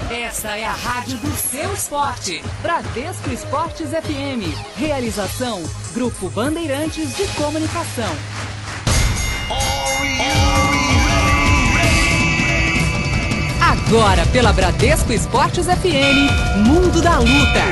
Essa é a rádio do seu esporte. Bradesco Esportes FM. Realização, Grupo Bandeirantes de Comunicação. Agora, pela Bradesco Esportes FM, Mundo da Luta.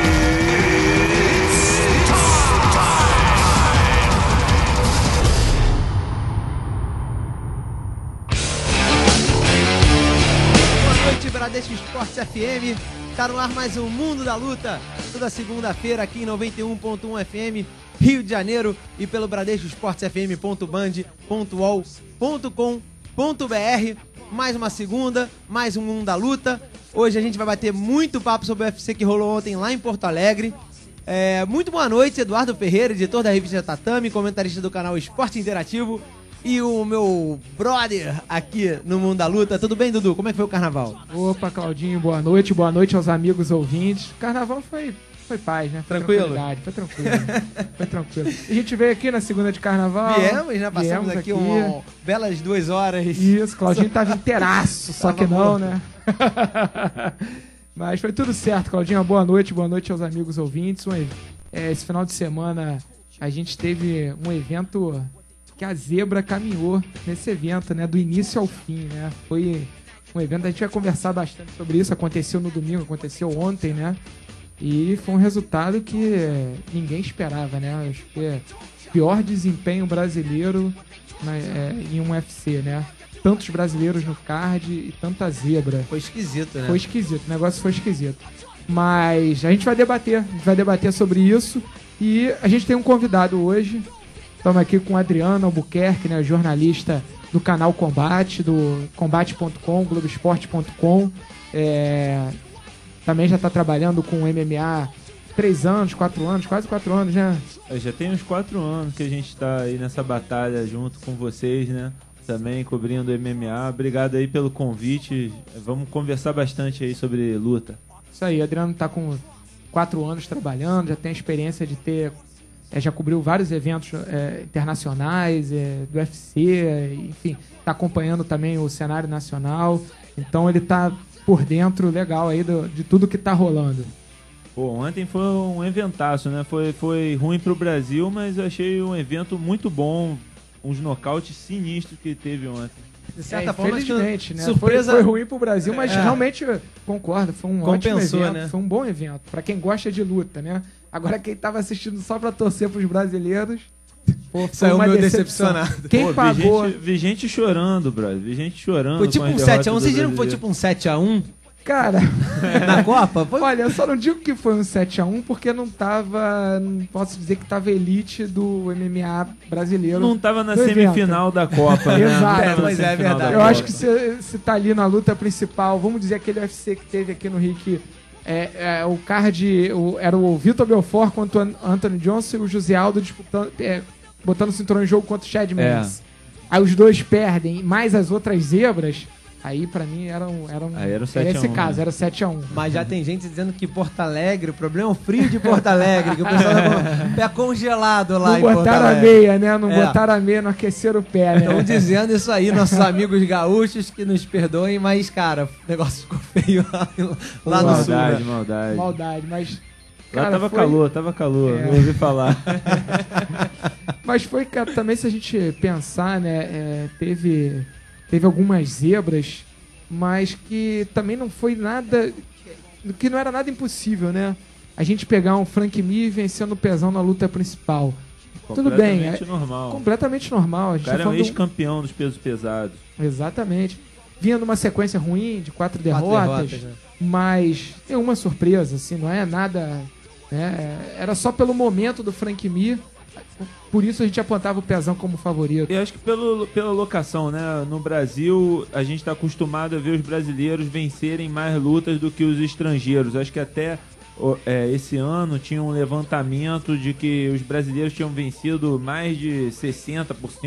Bradesco Esportes FM, tá no ar mais um Mundo da Luta, toda segunda-feira aqui em 91.1 FM, Rio de Janeiro, e pelo bradescoesportesfm.band.uol.com.br. Mais uma segunda, mais um Mundo da Luta. Hoje a gente vai bater muito papo sobre o UFC que rolou ontem lá em Porto Alegre. Muito boa noite, Eduardo Ferreira, editor da revista Tatame, comentarista do canal Esporte Interativo, e o meu brother aqui no Mundo da Luta. Tudo bem, Dudu? Como é que foi o carnaval? Opa, Claudinho, boa noite aos amigos ouvintes. Carnaval foi paz, né? Foi tranquilo? Foi tranquilo. Foi tranquilo. A gente veio aqui na segunda de carnaval. Já passamos aqui belas 2 horas. Isso, Claudinho tava inteiraço, só que não, né? Mas foi tudo certo, Claudinho. Boa noite aos amigos ouvintes. Esse final de semana a gente teve um evento que a Zebra caminhou nesse evento, né? Do início ao fim, né? Foi um evento, a gente vai conversar bastante sobre isso. Aconteceu no domingo, aconteceu ontem, né? E foi um resultado que ninguém esperava, né? Acho que é o pior desempenho brasileiro em um UFC, né? Tantos brasileiros no card e tanta zebra. Foi esquisito, né? Foi esquisito, o negócio foi esquisito. Mas a gente vai debater sobre isso. E a gente tem um convidado hoje. Estamos aqui com o Adriano Albuquerque, né, jornalista do canal Combate, do combate.com, globoesporte.com. Também já está trabalhando com MMA 3 anos, 4 anos, quase 4 anos, né? Já tem uns 4 anos que a gente está aí nessa batalha junto com vocês, né? Também cobrindo MMA. Obrigado aí pelo convite. Vamos conversar bastante aí sobre luta. Isso aí, o Adriano está com 4 anos trabalhando, já tem a experiência de ter... já cobriu vários eventos internacionais, do UFC, enfim, está acompanhando também o cenário nacional, então ele está por dentro legal aí de tudo que está rolando. Pô, ontem foi um eventaço, né? Foi ruim pro Brasil, mas eu achei um evento muito bom, uns nocautes sinistros que teve ontem. De certa forma, infelizmente, né? Surpresa... Foi ruim pro Brasil, mas realmente, concordo, foi um ótimo evento, né? Foi um bom evento, para quem gosta de luta, né? Agora, quem tava assistindo só pra torcer pros brasileiros, saiu meio decepcionado. Quem pagou... Vi gente chorando, brother. Vi gente chorando. Foi tipo um 7x1. Vocês viram que foi tipo um 7x1? Cara... na Copa? Olha, eu só não digo que foi um 7x1 porque não tava... Não posso dizer que tava elite do MMA brasileiro. Não tava na semifinal da Copa, né? Exato. Mas é verdade. Eu acho que se tá ali na luta principal, vamos dizer aquele UFC que teve aqui no Rio que... o card era o Vitor Belfort contra o Anthony Johnson e o José Aldo disputando, botando o cinturão em jogo contra o Chad Mendes. Aí os dois perdem, mais as outras zebras. Aí pra mim era esse caso, era 7x1. Mas já tem gente dizendo que Porto Alegre, o problema é o frio de Porto Alegre, que o pessoal tá com o pé congelado lá em Porto Alegre. Não botaram a meia, né? Não botaram a meia, não aqueceram o pé, né? Estão dizendo isso aí, nossos amigos gaúchos, que nos perdoem, mas, cara, o negócio ficou feio lá no sul. Maldade. Mas... Cara, tava calor, não ouvi falar. Mas foi, cara, também se a gente pensar, né, teve algumas zebras, mas que também não foi nada, que não era nada impossível, né? A gente pegar um Frank Mir vencendo o pesão na luta principal. Tudo bem. Normal. Completamente normal. A gente o cara é um ex-campeão dos pesos pesados. Exatamente. Vinha numa sequência ruim de 4 derrotas, né? Mas nenhuma surpresa, assim, não é nada... Era só pelo momento do Frank Mir, por isso a gente apontava o pezão como favorito. Eu acho que pela locação, né? No Brasil, a gente está acostumado a ver os brasileiros vencerem mais lutas do que os estrangeiros. Acho que até esse ano tinha um levantamento de que os brasileiros tinham vencido mais de 60%,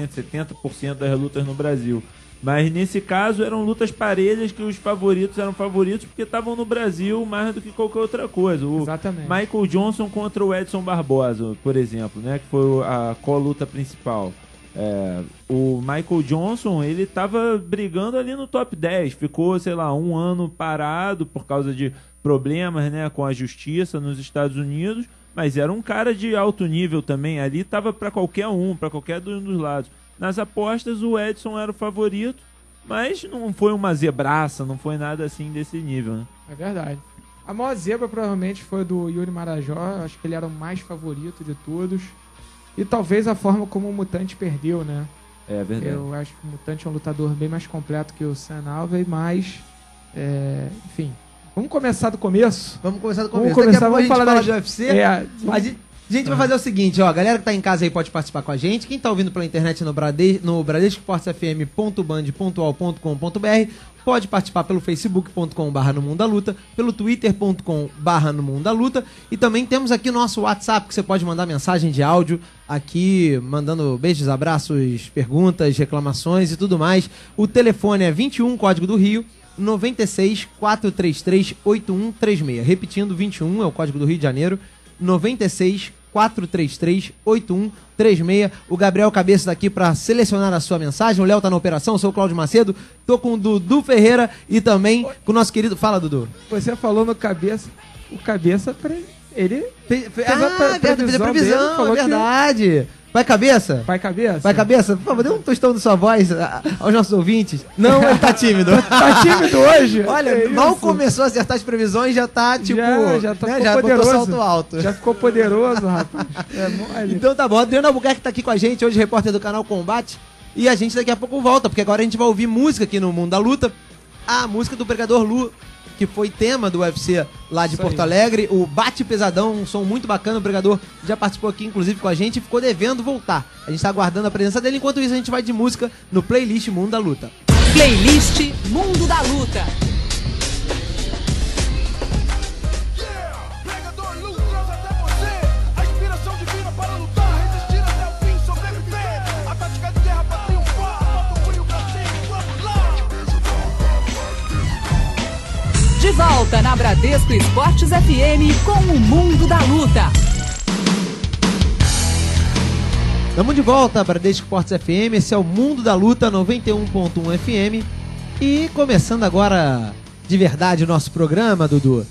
70% das lutas no Brasil. Mas nesse caso eram lutas parelhas que os favoritos eram favoritos porque estavam no Brasil mais do que qualquer outra coisa. Exatamente. Michael Johnson contra o Edson Barbosa, por exemplo, né, que foi a co-luta principal. O Michael Johnson, ele tava brigando ali no top 10, ficou, sei lá, um ano parado por causa de problemas, né, com a justiça nos Estados Unidos, mas era um cara de alto nível também, ali tava para qualquer dos lados. Nas apostas, o Edson era o favorito, mas não foi uma zebraça, não foi nada assim desse nível, né? É verdade. A maior zebra provavelmente foi do Yuri Marajó, acho que ele era o mais favorito de todos. E talvez a forma como o Mutante perdeu, né? É verdade. Eu acho que o Mutante é um lutador bem mais completo que o Sean Alvey, mas... enfim, vamos começar do começo? Vamos começar do começo. Vamos Daqui a pouco a gente falar fala das- do UFC. A gente vai fazer o seguinte, ó, a galera que tá em casa aí pode participar com a gente. Quem tá ouvindo pela internet no bradescosportsfm.band.ol.com.br pode participar pelo facebook.com/no mundo da luta, pelo twitter.com/no mundo da luta, e também temos aqui o nosso WhatsApp, que você pode mandar mensagem de áudio aqui, mandando beijos, abraços, perguntas, reclamações e tudo mais. O telefone é 21, código do Rio, 96 433 8136. Repetindo, 21 é o código do Rio de Janeiro, 96 433 8136. O Gabriel Cabeça daqui para selecionar a sua mensagem. O Léo tá na operação, eu sou o Cláudio Macedo. Tô com o Dudu Ferreira e também com o nosso querido... Fala, Dudu. Você falou no Cabeça, o Cabeça, ele... Fez a previsão, dele, falou é verdade. Vai, Cabeça? Vai Cabeça? Vai, Cabeça? Por favor, dê um tostão da sua voz aos nossos ouvintes. Não, ele tá tímido. Tá tímido hoje? Olha, É mal isso. começou a acertar as previsões, já tá, tipo... Já tá né, já botou poderoso. salto alto. Já ficou poderoso, rapaz. É mole. Então tá bom, Adriano Albuquerque tá aqui com a gente, hoje repórter do canal Combate. E a gente daqui a pouco volta, porque agora a gente vai ouvir música aqui no Mundo da Luta. A música do Pregador Lu, que foi tema do UFC lá de Isso Porto aí. Alegre. O Bate Pesadão, um som muito bacana. O Pregador já participou aqui, inclusive, com a gente e ficou devendo voltar. A gente tá aguardando a presença dele. Enquanto isso, a gente vai de música no playlist Mundo da Luta. Playlist Mundo da Luta. Pregador Lu traz até você a inspiração divina para lutar, resistir até o fim, sobreviver. A tática de guerra para triunfar, bota o punho pra cima, vamos lá. De volta na Bradesco Esportes FM com o Mundo da Luta. Tamo de volta, Bradesco Esportes FM. Esse é o Mundo da Luta 91.1 FM. E começando agora de verdade o nosso programa, Dudu.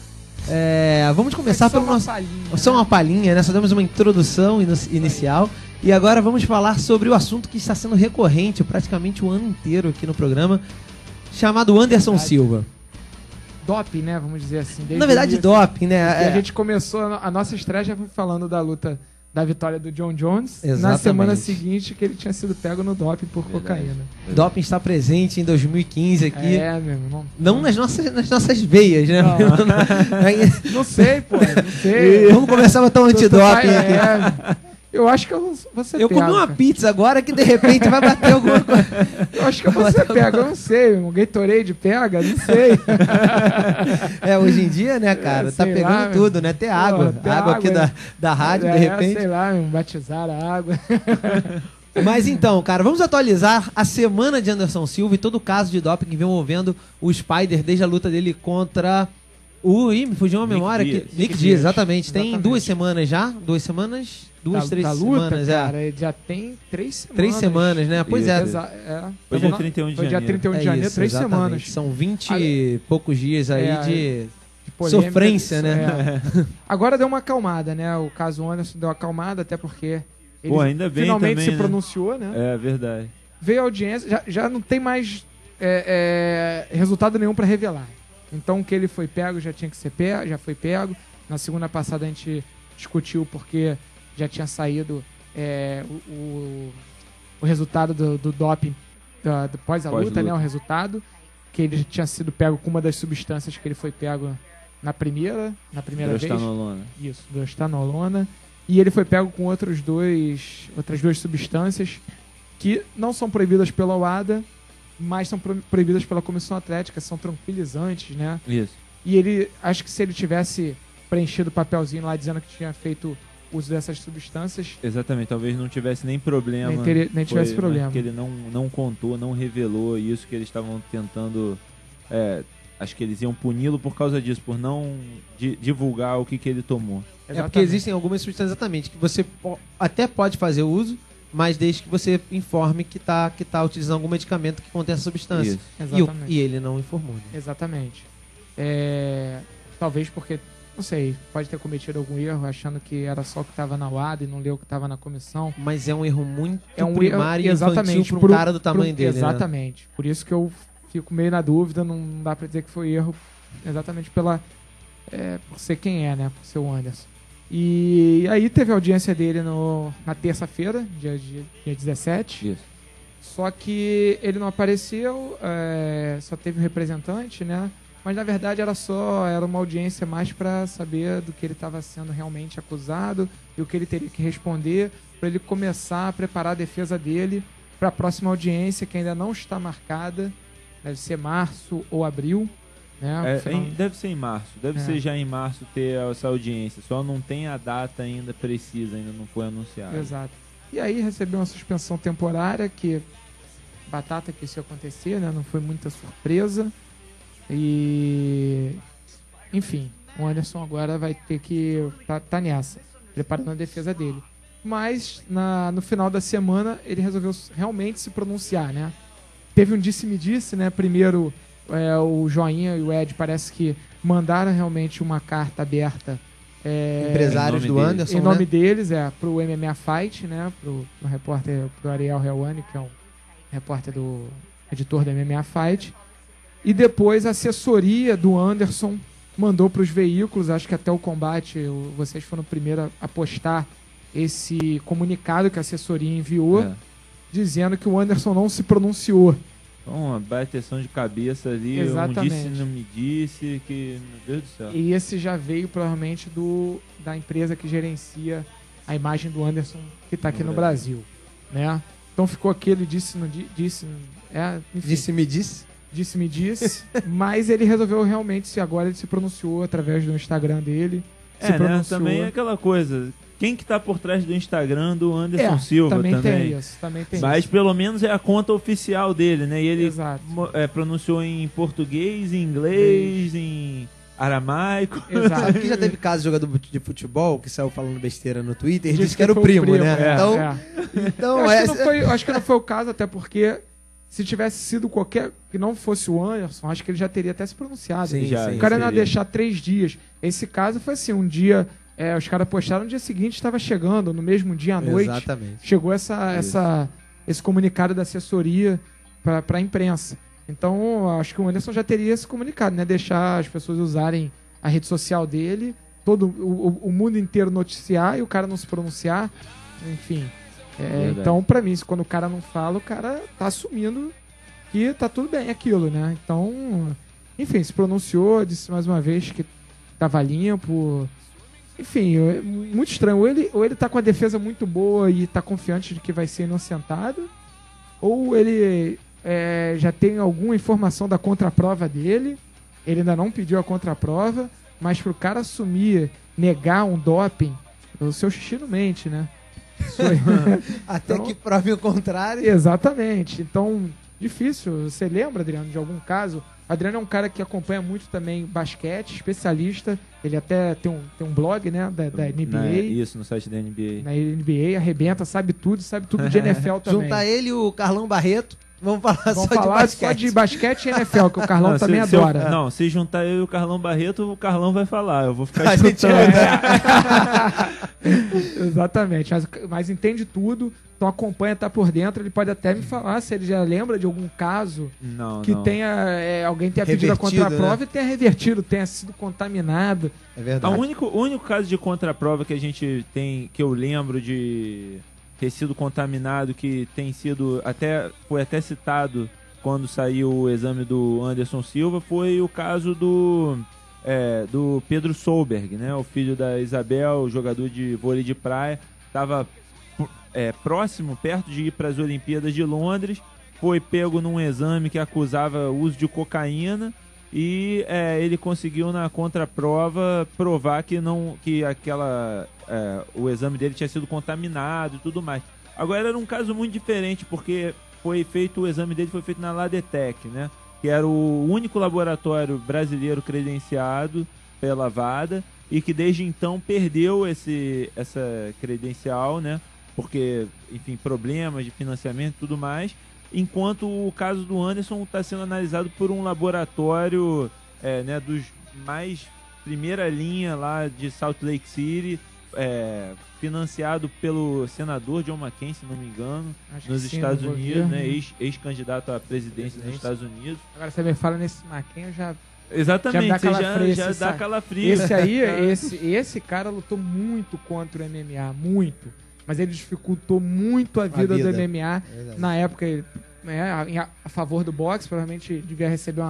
Vamos começar pelo nosso... Só uma palhinha, né? Só demos uma introdução inicial. E agora vamos falar sobre o assunto que está sendo recorrente praticamente o ano inteiro aqui no programa, chamado Anderson Silva. Doping, né? Vamos dizer assim. Na verdade, doping, né? A gente começou, a nossa estreia já foi falando da luta, da vitória do John Jones. Exatamente. Na semana seguinte, que ele tinha sido pego no doping por cocaína. Doping está presente em 2015 aqui. Meu irmão. Não nas nossas veias, né? Não sei, pô. Não sei. Vamos começar a botar um antidoping aqui. Eu acho que eu vou ser Eu pego. comi uma pizza agora que de repente vai bater alguma coisa. Eu acho que eu vou ser pego, eu não sei. Um Gatorade pega, não sei. Hoje em dia, né, cara, tá sei pegando lá, tudo, né? Tem água. Tem água aqui água, da rádio, de repente. Sei lá, batizar a água. Mas então, cara, vamos atualizar a semana de Anderson Silva e todo o caso de doping que vem envolvendo o Spider desde a luta dele contra o... Ih, me fugiu uma memória aqui. Nick Diaz, exatamente. Tem 2 semanas já. 2 semanas? 3 da luta, semanas, cara, já tem 3 semanas. 3 semanas, né? Pois é. Foi dia 31 de Foi dia janeiro. 31 de janeiro, isso, 3 exatamente. semanas. São 20 e poucos dias aí de polêmica, sofrência, né? Agora deu uma acalmada, né? O caso Anderson deu uma acalmada, até porque ele ainda bem finalmente também, se né? pronunciou, né? É verdade. Veio a audiência, já não tem mais resultado nenhum pra revelar. Então, que ele foi pego já tinha que ser pego, já foi pego. Na segunda passada a gente discutiu porque já tinha saído o resultado do doping após a luta, né? O resultado, que ele tinha sido pego com uma das substâncias que ele foi pego na primeira vez. Drostanolona. Isso, drostanolona. E ele foi pego com outras duas substâncias que não são proibidas pela OADA, mas são proibidas pela Comissão Atlética, são tranquilizantes, né? Isso. E ele, acho que se ele tivesse preenchido o papelzinho lá dizendo que tinha feito uso dessas substâncias... Exatamente, talvez não tivesse nem problema. Nem tivesse problema. Porque ele não contou, não revelou isso que eles estavam tentando... acho que eles iam puni-lo por causa disso, por não divulgar o que ele tomou. É porque existem algumas substâncias exatamente que você até pode fazer uso, mas desde que você informe que tá utilizando algum medicamento que contém essa substância. Isso. Exatamente. E ele não informou. Né? Exatamente. Talvez porque, não sei, pode ter cometido algum erro achando que era só o que estava na UAD e não leu o que estava na comissão. Mas é um erro muito erro, primário e infantil para um cara do tamanho dele. Exatamente. Né? Por isso que eu fico meio na dúvida, não dá para dizer que foi erro exatamente por ser quem é, né? Por ser o Anderson. E aí teve a audiência dele na terça-feira, dia 17. Isso. Só que ele não apareceu, só teve um representante, né? Mas na verdade era uma audiência mais para saber do que ele estava sendo realmente acusado e o que ele teria que responder para ele começar a preparar a defesa dele para a próxima audiência, que ainda não está marcada, deve ser março ou abril. Né? Deve ser em março, deve ser já em março ter essa audiência, só não tem a data ainda precisa, ainda não foi anunciada. Exato. E aí recebeu uma suspensão temporária, que batata que isso ia acontecer, né? Não foi muita surpresa. E enfim, o Anderson agora vai ter que tá nessa, preparando a defesa dele. Mas no final da semana ele resolveu realmente se pronunciar, né? Teve um disse-me-disse, né? Primeiro o Joinha e o Ed parece que mandaram realmente uma carta aberta empresários do Anderson, em nome deles, pro MMA Fight, né? Pro repórter, pro Ariel Helwani, que é um repórter do editor da MMA Fight. E depois a assessoria do Anderson mandou para os veículos, acho que até o Combate, vocês foram o primeiro a postar esse comunicado que a assessoria enviou, dizendo que o Anderson não se pronunciou. Uma bateção de cabeça ali, Exatamente. Um disse não me disse, que, meu Deus do céu. E esse já veio provavelmente da empresa que gerencia a imagem do Anderson, que está aqui no Brasil, né? Então ficou aquele disse-me disse, mas ele resolveu realmente, agora ele se pronunciou através do Instagram dele. Né? Também é aquela coisa, quem que tá por trás do Instagram do Anderson Silva também? Tem isso. Mas pelo menos é a conta oficial dele, né? E ele pronunciou em português, em inglês, em aramaico. Exato. Sabe que já teve caso de jogador de futebol que saiu falando besteira no Twitter e disse que era o primo, né? Então, acho que não foi o caso, até porque se tivesse sido qualquer que não fosse o Anderson, acho que ele já teria até se pronunciado. Sim, o cara não ia deixar 3 dias. Esse caso foi assim, um dia, os caras postaram, no dia seguinte estava chegando, no mesmo dia à noite. Exatamente. Chegou esse comunicado da assessoria para a imprensa. Então, acho que o Anderson já teria se comunicado, né? Deixar as pessoas usarem a rede social dele, todo o mundo inteiro noticiar e o cara não se pronunciar. Enfim. Então, pra mim, quando o cara não fala, o cara tá assumindo que tá tudo bem aquilo, né? Então, enfim, se pronunciou, disse mais uma vez que tava limpo. Enfim, muito estranho. Ou ele tá com a defesa muito boa e tá confiante de que vai ser inocentado, ou ele já tem alguma informação da contraprova dele, ele ainda não pediu a contraprova, mas pro cara assumir, negar um doping, o seu xixi não mente, né? Até então, que prove o contrário. Exatamente. Então, difícil. Você lembra, Adriano, de algum caso? Adriano é um cara que acompanha muito também basquete, especialista. Ele até tem um blog, né, da NBA. Isso, no site da NBA. Na NBA, arrebenta, sabe tudo de NFL também. Juntar ele e o Carlão Barreto, vamos falar só de basquete e NFL, que o Carlão também adora. Se juntar eu e o Carlão Barreto, o Carlão vai falar. Eu vou ficar escutando. Exatamente, mas entende tudo, então acompanha, tá por dentro. Ele pode até me falar se ele já lembra de algum caso alguém tenha pedido a contraprova, né? E tenha revertido, tenha sido contaminado. É verdade. O único caso de contraprova que a gente tem, que eu lembro de ter sido contaminado, que tem sido foi até citado quando saiu o exame do Anderson Silva, foi o caso do Pedro Solberg, né? O filho da Isabel, jogador de vôlei de praia, estava perto de ir para as Olimpíadas de Londres, foi pego num exame que acusava o uso de cocaína e ele conseguiu na contraprova provar que o exame dele tinha sido contaminado e tudo mais. Agora era um caso muito diferente, porque o exame dele foi feito na Ladetec, né? Que era o único laboratório brasileiro credenciado pela WADA e que desde então perdeu essa credencial, né? porque, enfim, problemas de financiamento e tudo mais, enquanto o caso do Anderson está sendo analisado por um laboratório né, dos mais primeira linha lá de Salt Lake City, financiado pelo senador John McCain, se não me engano, nos Estados Unidos, né, ex-candidato à presidência dos Estados Unidos. Agora você me fala nesse McCain, eu já... Exatamente, já dá calafrio. Esse aí, esse cara lutou muito contra o MMA, muito. Mas ele dificultou muito a vida do MMA. Na época, a favor do boxe, provavelmente devia receber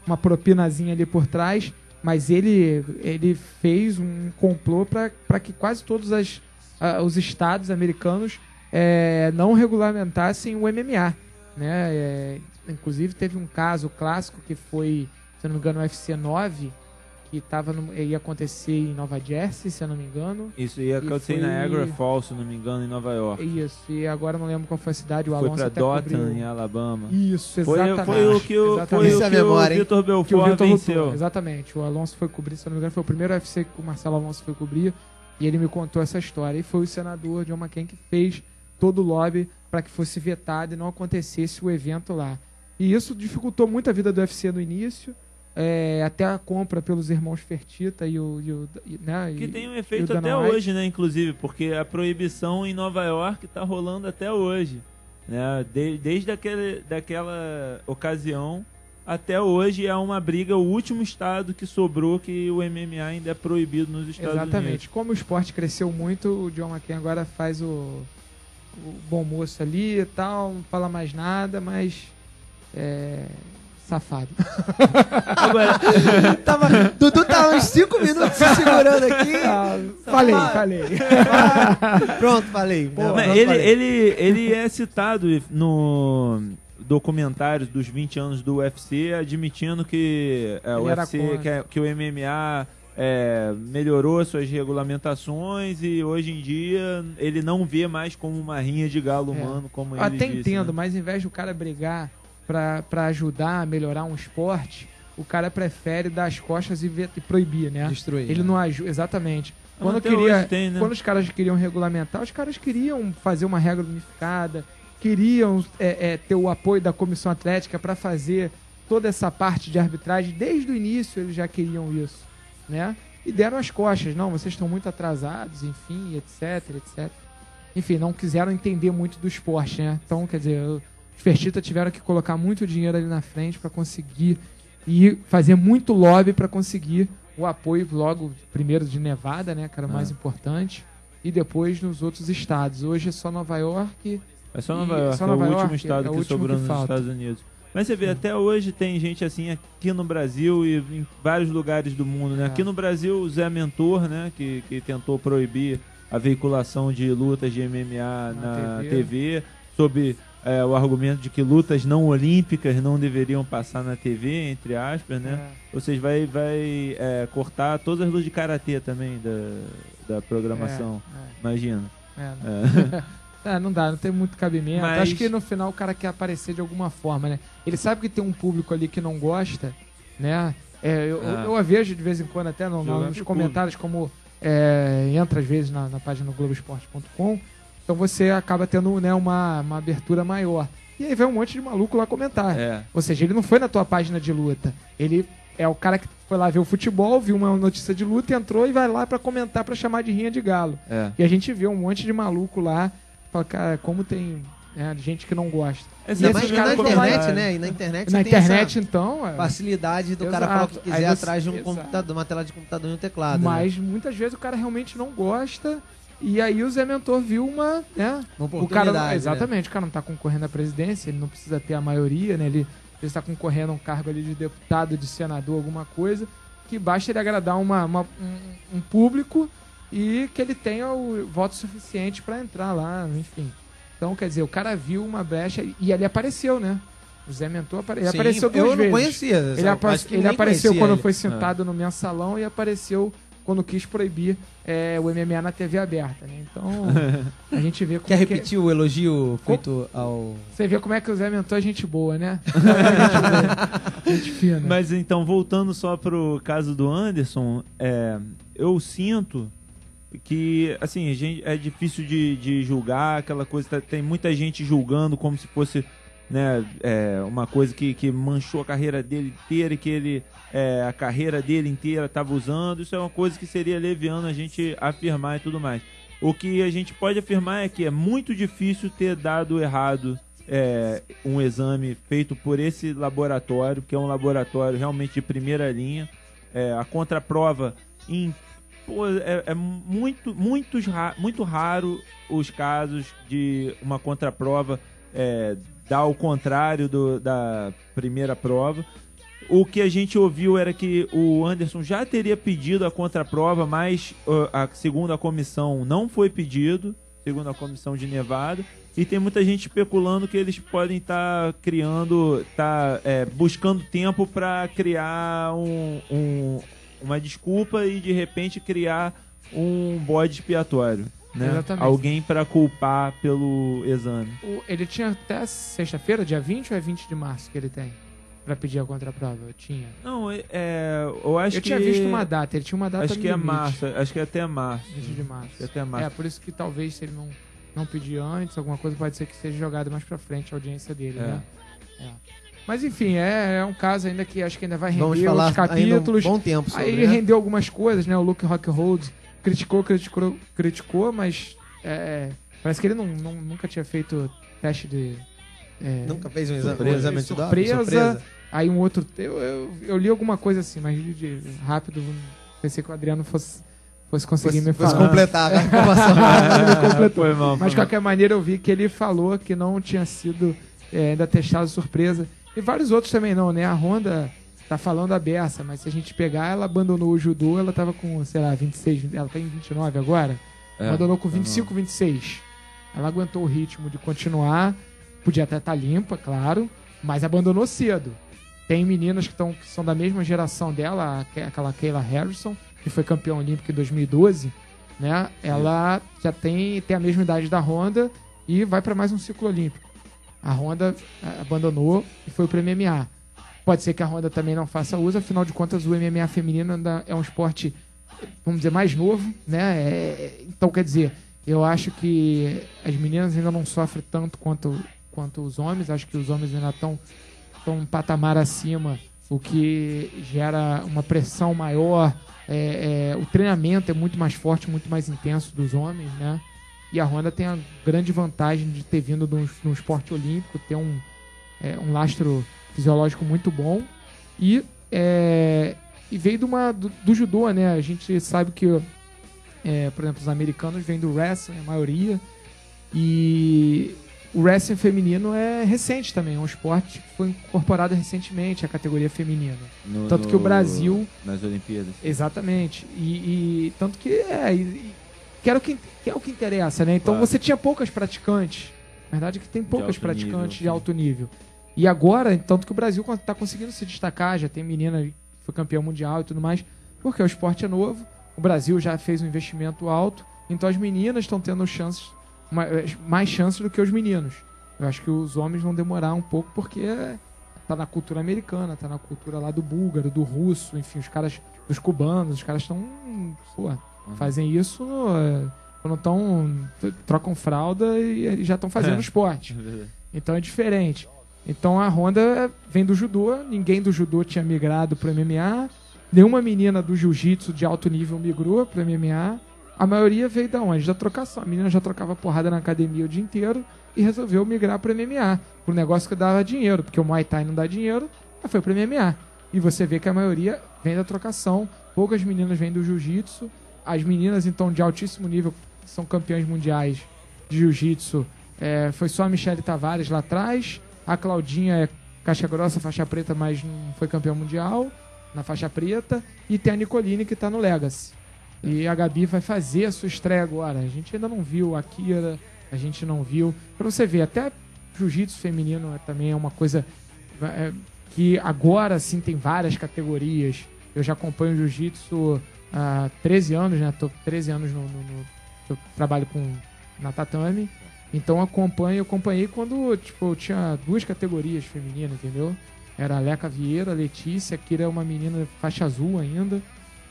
uma propinazinha ali por trás. Mas ele fez um complô para que quase todos os estados americanos não regulamentassem o MMA. Né? Inclusive teve um caso clássico que foi, se eu não me engano, o UFC 9, que ia acontecer em Nova Jersey, se eu não me engano. Isso, ia acontecer em Niagara Falls, se eu não me engano, em Nova York. Isso, e agora eu não lembro qual foi a cidade, o foi Alonso pra Dothan, em Alabama. Isso, exatamente. Foi o que o Vitor Belfort venceu. Exatamente, o Alonso foi cobrir, se eu não me engano, foi o primeiro UFC que o Marcelo Alonso foi cobrir, e ele me contou essa história. E foi o senador John McCain que fez todo o lobby para que fosse vetado e não acontecesse o evento lá. E isso dificultou muito a vida do UFC no início, até a compra pelos irmãos Fertitta né, que tem um efeito até hoje, né, inclusive, porque a proibição em Nova York está rolando até hoje, né, desde daquela ocasião até hoje é uma briga, o último estado que sobrou que o MMA ainda é proibido nos Estados Unidos. Exatamente, como o esporte cresceu muito, o John McCain agora faz o bom moço ali e tal, não fala mais nada, mas safado. Agora, Dudu tá uns 5 minutos se segurando aqui. Falei. Pronto, falei. Ele é citado no documentário dos 20 anos do UFC, admitindo que que o MMA melhorou suas regulamentações e hoje em dia ele não vê mais como uma rinha de galo humano, como ele até disse, entendo, né? mas ao invés do cara brigar pra ajudar a melhorar um esporte, o cara prefere dar as costas e proibir, né? Destruir. Ele não ajuda, exatamente. Quando os caras queriam regulamentar, os caras queriam fazer uma regra unificada, queriam ter o apoio da comissão atlética para fazer toda essa parte de arbitragem. Desde o início eles já queriam isso, né? E deram as costas. Não, vocês estão muito atrasados, enfim, etc. Enfim, não quiseram entender muito do esporte, né? Então, quer dizer, os Fertitta tiveram que colocar muito dinheiro ali na frente para conseguir e fazer muito lobby para conseguir o apoio logo primeiro de Nevada, né, que era o mais importante, e depois nos outros estados. Hoje é só Nova York. É só Nova York, é o último estado que sobrou nos Estados Unidos. Mas você vê, até hoje tem gente assim aqui no Brasil e em vários lugares do mundo, né? Aqui no Brasil, o Zé Mentor, né, que tentou proibir a veiculação de lutas de MMA na TV, sob o argumento de que lutas não olímpicas não deveriam passar na TV, entre aspas, né? Ou seja, vai cortar todas as lutas de karatê também da programação, imagina. Não dá, não tem muito cabimento. Mas... Acho que no final o cara quer aparecer de alguma forma, né? Ele sabe que tem um público ali que não gosta, né? Eu a vejo de vez em quando até nos comentários, como entra às vezes na página Globoesporte.com. Então você acaba tendo, né, uma abertura maior. E aí vem um monte de maluco lá comentar. Ou seja, ele não foi na tua página de luta. Ele é o cara que foi lá ver o futebol, viu uma notícia de luta, entrou e vai lá pra comentar, pra chamar de rinha de galo. E a gente vê um monte de maluco lá. Fala, cara, como tem gente que não gosta. Mas na internet, né? E na internet você tem essa então, facilidade do cara falar o que quiser atrás de um computador, uma tela de computador e um teclado. Mas muitas vezes o cara realmente não gosta. E aí o Zé Mentor viu uma oportunidade. O cara, exatamente, o cara não tá concorrendo à presidência, ele não precisa ter a maioria, né? Ele está concorrendo a um cargo ali de deputado, de senador, alguma coisa, que basta ele agradar um público e que ele tenha o voto suficiente para entrar lá, enfim. Então, quer dizer, o cara viu uma brecha e ali apareceu, né? O Zé Mentor apareceu 2 vezes. Eu não conhecia. Ele apareceu quando foi sentado no mensalão e apareceu quando quis proibir o MMA na TV aberta, né? Então, a gente vê como Quer repetir o elogio feito ao... Você vê como é que o Zé Mentor é gente boa, né? Gente fina. Mas então, voltando só pro caso do Anderson, eu sinto que, assim, é difícil de julgar, aquela coisa, tem muita gente julgando como se fosse, né, uma coisa que manchou a carreira dele inteira e que a carreira dele inteira estava usando. Isso é uma coisa que seria leviano a gente afirmar e tudo mais. O que a gente pode afirmar é que é muito difícil ter dado errado um exame feito por esse laboratório, que é um laboratório realmente de primeira linha. A contraprova muito raro os casos de uma contraprova dar o contrário da primeira prova. O que a gente ouviu era que o Anderson já teria pedido a contraprova, mas segundo a comissão não foi pedido, segundo a comissão de Nevada, e tem muita gente especulando que eles podem estar buscando tempo para criar uma desculpa e de repente criar um bode expiatório, né? Exatamente. Alguém para culpar pelo exame. Ele tinha até sexta-feira, dia 20 ou é 20 de março que ele tem? Pra pedir a contraprova? Eu tinha. Não, eu acho que... Eu tinha visto uma data, ele tinha uma data acho que é limite. março, acho que é até março. 20 de março. Acho que é até março. Por isso que talvez se ele não pedir antes, alguma coisa pode ser que seja jogada mais pra frente a audiência dele, né? Mas enfim, é um caso ainda que acho que ainda vai render Vamos falar os capítulos. ainda um bom tempo sobre, Aí rendeu algumas coisas, né? O Luke Rockhold criticou, mas parece que ele nunca tinha feito teste de... Nunca fez um Surpresa. exame de surpresa. Aí um outro... Eu li alguma coisa assim, mas rápido, pensei que o Adriano fosse conseguir me falar. Fosse completar a informação. Ele completou. Foi mal, Mas de qualquer maneira eu vi que ele falou que não tinha sido ainda testado surpresa. E vários outros também não, né? A Honda tá falando a beça, mas se a gente pegar, ela abandonou o judô, ela tava com, sei lá, 26, ela tá em 29 agora. Abandonou com 25, 26. Ela aguentou o ritmo de continuar, podia até estar limpa, claro, mas abandonou cedo. Tem meninas que são da mesma geração dela, aquela Kayla Harrison, que foi campeã olímpica em 2012, né? Ela já tem a mesma idade da Honda e vai para mais um ciclo olímpico. A Honda abandonou e foi pro MMA. Pode ser que a Honda também não faça uso, afinal de contas o MMA feminino ainda é um esporte, vamos dizer, mais novo, né? Então, quer dizer, eu acho que as meninas ainda não sofrem tanto quanto os homens. Acho que os homens ainda estão um patamar acima, o que gera uma pressão maior. O treinamento é muito mais forte, muito mais intenso dos homens, né? E a Honda tem a grande vantagem de ter vindo de um esporte olímpico, ter um lastro fisiológico muito bom e veio do judô, né? A gente sabe que, por exemplo, os americanos vêm do wrestling, a maioria, e o wrestling feminino é recente também, é um esporte que foi incorporado recentemente à categoria feminina. Tanto que o Brasil... Nas Olimpíadas. Exatamente. E tanto que que é o que interessa, né? Então Claro. você tinha poucas praticantes. Na verdade é que tem poucas alto praticantes nível, de alto nível. E agora, tanto que o Brasil está conseguindo se destacar, já tem menina que foi campeã mundial e tudo mais, porque o esporte é novo, o Brasil já fez um investimento alto, então as meninas estão tendo mais chances do que os meninos. Eu acho que os homens vão demorar um pouco, porque tá na cultura americana, tá na cultura lá do búlgaro, do russo, enfim, os caras, dos cubanos, os caras estão, fazem isso quando trocam fralda e já estão fazendo esporte. Então é diferente. Então a Honda vem do judô, ninguém do judô tinha migrado pro MMA, nenhuma menina do jiu-jitsu de alto nível migrou pro MMA, a maioria veio da onde? Da trocação. A menina já trocava porrada na academia o dia inteiro e resolveu migrar pro MMA, pro negócio que dava dinheiro, porque o Muay Thai não dá dinheiro, ela foi pro MMA. E você vê que a maioria vem da trocação, poucas meninas vêm do jiu-jitsu, as meninas então de altíssimo nível, que são campeãs mundiais de jiu-jitsu, foi só a Michele Tavares lá atrás. A Claudinha é caixa grossa, faixa preta, mas não foi campeã mundial na faixa preta. E tem a Nicoline, que tá no Legacy. E a Gabi vai fazer a sua estreia agora. A gente ainda não viu a Kira, a gente não viu. Pra você ver, até jiu-jitsu feminino também é uma coisa que agora sim tem várias categorias. Eu já acompanho jiu-jitsu há 13 anos, né? Tô 13 anos eu trabalho na tatame. Então eu acompanhei quando eu tinha 2 categorias femininas, entendeu? Era a Leca Vieira, a Letícia, a Kira é uma menina faixa azul ainda,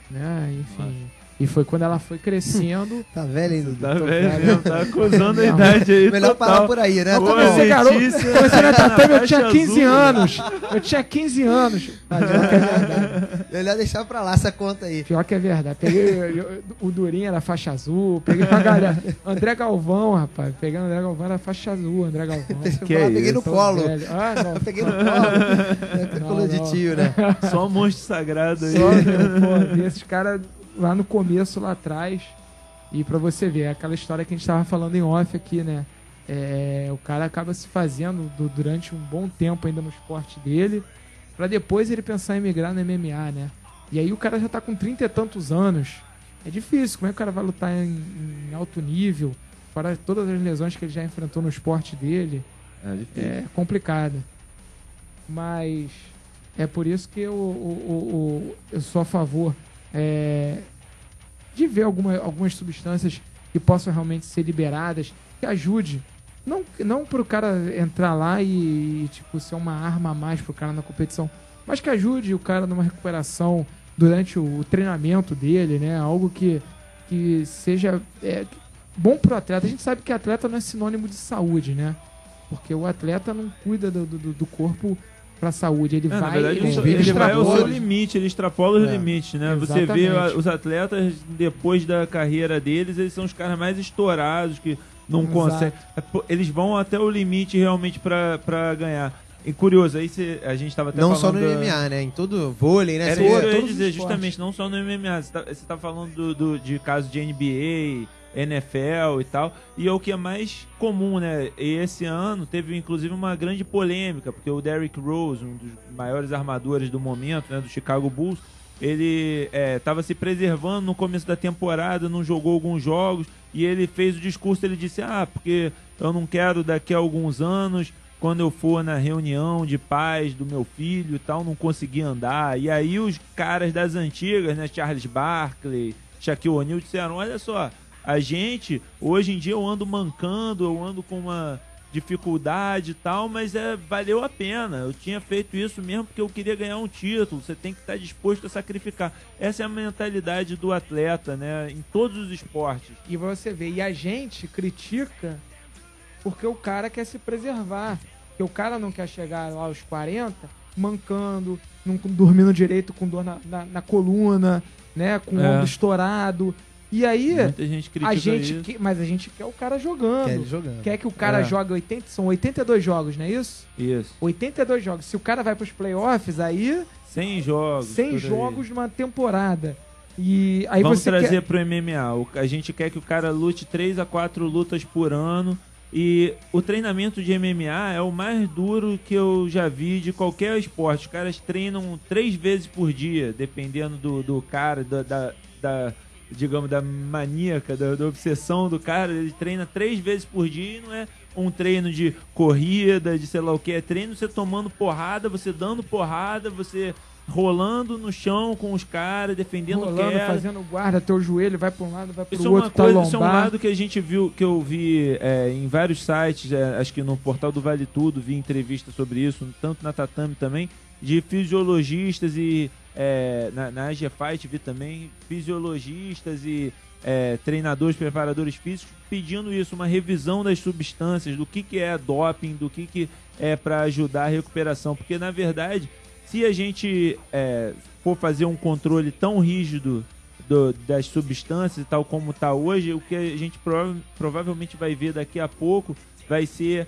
né? Enfim. E foi quando ela foi crescendo. Tá velho ainda. Tá velho mesmo, tá acusando a idade aí. Melhor total. parar por aí, né? Eu Tá comecei, bom. garoto. Letícia, Comecei na tatame, eu tinha faixa 15 azul, anos. Eu tinha 15 anos. Mas pior que é verdade. Melhor deixar pra lá essa conta aí. Pior que é verdade. Peguei o Durinho, era faixa azul. Peguei uma galera. André Galvão, rapaz. Peguei o André Galvão, era faixa azul, André Galvão. Que é Peguei no isso? colo. Velho. Ah, não. Peguei no colo. Colo de não. tio, né? Só um monstro sagrado aí. Só, meu, pô, esses caras lá no começo, lá atrás. E pra você ver, é aquela história que a gente tava falando em off aqui, né? O cara acaba se fazendo durante um bom tempo ainda no esporte dele, pra depois ele pensar em migrar no MMA, né? E aí o cara já tá com 30 e tantos anos. É difícil, como é que o cara vai lutar em alto nível, para todas as lesões que ele já enfrentou no esporte dele? É difícil. É complicado. Mas é por isso que eu sou a favor de ver algumas substâncias que possam realmente ser liberadas, que ajude. Não pro cara entrar lá e tipo, ser uma arma a mais pro cara na competição, mas que ajude o cara numa recuperação durante o treinamento dele, né? Algo que seja bom pro atleta. A gente sabe que atleta não é sinônimo de saúde, né? Porque o atleta não cuida do corpo pra saúde. Ele Na vai, verdade, ele ele vai ao extrapola. seu limite, ele extrapola os limites, né? Você vê Exatamente. os atletas, depois da carreira deles, eles são os caras mais estourados, que não Exato. conseguem. Eles vão até o limite realmente pra ganhar. E curioso, aí a gente tava até Não falando... só no MMA, né? Em todo vôlei, né? Era Você isso vê que eu ia todos os dizer, esportes. justamente, não só no MMA. Você tá falando de casos de NBA, NFL e tal, e é o que é mais comum, né? E esse ano teve inclusive uma grande polêmica, porque o Derrick Rose, um dos maiores armadores do momento, né, do Chicago Bulls, ele estava se preservando no começo da temporada, não jogou alguns jogos, e ele fez o discurso, ele disse, porque eu não quero daqui a alguns anos, quando eu for na reunião de pais do meu filho e tal, não conseguir andar. E aí os caras das antigas, né, Charles Barkley, Shaquille O'Neal, disseram, olha só, a gente, hoje em dia eu ando mancando, eu ando com uma dificuldade e tal, mas valeu a pena. Eu tinha feito isso mesmo porque eu queria ganhar um título. Você tem que estar disposto a sacrificar. Essa é a mentalidade do atleta, né? Em todos os esportes. E você vê, e a gente critica porque o cara quer se preservar. Porque o cara não quer chegar lá aos 40 mancando, não dormindo direito, com dor na coluna, né? Com o ombro estourado. E aí, Muita gente critica isso. mas a gente quer o cara jogando. Quer ele jogando. Quer que o cara jogue são 82 jogos, não é isso? Isso. 82 jogos. Se o cara vai pros playoffs, aí 100 jogos. 100 por aí. jogos numa temporada. E aí Vamos você trazer quer... pro MMA. A gente quer que o cara lute 3 a 4 lutas por ano. E o treinamento de MMA é o mais duro que eu já vi de qualquer esporte. Os caras treinam 3 vezes por dia, dependendo do cara, digamos, da maníaca, da obsessão do cara. Ele treina 3 vezes por dia e não é um treino de corrida, de sei lá o que. É treino você tomando porrada, você dando porrada, você rolando no chão com os caras, defendendo rolando, queda. fazendo guarda, teu joelho vai pra um lado, vai pro Isso é outro, uma coisa, isso é um lombar. lado que a gente viu, que eu vi em vários sites, acho que no portal do Vale Tudo, vi entrevista sobre isso, tanto na Tatame também, de fisiologistas e na AG Fight vi também, fisiologistas e treinadores, preparadores físicos pedindo isso, uma revisão das substâncias, do que é doping, do que é para ajudar a recuperação, porque na verdade, se a gente for fazer um controle tão rígido das substâncias, tal como está hoje, o que a gente provavelmente vai ver daqui a pouco vai ser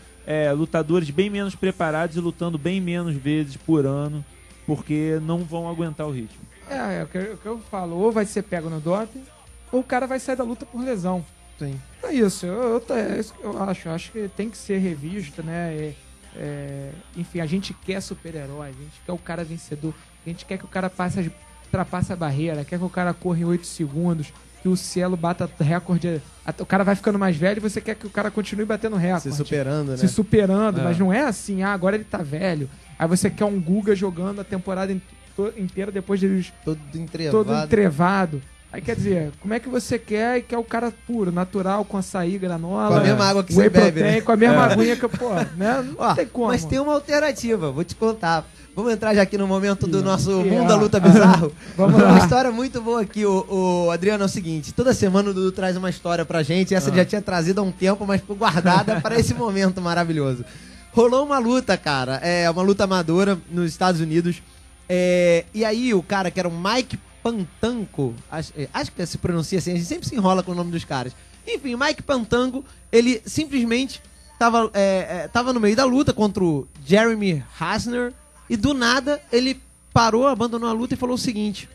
lutadores bem menos preparados e lutando bem menos vezes por ano, porque não vão aguentar o ritmo. O que eu falo, ou vai ser pego no doping, ou o cara vai sair da luta por lesão. Sim. É isso, eu acho que tem que ser revisto, né? Enfim, a gente quer super-herói, a gente quer o cara vencedor, a gente quer que o cara ultrapasse a barreira, quer que o cara corra em 8 segundos, que o Cielo bata recorde. O cara vai ficando mais velho e você quer que o cara continue batendo recorde. Se superando, né? Se superando, mas não é assim, agora ele tá velho. Aí você quer um Guga jogando a temporada inteira depois deles Todo entrevado. todo entrevado. Aí quer dizer, como é que você quer e quer o cara puro, natural, com açaí, granola, Com a mesma água que whey você bebe, protein, né? com a mesma aguinha que, pô, né? Não Ó, tem como. mas tem uma alternativa, vou te contar. Vamos entrar já aqui no momento do nosso Mundo da Luta Bizarro. Vamos lá. Uma história muito boa aqui, o Adriano, é o seguinte. Toda semana o Dudu traz uma história pra gente. Essa ele já tinha trazido há um tempo, mas ficou guardada para esse momento maravilhoso. Rolou uma luta, cara. Uma luta amadora nos Estados Unidos. E aí o cara que era o Mike Pantanco, acho que se pronuncia assim, a gente sempre se enrola com o nome dos caras. Enfim, Mike Pantanco, ele simplesmente tava no meio da luta contra o Jeremy Hasner e do nada ele parou, abandonou a luta e falou o seguinte: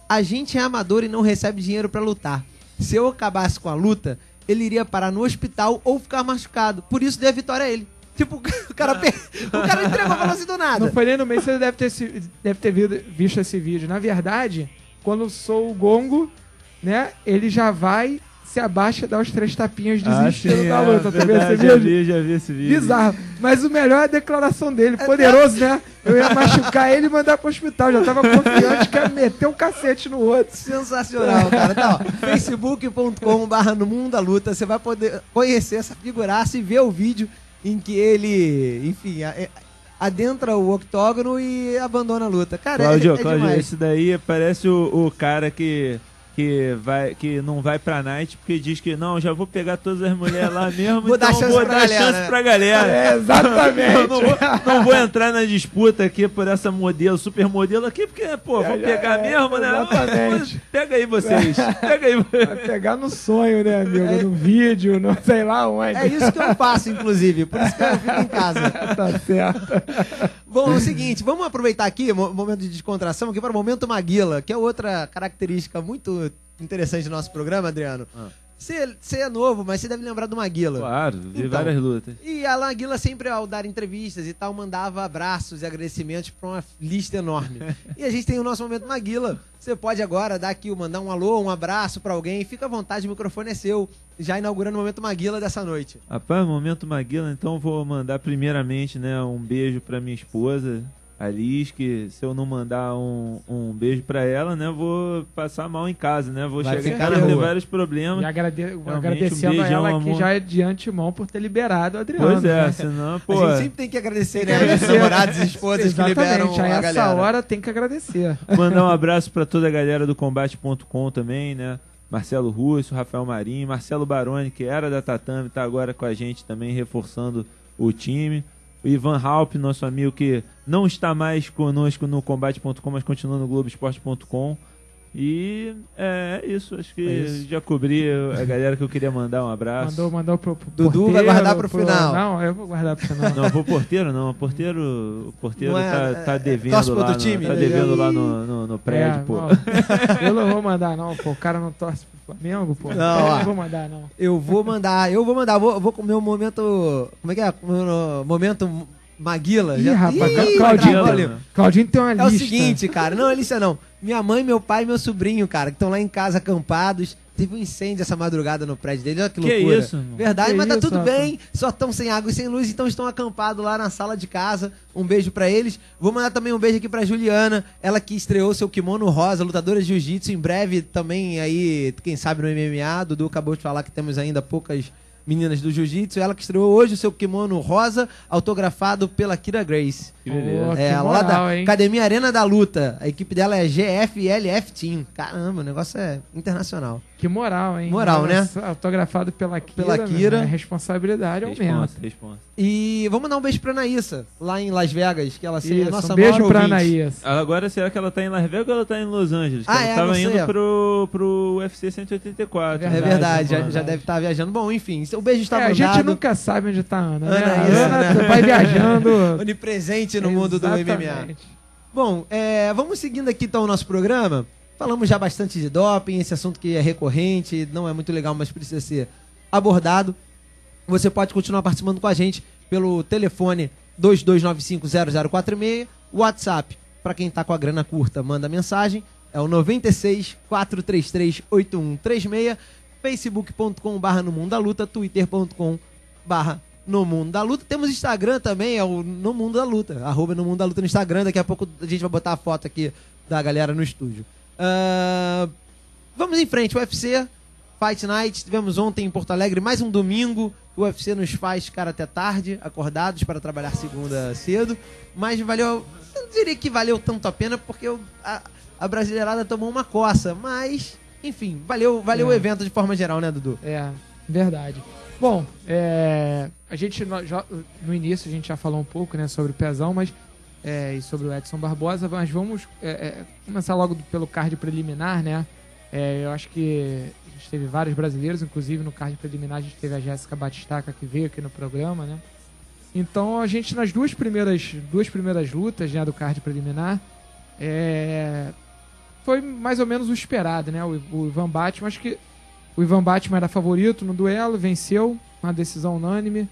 a gente é amador e não recebe dinheiro pra lutar. Se eu acabasse com a luta, ele iria parar no hospital ou ficar machucado. Por isso dei a vitória a ele. Tipo, o cara entregou, falou assim do nada. Não foi nem no meio, você deve ter visto esse vídeo. Na verdade, quando sou o gongo, né, ele já vai, se abaixa e dá os 3 tapinhas desistindo da luta. Tá vendo esse vídeo? Já vi esse vídeo. Bizarro. Mas o melhor é a declaração dele. Poderoso, né? Eu ia machucar ele e mandar pro hospital. Já tava confiante que ia meter um cacete no outro. Sensacional, cara. Tá, ó, facebook.com/no mundo da luta. Você vai poder conhecer essa figuraça e ver o vídeo em que ele, enfim, adentra o octógono e abandona a luta. Cara, Cláudio, demais. esse daí parece o cara que não vai pra night porque diz que não, já vou pegar todas as mulheres lá mesmo, Vou dar chance pra galera. Exatamente. Não vou entrar na disputa aqui por essa modelo, supermodelo aqui, porque, pô, vou pegar mesmo, né? Exatamente. Pega aí vocês. Pega aí. Vai pegar no sonho, né, amigo? No vídeo, não sei lá onde. É isso que eu faço, inclusive. Por isso que eu fico em casa. Tá certo. Bom, é o seguinte, vamos aproveitar aqui, momento de descontração, aqui para o Momento Maguila, que é outra característica muito interessante do nosso programa, Adriano. Você é novo, mas você deve lembrar do Maguila. Claro, vi várias lutas. E a Maguila sempre, ao dar entrevistas e tal, mandava abraços e agradecimentos para uma lista enorme. E a gente tem o nosso Momento Maguila. Você pode agora dar aqui, mandar um alô, um abraço para alguém. Fica à vontade, o microfone é seu. Já inaugurando o Momento Maguila dessa noite. Rapaz, Momento Maguila, então vou mandar primeiramente, né, um beijo para minha esposa, Alice, que se eu não mandar um beijo pra ela, né, vou passar mal em casa, né? Vou Vai chegar em ficar casa, na ter rua. vários problemas. E agradecendo um a beijão, ela aqui amor. já de antemão por ter liberado o Adriano. Pois é, né? senão, A pô... gente sempre tem que agradecer, né? Os namorados e esposas que liberam Exatamente, a a essa galera. hora tem que agradecer. Mandar um abraço pra toda a galera do Combate.com também, né? Marcelo Russo, Rafael Marinho, Marcelo Baroni, que era da Tatame, tá agora com a gente também, reforçando o time. O Ivan Halp, nosso amigo que não está mais conosco no Combate.com, mas continua no Globoesporte.com. E é isso, acho que já cobri a galera que eu queria mandar um abraço. Mandou pro Dudu porteiro, vai guardar pro final. Não, eu vou guardar pro final. Não, pro porteiro não, o porteiro Não é, tá devendo torce pro lá, outro time? tá devendo lá no prédio, pô. Não, eu não vou mandar não, pô, o cara não torce pro Flamengo, pô. Não, Eu ó. não vou mandar não. Eu vou mandar, vou com o meu momento, como é que é? Meu momento Maguila. Ih, rapaz, Ih, Claudinho, olha, Claudinho tem uma é lista. o seguinte, cara, não é lista não. Minha mãe, meu pai e meu sobrinho, cara, que estão lá em casa acampados. Teve um incêndio essa madrugada no prédio dele, olha que loucura. isso, irmão? Verdade, Que mas tá isso, tudo rapaz? bem, só estão sem água e sem luz, então estão acampados lá na sala de casa. Um beijo pra eles. Vou mandar também um beijo aqui pra Juliana, ela que estreou seu kimono rosa, lutadora de jiu-jitsu, em breve também aí, quem sabe no MMA. Dudu acabou de falar que temos ainda poucas meninas do jiu-jitsu, ela que estreou hoje o seu kimono rosa, autografado pela Kira Grace. Que beleza. Pô, que Lá moral, da hein? Academia Arena da Luta. A equipe dela é GFLF Team. Caramba, o negócio é internacional. Que moral, hein? Moral, né? Autografado pela Kira. Pela Kira. Né? A responsabilidade aumenta. Responsa. E vamos mandar um beijo pra Anaíssa, lá em Las Vegas, que ela seria a Isso, nossa um beijo maior pra ouvinte. Anaías. Agora, será que ela tá em Las Vegas ou ela tá em Los Angeles? Ah, ela tava não sei. indo pro UFC 184. É Verdade, verdade, já verdade. deve estar viajando. Bom, enfim, o beijo está A mandado. gente nunca sabe onde tá a Ana, né? Anaísa, A Ana né? vai viajando. Onipresente no mundo do MMA. Exatamente. Bom, vamos seguindo aqui então o nosso programa. Falamos já bastante de doping, esse assunto que é recorrente, não é muito legal, mas precisa ser abordado. Você pode continuar participando com a gente pelo telefone 22950046, WhatsApp, para quem tá com a grana curta, manda mensagem, é o 96 433 8136, facebook.com/no mundo da luta, twitter.com/no mundo da luta. Temos Instagram também, é o No Mundo da Luta, @ No Mundo da Luta no Instagram. Daqui a pouco a gente vai botar a foto aqui da galera no estúdio. Vamos em frente, UFC. Fight Night, tivemos ontem em Porto Alegre, mais um domingo. O UFC nos faz ficar até tarde, acordados para trabalhar segunda cedo. Mas valeu, eu não diria que valeu tanto a pena, porque a brasileirada tomou uma coça. Mas, enfim, valeu o evento de forma geral, né, Dudu? É, verdade. Bom, a gente no início a gente já falou um pouco, né, sobre o Pezão, mas e sobre o Edson Barbosa, mas vamos começar logo pelo card preliminar, né? Eu acho que a gente teve vários brasileiros, inclusive no card preliminar a gente teve a Jéssica Batistaca, que veio aqui no programa, né? Então a gente nas duas primeiras lutas, né, do card preliminar, foi mais ou menos o esperado, né? O Ivan Batman, acho que o Ivan Batman era favorito no duelo, venceu, uma decisão unânime,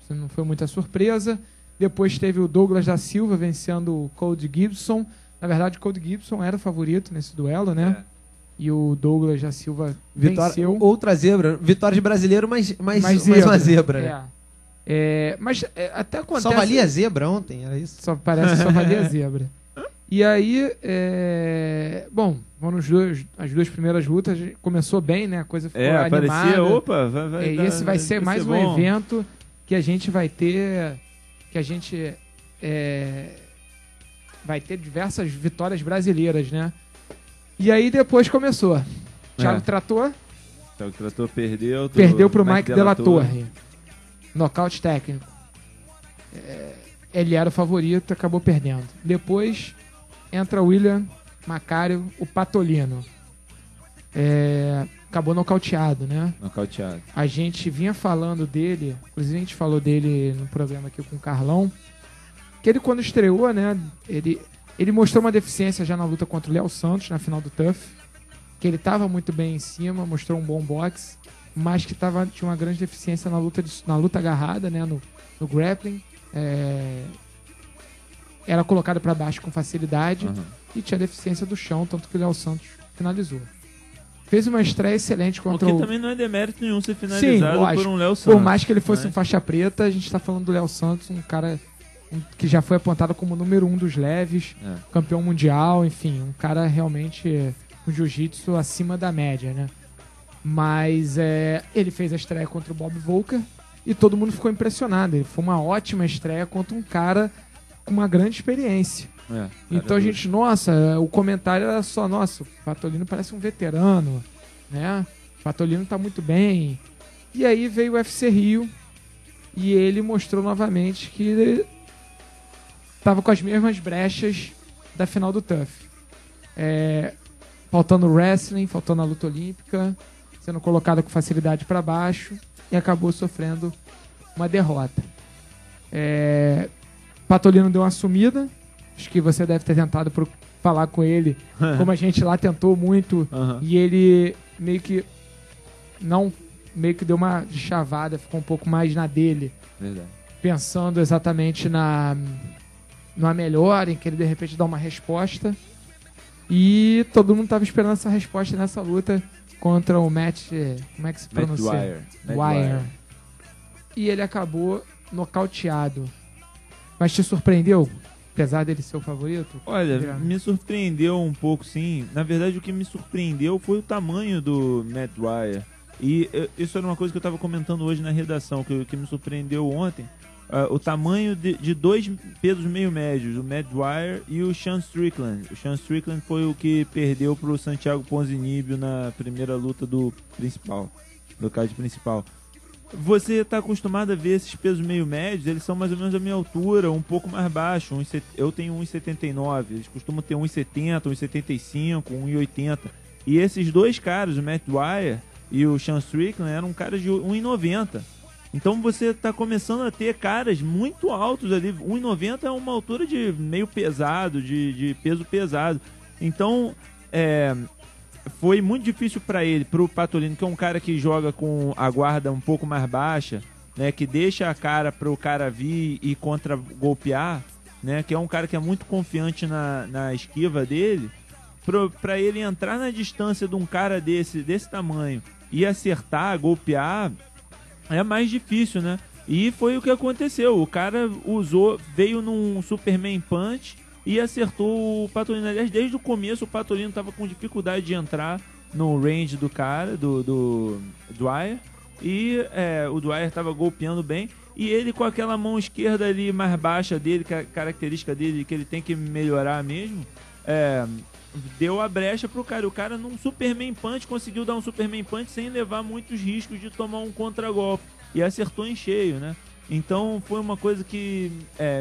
não foi muita surpresa. Depois teve o Douglas da Silva vencendo o Cody Gibson. Na verdade, o Cody Gibson era o favorito nesse duelo, né? E o Douglas da Silva venceu. Outra zebra. Vitória de brasileiro, mas uma zebra, né? Mas até acontece... Só valia zebra ontem, era isso? Só valia zebra. E aí, bom, as duas primeiras lutas, começou bem, né? A coisa ficou animada. Parecia, opa, e esse vai ser mais um evento que a gente vai ter... vai ter diversas vitórias brasileiras, né? E aí depois começou. Thiago Trator perdeu pro Mike Della Torre. Nocaute técnico. Ele era o favorito, acabou perdendo. Depois entra o William Macário, o Patolino. Acabou nocauteado, né? Nocauteado. A gente vinha falando dele, inclusive a gente falou dele no programa aqui com o Carlão, que ele quando estreou, né, ele mostrou uma deficiência já na luta contra o Léo Santos, na final do TUF, que ele estava muito bem em cima, mostrou um bom boxe, mas que tinha uma grande deficiência na luta agarrada, né, no grappling. Era colocado para baixo com facilidade e tinha deficiência do chão, tanto que o Léo Santos finalizou. Fez uma estreia excelente contra o... que também não é demérito nenhum ser finalizado por um Léo Santos. Por mais que ele fosse um faixa preta, a gente tá falando do Léo Santos, um cara que já foi apontado como número 1 dos leves, campeão mundial, enfim, um cara realmente com jiu-jitsu acima da média, né? Mas ele fez a estreia contra o Bob Volker e todo mundo ficou impressionado. Foi uma ótima estreia contra um cara com uma grande experiência. Então a gente, o comentário era só, o Patolino parece um veterano, né? O Patolino tá muito bem. E aí veio o UFC Rio e ele mostrou novamente que ele tava com as mesmas brechas da final do TUF. Faltando wrestling, faltando a luta olímpica, sendo colocado com facilidade para baixo e acabou sofrendo uma derrota. Patolino deu uma sumida. Acho que você deve ter tentado falar com ele, como a gente lá tentou muito, e ele meio que deu uma chavada, ficou um pouco mais na dele. Verdade. Pensando exatamente numa melhora, em que ele de repente dá uma resposta. E todo mundo estava esperando essa resposta nessa luta contra o Matt... Como é que se pronuncia? Matt Dwyer. E ele acabou nocauteado. Mas te surpreendeu? Apesar dele ser o favorito? Olha, me surpreendeu um pouco, sim. Na verdade, o que me surpreendeu foi o tamanho do Matt Dwyer. E isso era uma coisa que eu estava comentando hoje na redação, que me surpreendeu ontem. O tamanho de dois pesos meio médios, o Matt Dwyer e o Sean Strickland. O Sean Strickland foi o que perdeu para o Santiago Ponzinibbio na primeira luta do card principal. Você está acostumado a ver esses pesos meio médios, eles são mais ou menos da minha altura, um pouco mais baixo. Eu tenho 1,79, eles costumam ter 1,70, 1,75, 1,80. E esses dois caras, o Matt Dwyer e o Sean Strickland, eram caras de 1,90. Então você está começando a ter caras muito altos ali. 1,90 é uma altura de meio pesado, de peso pesado. Então, foi muito difícil para ele, para o Patolino, que é um cara que joga com a guarda um pouco mais baixa, né, que deixa a cara para o cara vir e contra-golpear, né, que é um cara que é muito confiante na esquiva dele. Para ele entrar na distância de um cara desse tamanho e acertar, golpear, é mais difícil, né? E foi o que aconteceu. O cara veio num Superman Punch e acertou o Patolino. Aliás, desde o começo o Patolino estava com dificuldade de entrar. no range do cara, do Dwyer. E o Dwyer tava golpeando bem. E ele com aquela mão esquerda ali mais baixa dele, que é a característica dele, que ele tem que melhorar mesmo, deu a brecha pro cara. O cara num Superman Punch conseguiu dar um Superman Punch sem levar muitos riscos de tomar um contragolpe. E acertou em cheio, né? Então foi uma coisa que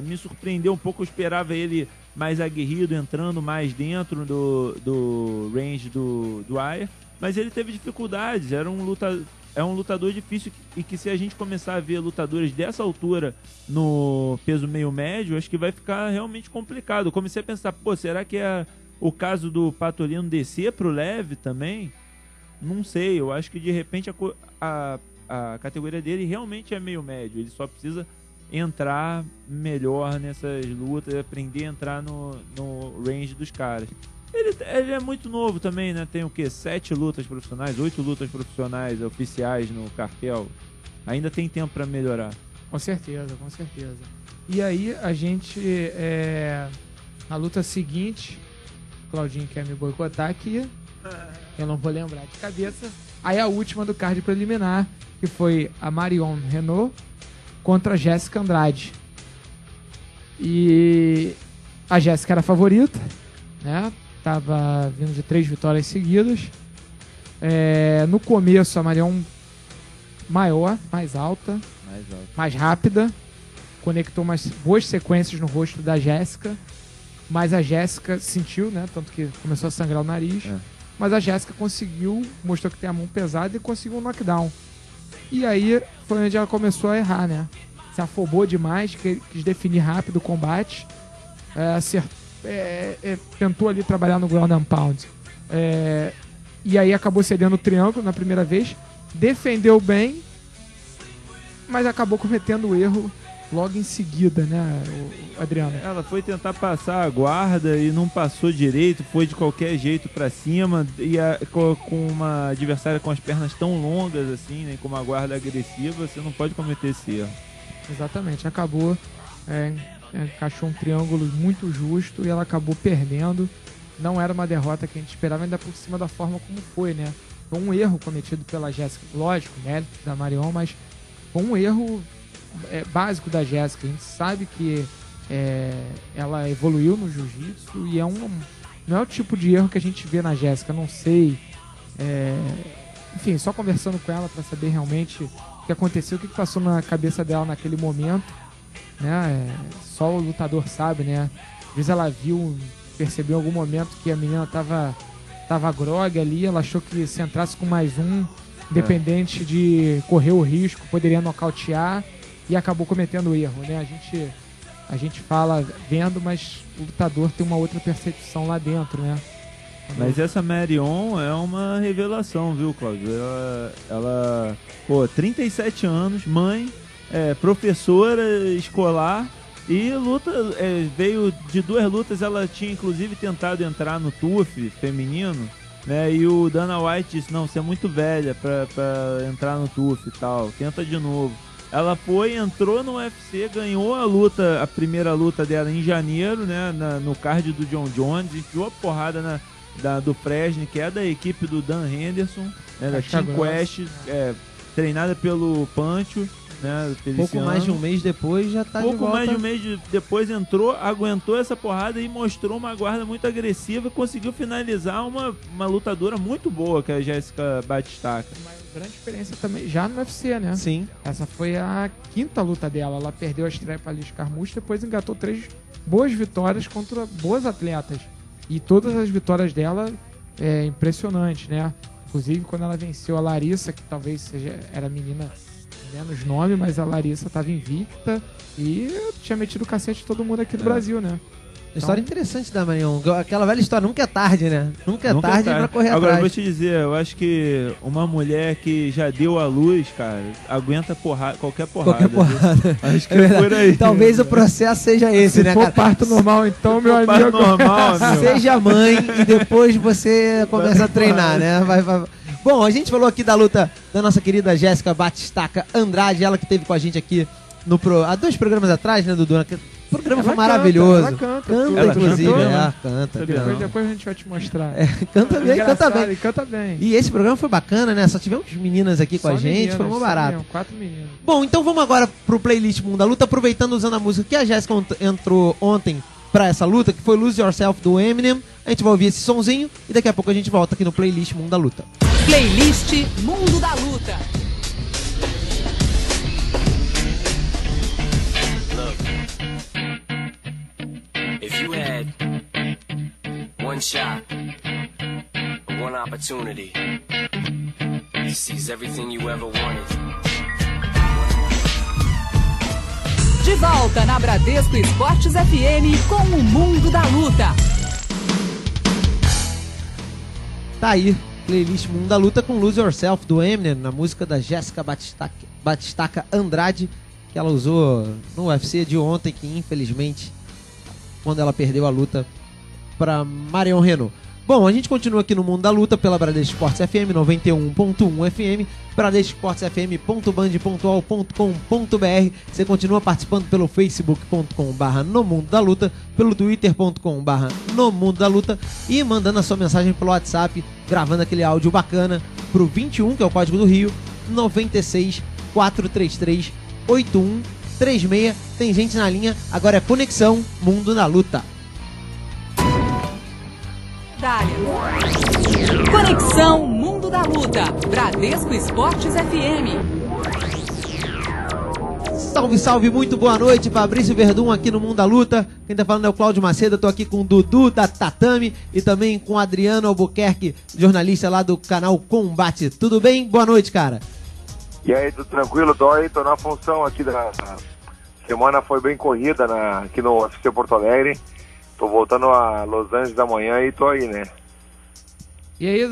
me surpreendeu um pouco. Eu esperava ele mais aguerrido, entrando mais dentro do range do Dwyer. Mas ele teve dificuldades. É um lutador difícil e que se a gente começar a ver lutadores dessa altura no peso meio médio, acho que vai ficar realmente complicado. Eu comecei a pensar, será que é o caso do Patolino descer pro leve também? Não sei, eu acho que de repente a categoria dele realmente é meio médio. Ele só precisa entrar melhor nessas lutas, aprender a entrar no range dos caras. Ele é muito novo também, né? Tem o quê? 7 lutas profissionais, 8 lutas profissionais oficiais no cartel. Ainda tem tempo pra melhorar. Com certeza, com certeza. E aí a gente, na luta seguinte, o Claudinho quer me boicotar aqui, eu não vou lembrar de cabeça. Aí a última do card preliminar, que foi a Marion Renault contra a Jéssica Andrade. E a Jéssica era a favorita, né? Tava vindo de 3 vitórias seguidas. No começo, a Marion maior, mais alta, mais rápida. Conectou umas boas sequências no rosto da Jéssica. Mas a Jéssica sentiu, né? Tanto que começou a sangrar o nariz. Mas a Jéssica conseguiu, mostrou que tem a mão pesada e conseguiu um knockdown. E aí foi onde ela começou a errar, né? Se afobou demais, quis definir rápido o combate. Tentou ali trabalhar no ground and pound. E aí acabou cedendo o triângulo na primeira vez. Defendeu bem, mas acabou cometendo o erro logo em seguida, né, Adriano? Ela foi tentar passar a guarda e não passou direito, foi de qualquer jeito pra cima, e com uma adversária com as pernas tão longas assim, né, com uma guarda agressiva, você não pode cometer esse erro. Exatamente, acabou, encaixou um triângulo muito justo e ela acabou perdendo. Não era uma derrota que a gente esperava, ainda por cima da forma como foi, né? Foi um erro cometido pela Jéssica, lógico, mérito da Marion, mas foi um erro básico da Jéssica. A gente sabe que ela evoluiu no jiu-jitsu e não é o tipo de erro que a gente vê na Jéssica, não sei. Enfim, só conversando com ela para saber realmente o que aconteceu, o que passou na cabeça dela naquele momento, né? Só o lutador sabe, né? Às vezes ela percebeu em algum momento que a menina tava grogue ali, ela achou que se entrasse com mais um, independente de correr o risco, poderia nocautear, e acabou cometendo o erro, né? A gente fala vendo, mas o lutador tem uma outra percepção lá dentro, né? Mas essa Marion é uma revelação, viu, Cláudio? Ela 37 anos, mãe, professora escolar, e veio de 2 lutas. Ela tinha inclusive tentado entrar no TUF feminino, né? E o Dana White disse: não, você é muito velha pra entrar no TUF e tal, tenta de novo. Ela entrou no UFC, ganhou a primeira luta dela em janeiro, né? No card do John Jones, enfiou a porrada do Fresne, que é da equipe do Dan Henderson, né? Da Team Quest, treinada pelo Pancho, né? Pouco mais de um mês depois já tá de volta. Pouco mais de um mês depois entrou, aguentou essa porrada e mostrou uma guarda muito agressiva, conseguiu finalizar uma lutadora muito boa, que é a Jéssica Batistaca. Uma grande experiência também já no UFC, né? Sim. Essa foi a 5ª luta dela. Ela perdeu a estreia para Liz Carmouche, depois engatou 3 boas vitórias contra boas atletas. E todas as vitórias dela impressionantes, né? Inclusive quando ela venceu a Larissa, que talvez era menina menos nome, mas a Larissa estava invicta e tinha metido o cacete de todo mundo aqui do Brasil, né? História interessante da Marion. Aquela velha história, nunca é tarde, né? Nunca é tarde pra correr atrás. Agora, eu vou te dizer, eu acho que uma mulher que já deu à luz, cara, aguenta qualquer porrada. Acho que é por aí. Talvez o processo seja esse, né, cara? Se for parto normal, então, meu amigo. Parto normal, meu. Seja mãe e depois você começa a treinar, né? Vai. Bom, a gente falou aqui da luta da nossa querida Jéssica Batistaca Andrade, ela que esteve com a gente aqui há 2 programas atrás, né, Dudu? O programa foi Ela maravilhoso. Ela canta, Canta, Ela inclusive. canta? Canta. Depois a gente vai te mostrar. Canta bem, canta Engraçado, bem. e canta bem. E esse programa foi bacana, né? Só tivemos meninas aqui com Só a gente, meninas, foi uma só barata. mesmo, 4 meninas. Bom, então vamos agora pro playlist Mundo da Luta, aproveitando usando a música que a Jéssica entrou ontem pra essa luta, que foi Lose Yourself do Eminem. A gente vai ouvir esse sonzinho e daqui a pouco a gente volta aqui no playlist Mundo da Luta. Playlist Mundo da Luta. If you had one shot, one opportunity to seize everything you ever wanted. De volta na Bradesco Esportes FM com o Mundo da Luta. Tá aí, playlist Mundo da Luta com Lose Yourself do Eminem, na música da Jéssica Batistaca Andrade, que ela usou no UFC de ontem, que infelizmente, quando ela perdeu a luta para Marion Renault. Bom, a gente continua aqui no Mundo da Luta pela Bradesco Esportes FM 91.1 FM, bradescoesportesfm.band.ol.com.br. Você continua participando pelo facebook.com/no Mundo da Luta, pelo twitter.com/no Mundo da Luta e mandando a sua mensagem pelo WhatsApp, gravando aquele áudio bacana pro 21, que é o código do Rio, 96 433 8136. Tem gente na linha, agora é Conexão Mundo da Luta. Dália. Conexão Mundo da Luta. Bradesco Esportes FM. Salve, salve, muito boa noite, Fabrício Verdun aqui no Mundo da Luta. Quem tá falando é o Cláudio Macedo, eu tô aqui com o Dudu da Tatame e também com o Adriano Albuquerque, jornalista lá do canal Combate. Tudo bem? Boa noite, cara. E aí, tudo tranquilo? Dói, tô na função aqui da semana, foi bem corrida aqui no UFC Porto Alegre. Tô voltando a Los Angeles amanhã e tô aí, né? E aí,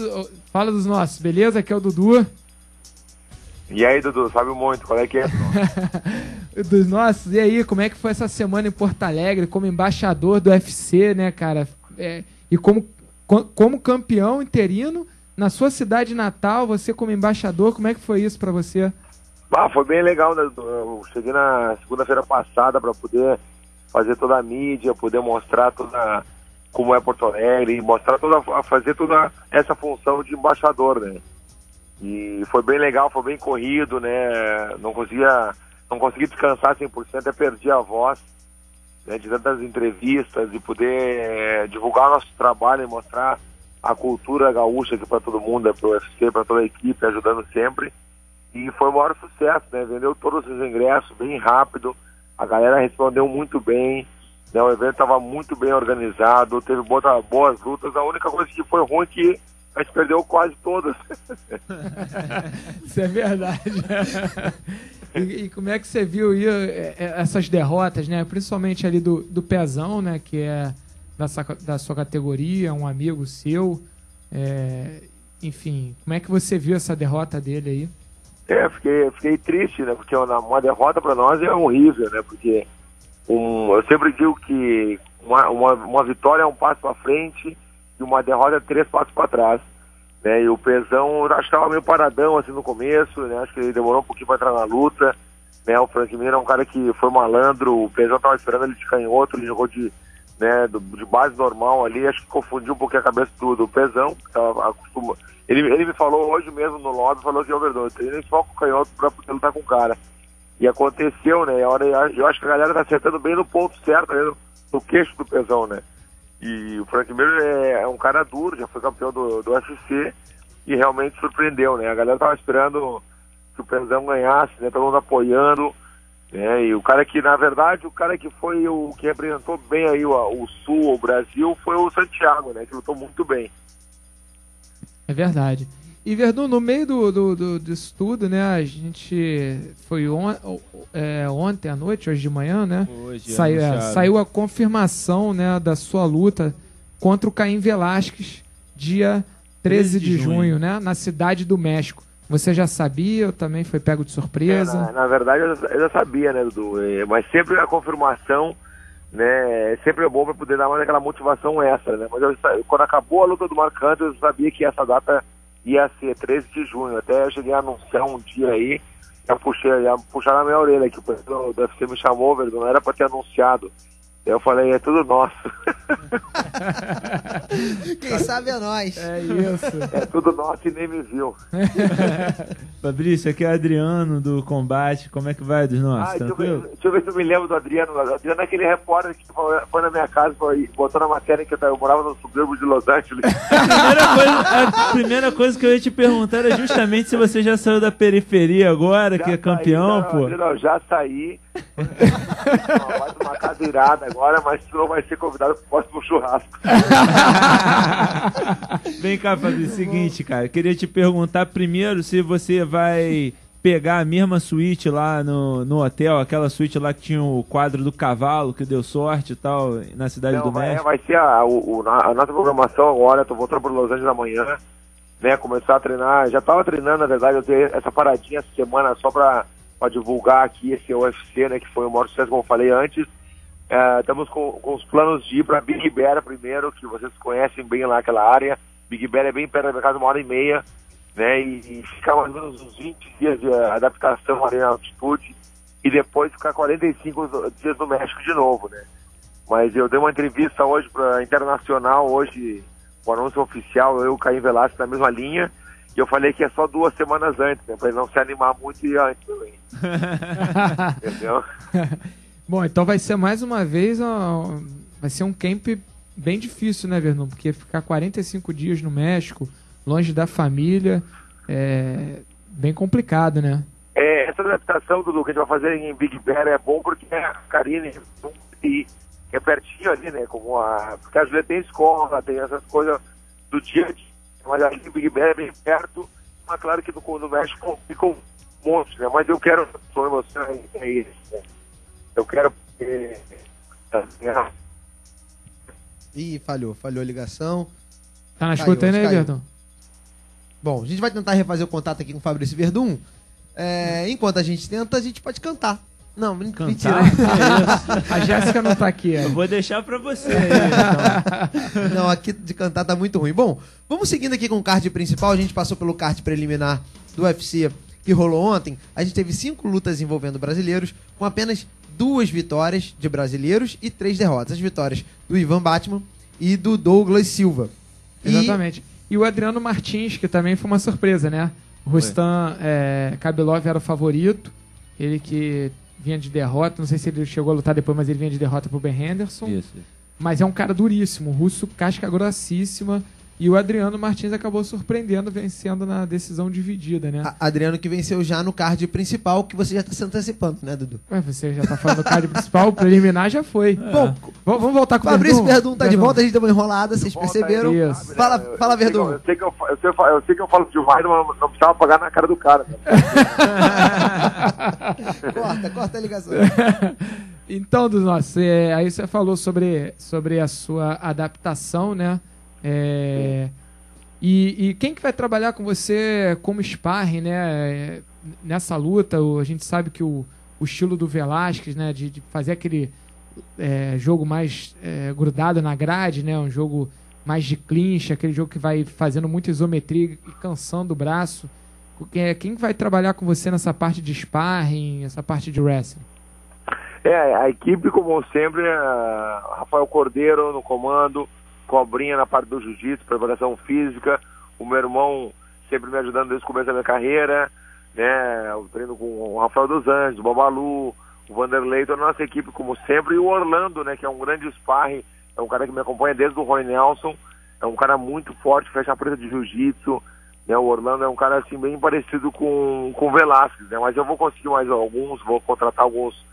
fala dos nossos, beleza? Aqui é o Dudu. E aí, Dudu, sabe muito, qual é que é? Dos nossos, e aí, como é que foi essa semana em Porto Alegre como embaixador do UFC, né, cara? E como campeão interino na sua cidade natal, você como embaixador, como é que foi isso pra você? Foi bem legal, né? Eu cheguei na segunda-feira passada pra poder fazer toda a mídia, poder mostrar toda como é Porto Alegre, fazer toda essa função de embaixador, né? E foi bem legal, foi bem corrido, né? Não consegui descansar 100%, até perdi a voz, né, de tantas entrevistas e poder divulgar o nosso trabalho e mostrar a cultura gaúcha aqui para todo mundo, para o UFC, para toda a equipe, ajudando sempre. E foi o maior sucesso, né? Vendeu todos os ingressos bem rápido. A galera respondeu muito bem, né? O evento estava muito bem organizado, teve boas lutas. A única coisa que foi ruim é que a gente perdeu quase todas. Isso é verdade. E como é que você viu aí essas derrotas, né? Principalmente ali do Pezão, né? Que é da sua categoria, um amigo seu. Enfim, como é que você viu essa derrota dele aí? Fiquei triste, né? Porque uma derrota para nós é horrível, né? Porque eu sempre digo que uma vitória é um passo para frente e uma derrota é 3 passos para trás, né? E o Pezão, eu acho que estava meio paradão assim no começo, né? Acho que ele demorou um pouquinho para entrar na luta, né? O Frank Mir é um cara que foi malandro, o Pezão estava esperando ele de canhoto, ele jogou de base normal ali, acho que confundiu um pouquinho a cabeça do Pezão, que tava acostumado. Ele me falou hoje mesmo no lobby, falou que, Verdão, eu treinei só com o canhoto pra poder lutar com o cara. E aconteceu, né? Eu acho que a galera tá acertando bem no ponto certo, né? No queixo do Pezão, né? E o Frank Mir é um cara duro, já foi campeão do UFC e realmente surpreendeu, né? A galera tava esperando que o Pezão ganhasse, né? Todo mundo apoiando, né? E o cara que, na verdade, foi o que representou bem aí o Sul, o Brasil, foi o Santiago, né? Que lutou muito bem. É verdade. E, Verdun, no meio disso tudo, né, a gente foi ontem à noite, hoje de manhã, né? Saiu a confirmação, né, da sua luta contra o Caim Velasquez, dia 13 de junho, né, na Cidade do México. Você já sabia ou também foi pego de surpresa? Na verdade, eu já sabia, né, Dudu? Mas sempre a confirmação, né, sempre é bom para poder dar mais aquela motivação extra, né? Mas quando acabou a luta do Mark Hunter, eu sabia que essa data ia ser 13 de junho. Até eu cheguei a anunciar um dia aí, já puxaram na minha orelha aqui, o pessoal do UFC me chamou, Verdun, não era pra ter anunciado. Aí eu falei, é tudo nosso. Quem sabe é nós. É isso. É tudo nosso e nem me viu. Fabrício, aqui é o Adriano do Combate. Como é que vai dos nossos? Tranquilo? Deixa eu ver se eu me lembro do Adriano. O Adriano é aquele repórter que foi na minha casa, botou na matéria que eu morava no subúrbio de Los Angeles. A primeira coisa que eu ia te perguntar era justamente se você já saiu da periferia agora, Já que é saí, campeão, pô. Não, já saí. Vai uma casa irada agora, mas tu não vai ser convidado pro próximo churrasco. Vem cá, Fabrício, seguinte, cara, queria te perguntar primeiro se você vai pegar a mesma suíte lá no hotel, aquela suíte lá que tinha o quadro do cavalo, que deu sorte e tal, na Cidade do México. Vai ser a nossa programação agora, tô voltando para Los Angeles amanhã, né, começar a treinar, já tava treinando, na verdade, eu dei essa paradinha essa semana só pra divulgar aqui esse UFC, né, que foi o maior sucesso, como eu falei antes. Estamos com os planos de ir para Big Bear primeiro, que vocês conhecem bem lá aquela área. Big Bear é bem perto da minha casa, 1h30, né, e ficar mais ou menos uns 20 dias de adaptação ali na altitude, e depois ficar 45 dias no México de novo, né. Mas eu dei uma entrevista hoje para Internacional, hoje, o anúncio oficial, eu e o Caim Velasquez na mesma linha, e eu falei que é só 2 semanas antes, né, para ele não se animar muito e antes também. Entendeu? Bom, então vai ser mais uma vez, vai ser um camp bem difícil, né, Verdun? Porque ficar 45 dias no México, longe da família, é bem complicado, né? Essa adaptação, Dudu, que a gente vai fazer em Big Bear é bom porque a Karine é pertinho ali, né? Porque a Julieta tem escola, tem essas coisas do dia a dia. Mas ali em Big Bear é bem perto, mas claro que no México fica um monte, né? Mas eu quero, sua emoção é isso, né? Eu quero... Ih, falhou a ligação. Tá na escuta aí, né, caiu. Verdun? Bom, a gente vai tentar refazer o contato aqui com o Fabrício Verdun. Enquanto a gente tenta, a gente pode cantar. Não, mentira. A Jéssica não tá aqui. Eu vou deixar pra você aí, então. Não, aqui de cantar tá muito ruim. Bom, vamos seguindo aqui com o card principal. A gente passou pelo card preliminar do UFC que rolou ontem. A gente teve 5 lutas envolvendo brasileiros, com apenas 2 vitórias de brasileiros e 3 derrotas. As vitórias do Ivan Batman e do Douglas Silva. Exatamente. E o Adriano Martins, que também foi uma surpresa, né? O Rustam Khabilov era o favorito. Ele que vinha de derrota, não sei se ele chegou a lutar depois, mas ele vinha de derrota pro Ben Henderson. Isso. Mas é um cara duríssimo, russo, casca grossíssima. E o Adriano Martins acabou surpreendendo, vencendo na decisão dividida, né? Adriano que venceu já no card principal, que você já tá se antecipando, né, Dudu? Ué, você já tá falando do card principal, o preliminar já foi. Bom, vamos voltar com o Fabrício Verdun tá de volta, a gente deu uma enrolada, vocês perceberam? Isso. Fala, Verdun. Eu sei que eu falo demais, mas não precisava pagar na cara do cara. Né? corta a ligação. Então, dos nossos, aí você falou sobre a sua adaptação, né? E quem que vai trabalhar com você como sparring, né? Nessa luta, a gente sabe que o estilo do Velasquez, né? De fazer aquele jogo mais grudado na grade, né? Um jogo mais de clinch, aquele jogo que vai fazendo muita isometria e cansando o braço. Quem vai trabalhar com você nessa parte de sparring, essa parte de wrestling? A equipe, como sempre, Rafael Cordeiro no comando, Cobrinha na parte do jiu-jitsu, preparação física, o meu irmão sempre me ajudando desde o começo da minha carreira, né? Eu treino com o Rafael dos Anjos, o Babalu, o Vanderlei, toda a nossa equipe, como sempre, e o Orlando, né? Que é um grande sparring, é um cara que me acompanha desde o Roy Nelson, é um cara muito forte, fecha a preta de jiu-jitsu, né? O Orlando é um cara, assim, bem parecido com o Velasquez, né? Mas eu vou conseguir mais alguns, vou contratar alguns,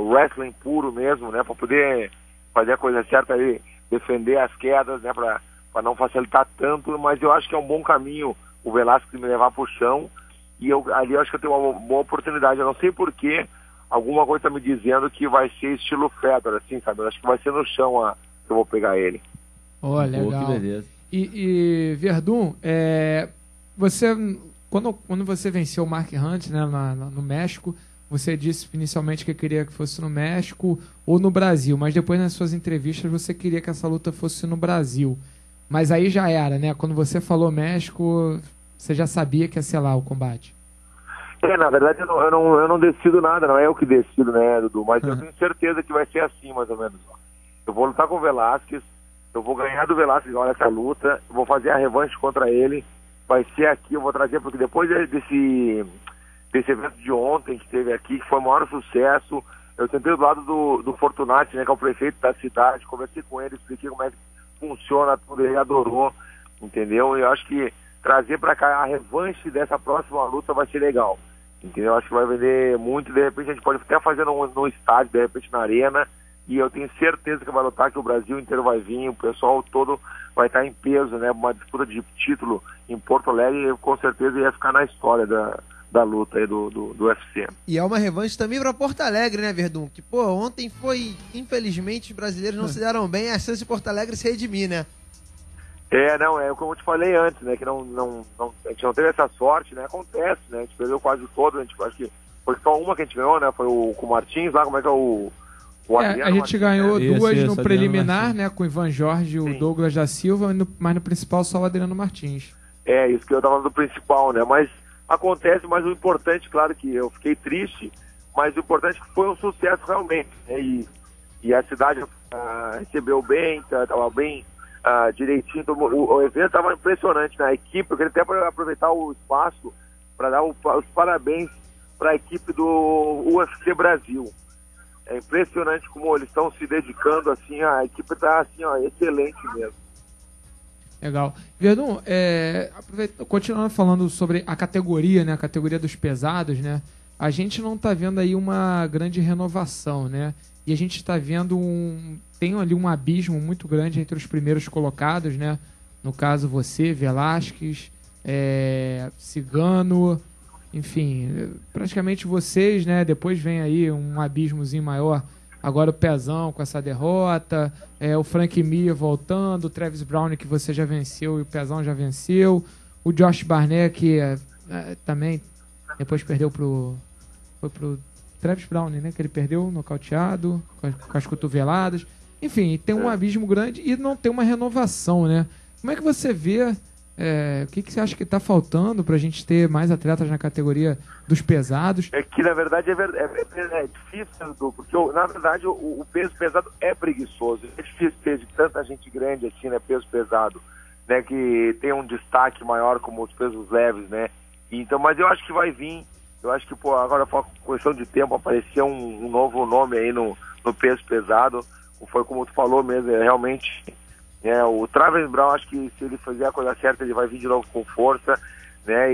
wrestling puro mesmo, né? Para poder fazer a coisa certa aí, defender as quedas, né, para não facilitar tanto, mas eu acho que é um bom caminho o Velasquez me levar pro chão, e ali eu acho que eu tenho uma boa oportunidade. Eu não sei porquê, alguma coisa tá me dizendo que vai ser estilo Fedor, assim, sabe? Eu acho que vai ser no chão que eu vou pegar ele. Ó, legal. Que beleza. E Verdun, você, quando você venceu o Mark Hunt, né, no México, você disse inicialmente que queria que fosse no México ou no Brasil, mas depois nas suas entrevistas você queria que essa luta fosse no Brasil. Mas aí já era, né? Quando você falou México, você já sabia que ia ser lá o combate. Na verdade eu não decido nada, não é eu que decido, né, Dudu? Mas eu tenho certeza que vai ser assim, mais ou menos. Eu vou lutar com o Velasquez, eu vou ganhar do Velasquez, olha essa luta, eu vou fazer a revanche contra ele, vai ser aqui, eu vou trazer, porque depois desse evento de ontem que teve aqui, que foi o maior sucesso, eu sentei do lado do Fortunati, né, que é o prefeito da cidade, conversei com ele, expliquei como é que funciona tudo, ele adorou, entendeu? E eu acho que trazer pra cá a revanche dessa próxima luta vai ser legal, entendeu? Eu acho que vai vender muito, de repente a gente pode até fazer no estádio, de repente na arena, e eu tenho certeza que vai lutar, que o Brasil inteiro vai vir, o pessoal todo vai estar em peso, né? Uma disputa de título em Porto Alegre, com certeza ia ficar na história da luta aí do UFC. E é uma revanche também para Porto Alegre, né, Verdun? Que, pô, ontem foi, infelizmente, os brasileiros não se deram bem, a chance de Porto Alegre se redimir, né? É como eu te falei antes, né, que a gente não teve essa sorte, né, acontece, né, a gente perdeu quase todo, a gente acho que foi só uma que a gente ganhou, né, foi com o Martins lá, como é que é o Adriano a gente Martins, ganhou né? duas Isso, no Adriano preliminar, Martins. né, com o Ivan Jorge e o Sim. Douglas da Silva, mas no principal só o Adriano Martins. Isso que eu tava falando do principal, né, mas acontece, mas o importante, claro que eu fiquei triste, mas o importante é que foi um sucesso realmente, né, e a cidade recebeu bem, tava bem direitinho, o evento estava impressionante, né? A equipe, eu queria até aproveitar o espaço para dar os parabéns para a equipe do UFC Brasil. É impressionante como eles estão se dedicando, assim, a equipe está assim, excelente mesmo. Legal. Verdun, continuando falando sobre a categoria, né, a categoria dos pesados, né, a gente não está vendo aí uma grande renovação, né, e a gente está vendo tem ali um abismo muito grande entre os primeiros colocados, né, no caso você, Velasquez, Cigano, enfim, praticamente vocês, né, depois vem aí um abismozinho maior, agora o Pezão com essa derrota, o Frank Mir voltando, o Travis Brown que você já venceu e o Pezão já venceu, o Josh Barnett que também depois perdeu foi pro Travis Brown, né, que ele perdeu nocauteado, com as cotoveladas, enfim, tem um abismo grande e não tem uma renovação, né? Como é que você vê, o que você acha que está faltando para a gente ter mais atletas na categoria dos pesados? É que, na verdade, é difícil, Edu, porque, na verdade, o peso pesado é preguiçoso. É difícil ter de tanta gente grande assim, né, peso pesado, né, que tem um destaque maior como os pesos leves, né? Então, mas eu acho que vai vir. Eu acho que, agora foi uma questão de tempo, aparecer um novo nome aí no peso pesado. Foi como tu falou mesmo, realmente... o Travis Brown, acho que se ele fizer a coisa certa, ele vai vir de novo com força, né,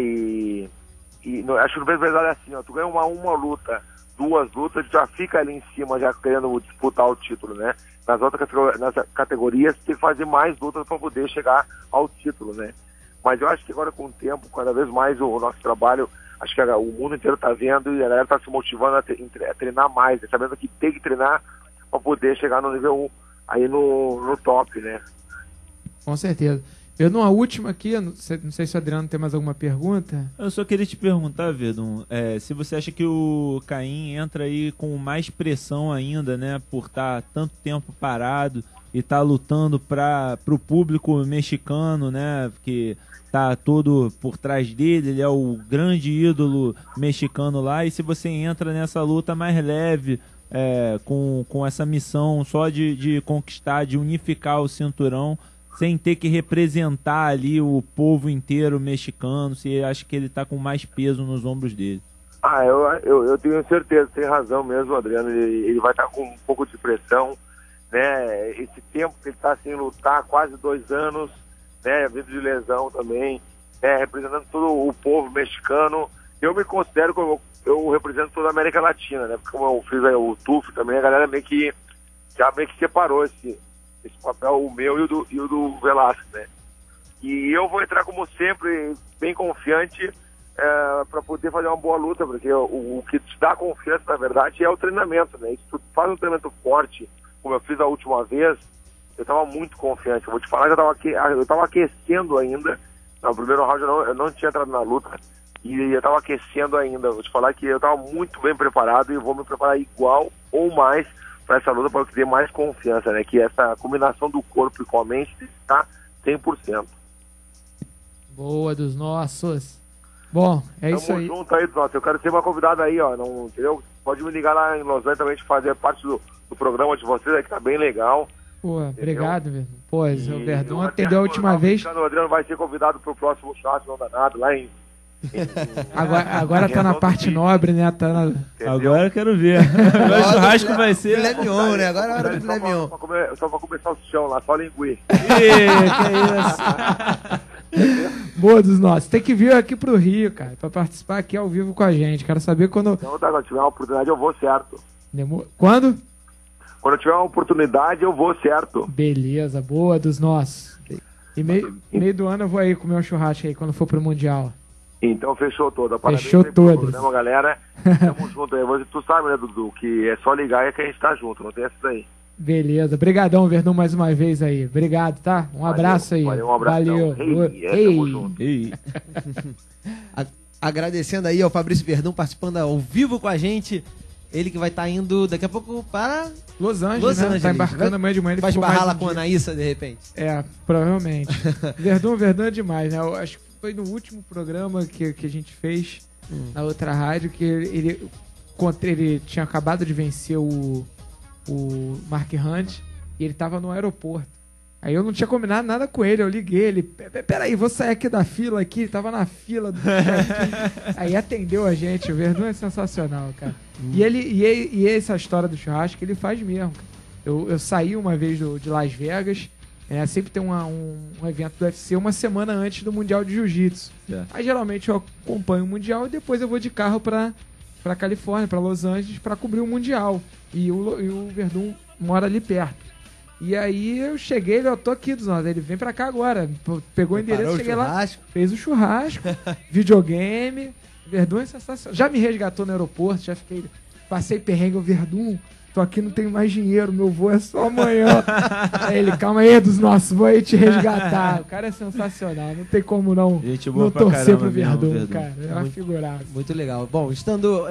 acho que no peso pesado é assim, tu ganha uma luta, 2 lutas, tu já fica ali em cima, já querendo disputar o título, né, nas categorias, tem que fazer mais lutas para poder chegar ao título, né, mas eu acho que agora com o tempo, cada vez mais o nosso trabalho, acho que o mundo inteiro tá vendo e a galera tá se motivando a treinar mais, né, sabendo que tem que treinar para poder chegar no nível 1, aí no top, né. Com certeza. Verdun, a última aqui, não sei se o Adriano tem mais alguma pergunta. Eu só queria te perguntar, Verdun, se você acha que o Caim entra aí com mais pressão ainda, né, por estar tanto tempo parado e estar lutando para o público mexicano, né, que tá todo por trás dele, ele é o grande ídolo mexicano lá, e se você entra nessa luta mais leve, com essa missão só de conquistar, de unificar o cinturão, sem ter que representar ali o povo inteiro mexicano, você acha que ele tá com mais peso nos ombros dele? Eu tenho certeza, tem razão mesmo, Adriano, ele vai estar com um pouco de pressão, né, esse tempo que ele está sem lutar, quase 2 anos, né, vindo de lesão também, né, representando todo o povo mexicano. Eu me considero que eu represento toda a América Latina, né, porque como eu fiz aí o TUF também, a galera já meio que separou esse papel, o meu e o do Velasquez, né, e eu vou entrar como sempre, bem confiante, para poder fazer uma boa luta, porque o que te dá confiança, na verdade, é o treinamento, né, e se tu faz um treinamento forte, como eu fiz a última vez, eu estava muito confiante. Eu vou te falar que eu estava aquecendo ainda. No primeiro round eu não tinha entrado na luta e eu estava aquecendo ainda. Vou te falar que eu estava muito bem preparado e vou me preparar igual ou mais para essa luta, para eu ter mais confiança, né? Que essa combinação do corpo e com a mente está 100%. Boa dos nossos. Bom, é Tamo isso aí. junto aí, nossa. Eu quero ser uma convidada aí, ó. Não, entendeu? Pode me ligar lá em Los Angeles também de fazer parte do programa de vocês aí, que tá bem legal. Pô, obrigado, Verdun. Pô, o Verdun o atendeu a última vez. O Adriano vai ser convidado pro próximo churrasco, não danado, lá em Agora tá na parte nobre, né? Tá na... Agora eu quero ver. Agora o churrasco vai ser. Filé mignon, né? Agora é a hora do filé mignon. Só pra comer salsichão lá, só linguiça. Que isso? Boa dos nossos. Tem que vir aqui pro Rio, cara, pra participar aqui ao vivo com a gente. Quero saber quando... Então, tá, quando tiver uma oportunidade, eu vou certo. Quando? Quando eu tiver uma oportunidade, eu vou certo. Beleza, boa dos nossos. E meio do ano eu vou aí comer um churrasco aí, quando for pro Mundial. Então, fechou toda. Parabéns Fechou aí pelo todas. programa, galera. Tamo junto aí. Tu sabe, né, Dudu, que é só ligar e que a gente tá junto. Não tem essa daí. Beleza. Obrigadão, Verdun, mais uma vez aí. Obrigado, tá? Um abraço aí. Valeu, um abraço. Valeu. Tamo junto. Ei. Agradecendo aí ao Fabrício Verdun participando ao vivo com a gente. Ele que vai estar indo daqui a pouco para Los Angeles, Tá embarcando amanhã de manhã. Ele vai ficou esbarrar mais lá um com a dia. Anaísa, de repente. É, provavelmente. Verdun é demais, né? Eu acho que foi no último programa que a gente fez na outra rádio que ele tinha acabado de vencer o Mark Hunt e ele tava no aeroporto. Aí eu não tinha combinado nada com ele, eu liguei, ele, peraí, vou sair aqui da fila aqui, ele tava na fila do aí atendeu a gente, o Verdun é sensacional, cara. E essa história do churrasco ele faz mesmo, cara. Eu saí uma vez de Las Vegas, sempre tem um evento do UFC uma semana antes do Mundial de Jiu-Jitsu. Aí geralmente eu acompanho o Mundial e depois eu vou de carro pra Califórnia, pra Los Angeles, pra cobrir o Mundial. E o Verdun mora ali perto. E aí eu cheguei, eu tô aqui dos nossos. Ele vem pra cá agora. Pegou o endereço, cheguei lá, fez o churrasco, videogame. Verdun é sensacional. Já me resgatou no aeroporto, passei perrengue, o Verdun. Tô aqui, não tenho mais dinheiro, meu voo é só amanhã. Aí ele, calma aí, dos nossos, vou aí te resgatar. O cara é sensacional, não tem como não torcer pro Verdun, cara. É uma figurada. Muito legal. Bom, estando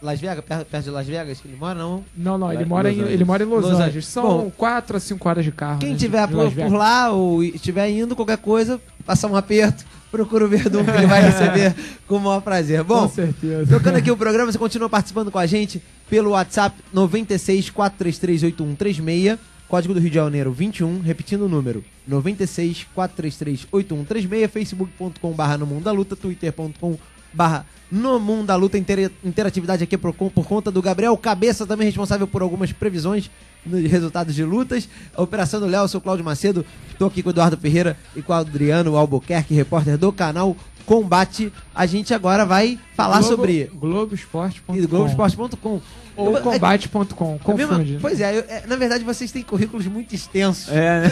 Las Vegas, perto de Las Vegas, que ele mora, não? Não, ele mora em Los Angeles. São 4 a 5 horas de carro. Quem tiver por lá ou estiver indo, qualquer coisa, passar um aperto, procura o Verdun que ele vai receber com o maior prazer. Bom, com certeza. Tocando aqui o programa, você continua participando com a gente pelo WhatsApp 96 433 8136, código do Rio de Janeiro 21, repetindo o número 96 433 8136, facebook.com/No Mundo da Luta, twitter.com/No Mundo da Luta. Interatividade aqui por conta do Gabriel Cabeça, também responsável por algumas previsões de resultados de lutas. A operação do Léo, eu sou Cláudio Macedo, estou aqui com o Eduardo Ferreira e com o Adriano Albuquerque, repórter do canal Combate. A gente agora vai falar sobre Globoesporte.com ou combate.com, confunde. Pois na verdade vocês têm currículos muito extensos. Né?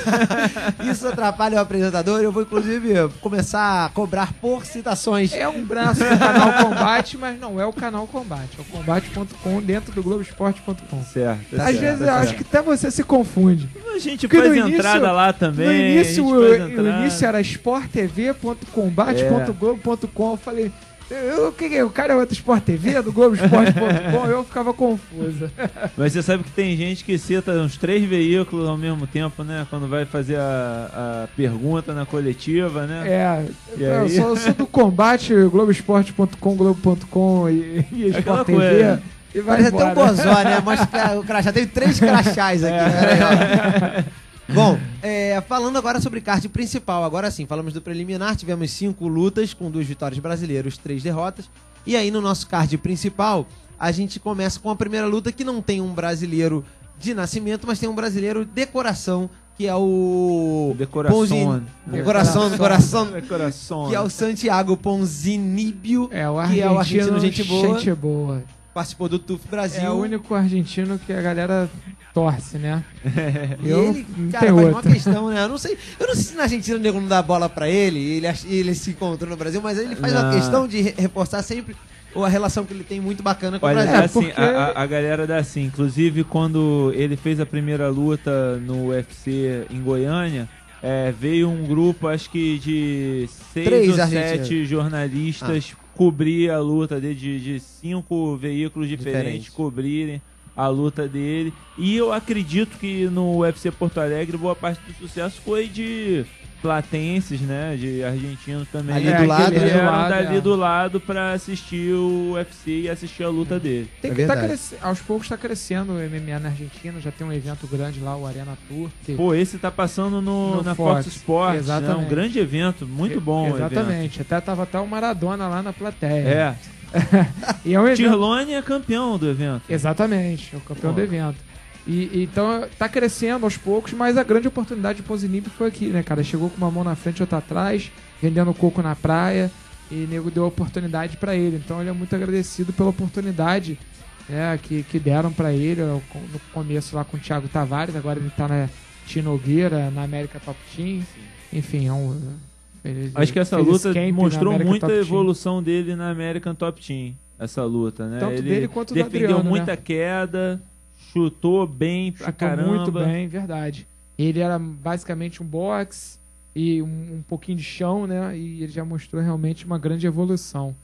Isso atrapalha o apresentador. Eu vou inclusive começar a cobrar por citações. É um braço do canal Combate, mas não é o canal Combate, é o combate.com dentro do Globoesporte.com. Certo. Às vezes eu acho que até você se confunde. A gente faz entrada lá também. No início, o início era sporttv.combate.globo.com. Eu falei, o cara é outro Sport TV, do Globoesporte.com, eu ficava confusa. Mas você sabe que tem gente que cita uns 3 veículos ao mesmo tempo, né? Quando vai fazer a pergunta na coletiva, né? Eu sou do Combate, Globoesporte.com, Globo.com e Sport TV. Coisa. E parece até um bozó, né? Mostra o crachá. Tem 3 crachás aqui. Bom, falando agora sobre card principal, agora sim, falamos do preliminar, tivemos 5 lutas com 2 vitórias brasileiras, 3 derrotas, e aí no nosso card principal, a gente começa com a primeira luta que não tem um brasileiro de nascimento, mas tem um brasileiro de coração, que é o... Decoração. Que é o Santiago Ponzinibbio, o que é o argentino gente boa. Participou do TUF Brasil. É o único argentino que a galera torce, né? E ele, cara, faz uma questão, né? Eu não sei se na Argentina o nego não dá bola pra ele se encontrou no Brasil, mas ele faz uma questão de reforçar sempre a relação que ele tem muito bacana com o Brasil. Assim, a galera dá assim, inclusive quando ele fez a primeira luta no UFC em Goiânia, veio um grupo, acho que de 6 ou 7 jornalistas cobrir a luta dele, de 5 veículos diferentes cobrirem a luta dele. E eu acredito que no UFC Porto Alegre boa parte do sucesso foi de platenses, né, de argentinos também. Ali do lado, aquele vieram lado, dali é. do lado pra assistir o UFC e assistir a luta dele. Tem É que tá verdade. aos poucos tá crescendo o MMA na Argentina, já tem um evento grande lá, o Arena Tour. Que... Pô, esse tá passando No na Fox Sports, né? exatamente. Um grande evento, muito bom o Exatamente, tava até o Maradona lá na plateia. evento. E é um evento... Tirlone é campeão do evento. Exatamente, é o campeão Pô. do evento. Então tá crescendo aos poucos, mas a grande oportunidade de Ponzinibbio foi aqui, né, cara? Chegou com uma mão na frente e outra atrás, vendendo coco na praia, e o nego deu a oportunidade pra ele. Então ele é muito agradecido pela oportunidade, né, que deram pra ele no começo lá com o Thiago Tavares, agora ele tá na Tino Nogueira, na América Top Team. Enfim, Acho que essa fez luta escape na mostrou América muita Top Team. evolução dele na American Top Team. Essa luta, né? Tanto Ele dele quanto do defendeu Adriano, muita né? queda, chutou bem pra Chutou caramba. muito bem, verdade. Ele era basicamente um boxe e um pouquinho de chão, né? E ele já mostrou realmente uma grande evolução.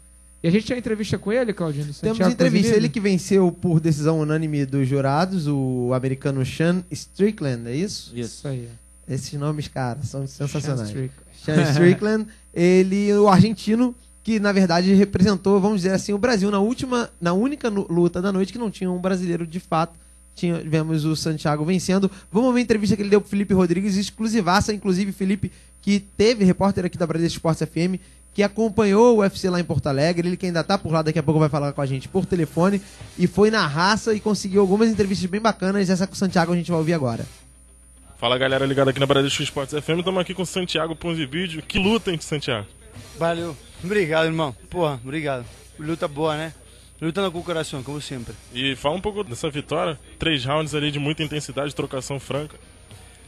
E a gente tinha entrevista com ele, Claudinho? do Temos Santiago entrevista. Ponzinibbio? Ele que venceu por decisão unânime dos jurados, o americano Sean Strickland, é isso? Isso aí. Esses nomes, cara, são sensacionais. Sean Sean Strickland, ele, o argentino, que na verdade representou, vamos dizer assim, o Brasil na única luta da noite que não tinha um brasileiro de fato. Tivemos o Santiago vencendo. Vamos ver a entrevista que ele deu pro Felipe Rodrigues, exclusivaça, inclusive Felipe, que teve repórter aqui da Bradesco Esportes FM, que acompanhou o UFC lá em Porto Alegre, ele que ainda tá por lá, daqui a pouco vai falar com a gente por telefone, e foi na raça e conseguiu algumas entrevistas bem bacanas. Essa com o Santiago a gente vai ouvir agora. Fala galera ligada aqui na Bradesco Esportes FM, estamos aqui com o Santiago Ponzinibbio. Que luta, hein, Santiago? Valeu. Obrigado, irmão. Porra, obrigado. Luta boa, né? Lutando com o coração, como sempre. E fala um pouco dessa vitória, 3 rounds ali de muita intensidade, trocação franca.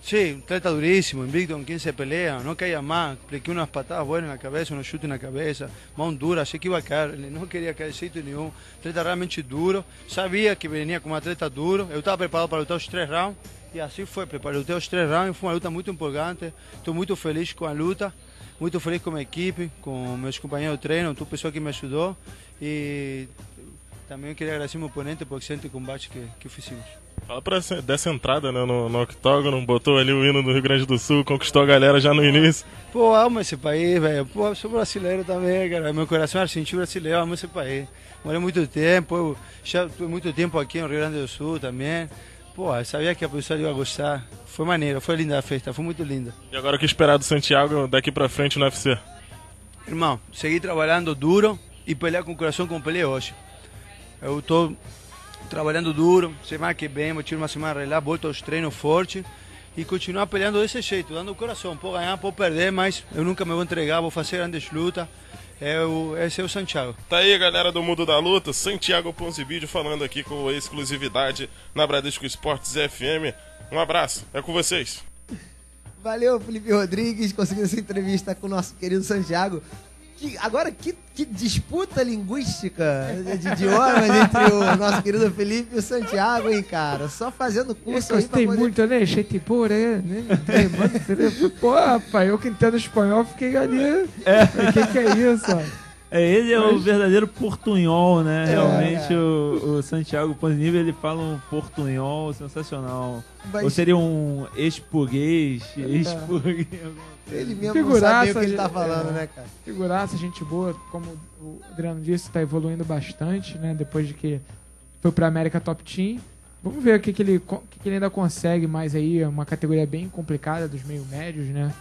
Sí, un atleta durísimo, invicto en 15 peleas, no caía más, apliqué unas patadas buenas en la cabeza, unos chutes en la cabeza, mão dura, achei que iba a caer, ele não queria cair de jeito nenhum, atleta realmente duro, sabia que venía como atleta duro, eu estava preparado para lutar os 3 rounds, e assim foi, preparei os 3 rounds, foi uma luta muito empolgante, estou muito feliz com a luta, muito feliz com a equipe, com meus companheiros de treino, toda a pessoa que me ajudou, e também queria agradecer meu oponente por excelente combate que fizemos. Fala dessa entrada, né, no octógono, botou ali o hino do Rio Grande do Sul, conquistou a galera já no início. Pô, amo esse país, velho. Pô, sou brasileiro também, cara. Meu coração é argentino brasileiro, amo esse país. Morei muito tempo, eu já estou muito tempo aqui no Rio Grande do Sul também. Pô, eu sabia que a pessoa ia gostar. Foi maneiro, foi linda a festa, foi muito linda. E agora o que esperar do Santiago daqui pra frente no UFC? Irmão, seguir trabalhando duro e pelear com o coração como peleei hoje. Eu estou trabalhando duro, semana que vem vou tirar uma semana lá, volto aos treinos fortes e continuar peleando desse jeito, dando o coração. Pode ganhar, pode perder, mas eu nunca me vou entregar, vou fazer grandes lutas. Esse é o Santiago. Tá aí, galera do Mundo da Luta, Santiago Ponzinibbio falando aqui com exclusividade na Bradesco Esportes FM. Um abraço, é com vocês. Valeu, Felipe Rodrigues, conseguindo essa entrevista com o nosso querido Santiago. Que disputa linguística de idiomas entre o nosso querido Felipe e o Santiago, hein, cara? Só fazendo curso Eu aí pra gostei poder... muito, né? Gente boa, né? Pô, rapaz, eu que entendo espanhol, fiquei ali. O que é isso, ó? Ele é o verdadeiro portunhol, né? É, Realmente cara. o Santiago Ponzinibbio, ele fala um portunhol sensacional. Mas Ou seria um ex-português, ele mesmo não Figuraça, sabe o que ele tá falando, né, cara? Figuraça, gente boa, como o Adriano disse, tá evoluindo bastante, né? Depois de que foi pra América Top Team. Vamos ver o que ele ainda consegue mais aí, uma categoria bem complicada dos meio médios, né?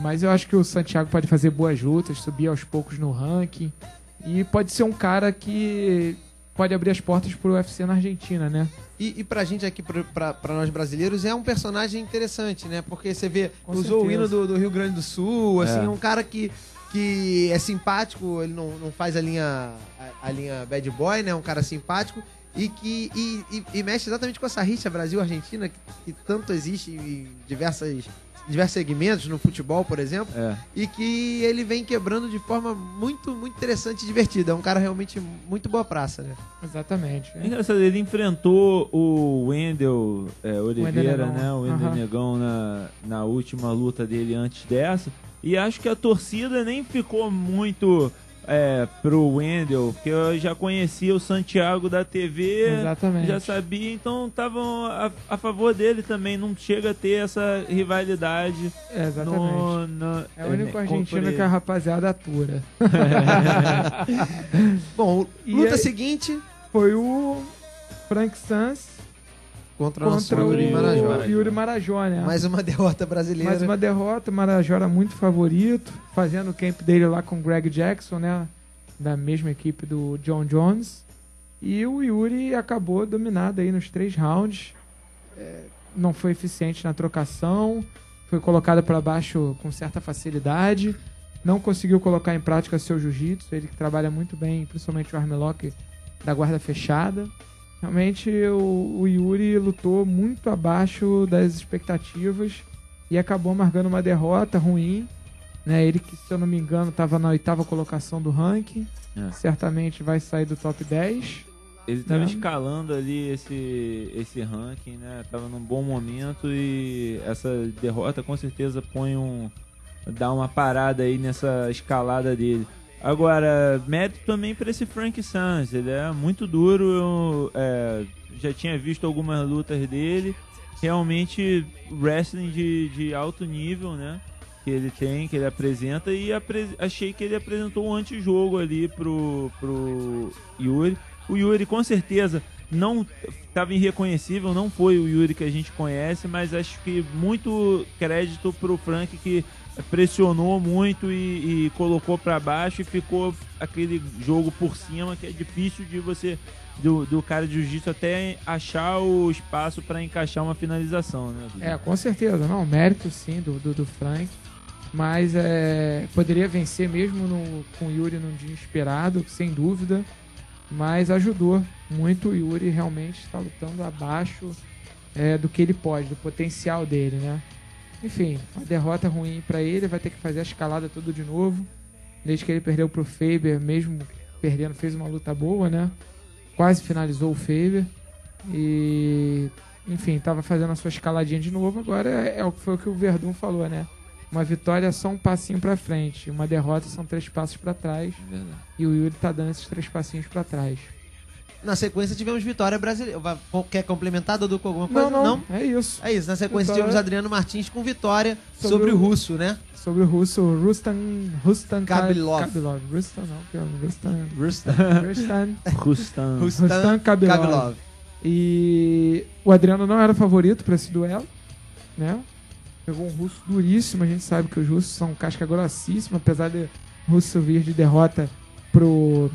Mas eu acho que o Santiago pode fazer boas lutas, subir aos poucos no ranking. E pode ser um cara que pode abrir as portas pro UFC na Argentina, né? E pra gente aqui, pra nós brasileiros, é um personagem interessante, né? Porque você vê, Com usou o hino certeza. do Rio Grande do Sul, assim, É. é um cara que é simpático, ele não faz a linha bad boy, né? Um cara simpático e mexe exatamente com essa rixa Brasil-Argentina que tanto existe em diversos segmentos, no futebol, por exemplo, e que ele vem quebrando de forma muito, muito interessante e divertida. É um cara realmente muito boa praça, né? Exatamente. É engraçado, ele enfrentou o Wendel Oliveira, Negão. né? O Wendel Aham. Negão na última luta dele antes dessa. E acho que a torcida nem ficou muito pro Wendel, porque eu já conhecia o Santiago da TV, Exatamente. já sabia, então estavam a favor dele também, não chega a ter essa rivalidade. Exatamente. É o único argentino que a rapaziada atura. Bom, E luta aí- seguinte Foi o Frank Sanz contra o nosso contra Yuri Marajó. o Yuri Marajó, né? Mais uma derrota brasileira. Mais uma derrota, o Marajó era muito favorito, fazendo o camp dele lá com o Greg Jackson, né? Da mesma equipe do John Jones. E o Yuri acabou dominado aí nos 3 rounds. Não foi eficiente na trocação, foi colocado para baixo com certa facilidade. Não conseguiu colocar em prática seu jiu-jitsu, ele que trabalha muito bem, principalmente o armlock da guarda fechada. Realmente o Yuri lutou muito abaixo das expectativas e acabou amargando uma derrota ruim, né? Ele que, se eu não me engano, estava na 8ª colocação do ranking. Certamente vai sair do top 10. Ele estava Né? escalando ali esse ranking, né? Tava num bom momento e essa derrota com certeza dá uma parada aí nessa escalada dele. Agora, mérito também para esse Frank Sanz, ele é muito duro, eu já tinha visto algumas lutas dele, realmente wrestling de alto nível, né? Que ele tem, que ele apresenta, e achei que ele apresentou um antijogo ali pro Yuri. O Yuri com certeza não estava irreconhecível, não foi o Yuri que a gente conhece, mas acho que muito crédito pro Frank, que pressionou muito e colocou para baixo e ficou aquele jogo por cima que é difícil de você do cara de jiu-jitsu até achar o espaço para encaixar uma finalização, né? Com certeza, não, mérito sim do Frank, mas poderia vencer mesmo com o Yuri num dia esperado, sem dúvida, mas ajudou muito. O Yuri realmente está lutando abaixo do que ele pode, do potencial dele, né? Enfim, uma derrota ruim para ele, vai ter que fazer a escalada tudo de novo. Desde que ele perdeu pro Faber, mesmo perdendo, fez uma luta boa, né? Quase finalizou o Faber. E, enfim, tava fazendo a sua escaladinha de novo. Agora foi o que o Verdun falou, né? Uma vitória é só um passinho pra frente. Uma derrota são 3 passos pra trás. Verdade. E o Yuri tá dando esses 3 passinhos pra trás. Na sequência tivemos vitória brasileira. Quer complementar, Dudu, com alguma coisa? Não, é isso. É isso. Na sequência Vitória. tivemos Adriano Martins com vitória Sobre sobre o- o russo, né? Sobre o russo, Rustam Kabilov. Rustam não, que é o Rustam. Rustam Rustam Kabilov. E o Adriano não era favorito para esse duelo, né? Pegou um russo duríssimo, a gente sabe que os russos são casca grossíssima, apesar de o russo vir de derrota pro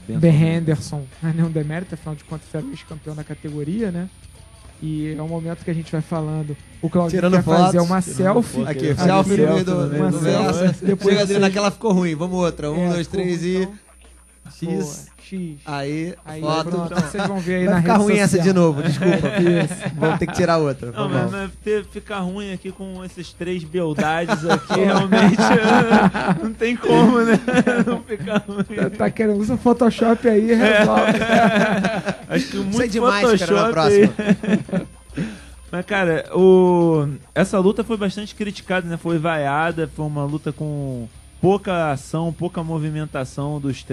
Ben Henderson, não é nenhum demérito, afinal de contas foi ex-campeão da categoria, né? E é um momento que a gente vai falando. O Claudinho Tirando quer fazer fotos. uma selfie. Aqui, selfie no meio do uma verso. selfie. Depois Chega, Adriano, vocês- aquela ficou ruim. Vamos outra. 1, 2, ficou 3 ruim, e... então. X. Boa, X. Aí, Aí foto. pronto, vocês vão ver aí Vai na ficar rede ruim essa social. de novo, desculpa. Isso. Vamos ter que tirar outra. Não, Vamos. mas ficar ruim aqui com esses 3 beldades aqui, realmente não tem como, né? Não ficar ruim. Tá querendo, usa Photoshop aí e resolve. Acho que muito Sai de máscara na Photoshop próxima. aí. Mas, cara, essa luta foi bastante criticada, né? Foi vaiada, foi uma luta com pouca ação, pouca movimentação dos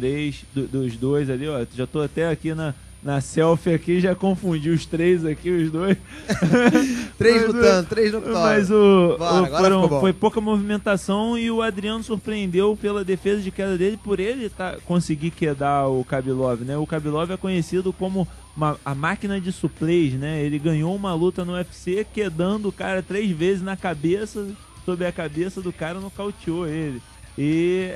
dos dois ali, ó. Já tô até aqui na selfie aqui, já confundi os 3 aqui, os dois. 3 lutando, 3 no octógono. Mas Bora, agora ficou bom. foi pouca movimentação e o Adriano surpreendeu pela defesa de queda dele por ele conseguir quedar o Kabilov, né? O Kabilov é conhecido como a máquina de supleis, né? Ele ganhou uma luta no UFC quedando o cara 3 vezes na cabeça, sobre a cabeça do cara, nocauteou ele. E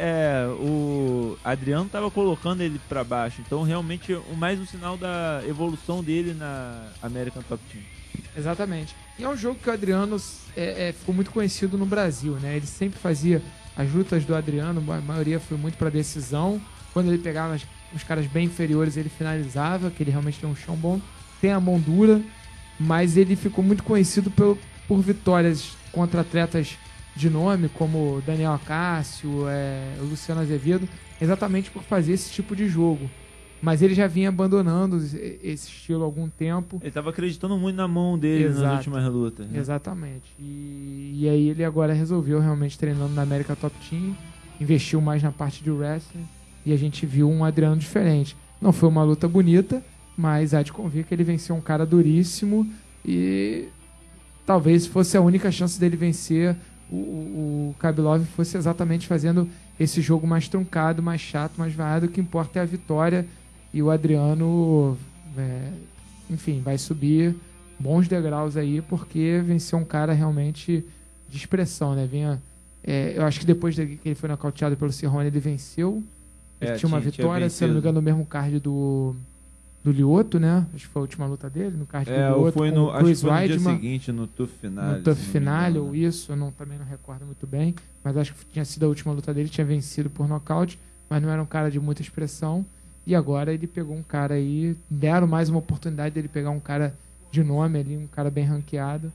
o Adriano estava colocando ele para baixo. Então, realmente, mais um sinal da evolução dele na American Top Team. Exatamente. E é um jogo que o Adriano ficou muito conhecido no Brasil, né? Ele sempre fazia as lutas do Adriano, a maioria foi muito para decisão. Quando ele pegava os caras bem inferiores, ele finalizava, que ele realmente tem um chão bom, tem a mão dura, mas ele ficou muito conhecido por vitórias contra atletas de nome, como Daniel Acácio, o Luciano Azevedo, exatamente por fazer esse tipo de jogo. Mas ele já vinha abandonando esse estilo há algum tempo. Ele estava acreditando muito na mão dele nas Exato. últimas lutas. Né? Exatamente. E aí ele agora resolveu realmente treinando na América Top Team, investiu mais na parte de wrestling e a gente viu um Adriano diferente. Não foi uma luta bonita, mas há de convir que ele venceu um cara duríssimo e talvez fosse a única chance dele vencer o Khabilov, fosse exatamente fazendo esse jogo mais truncado, mais chato, mais vaiado. O que importa é a vitória, e o Adriano, enfim, vai subir bons degraus aí, porque venceu um cara realmente de expressão, né? Eu acho que depois que ele foi nocauteado pelo Cerrone, ele venceu. Ele tinha uma vitória, se não me engano, no mesmo card do Lyoto, né? Acho que foi a última luta dele, no card do Lyoto. Foi no acho que foi no dia seguinte, no TUF Finale. No TUF Finale, ou isso, eu também não recordo muito bem, mas acho que tinha sido a última luta dele, tinha vencido por nocaute, mas não era um cara de muita expressão. E agora ele pegou um cara aí, deram mais uma oportunidade dele pegar um cara de nome ali, um cara bem ranqueado.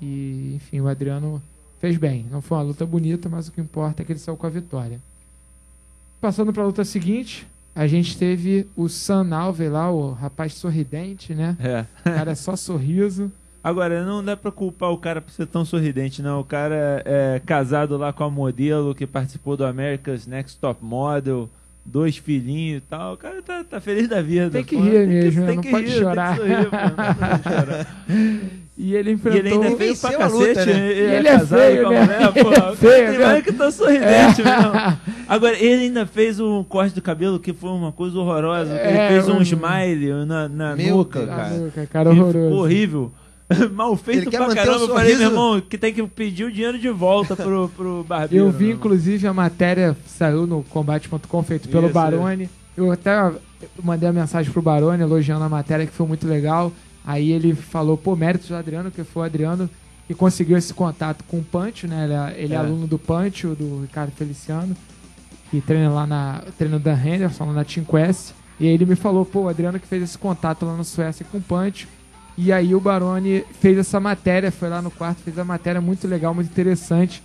E, enfim, o Adriano fez bem. Não foi uma luta bonita, mas o que importa é que ele saiu com a vitória. Passando para a luta seguinte, a gente teve o Sam Alvey lá, o rapaz sorridente, né? O cara é só sorriso. Agora, não dá pra culpar o cara por ser tão sorridente, não. O cara é casado lá com a modelo que participou do America's Next Top Model, 2 filhinhos e tal. O cara tá feliz da vida. Tem que rir mesmo, não pode chorar. Tem que sorrir, pô, não pode chorar. E ele enfrentou... E ele ainda veio pra cacete, né? Ele é feio, com a né? mulher, pô. Ele é feio, tem mais que tá sorridente mesmo. Agora, ele ainda fez um corte do cabelo que foi uma coisa horrorosa. Ele fez um smile na nuca, cara. Cara horroroso. Ficou horrível. Mal feito pra caramba. Eu falei, meu irmão, que tem que pedir o dinheiro de volta pro barbeiro. Eu vi, inclusive, a matéria saiu no combate.com, feito pelo Baroni. Eu até mandei a mensagem pro Baroni elogiando a matéria, que foi muito legal. Aí ele falou, méritos do Adriano, que foi o Adriano que conseguiu esse contato com o Pancho, né? Ele é aluno do Pancho, do Ricardo Feliciano, que treina lá treina o Dan Henderson, lá na Team Quest. E aí ele me falou, o Adriano que fez esse contato lá na Suécia com o Pancho. E aí o Baroni fez essa matéria, foi lá no quarto, fez a matéria muito legal, muito interessante,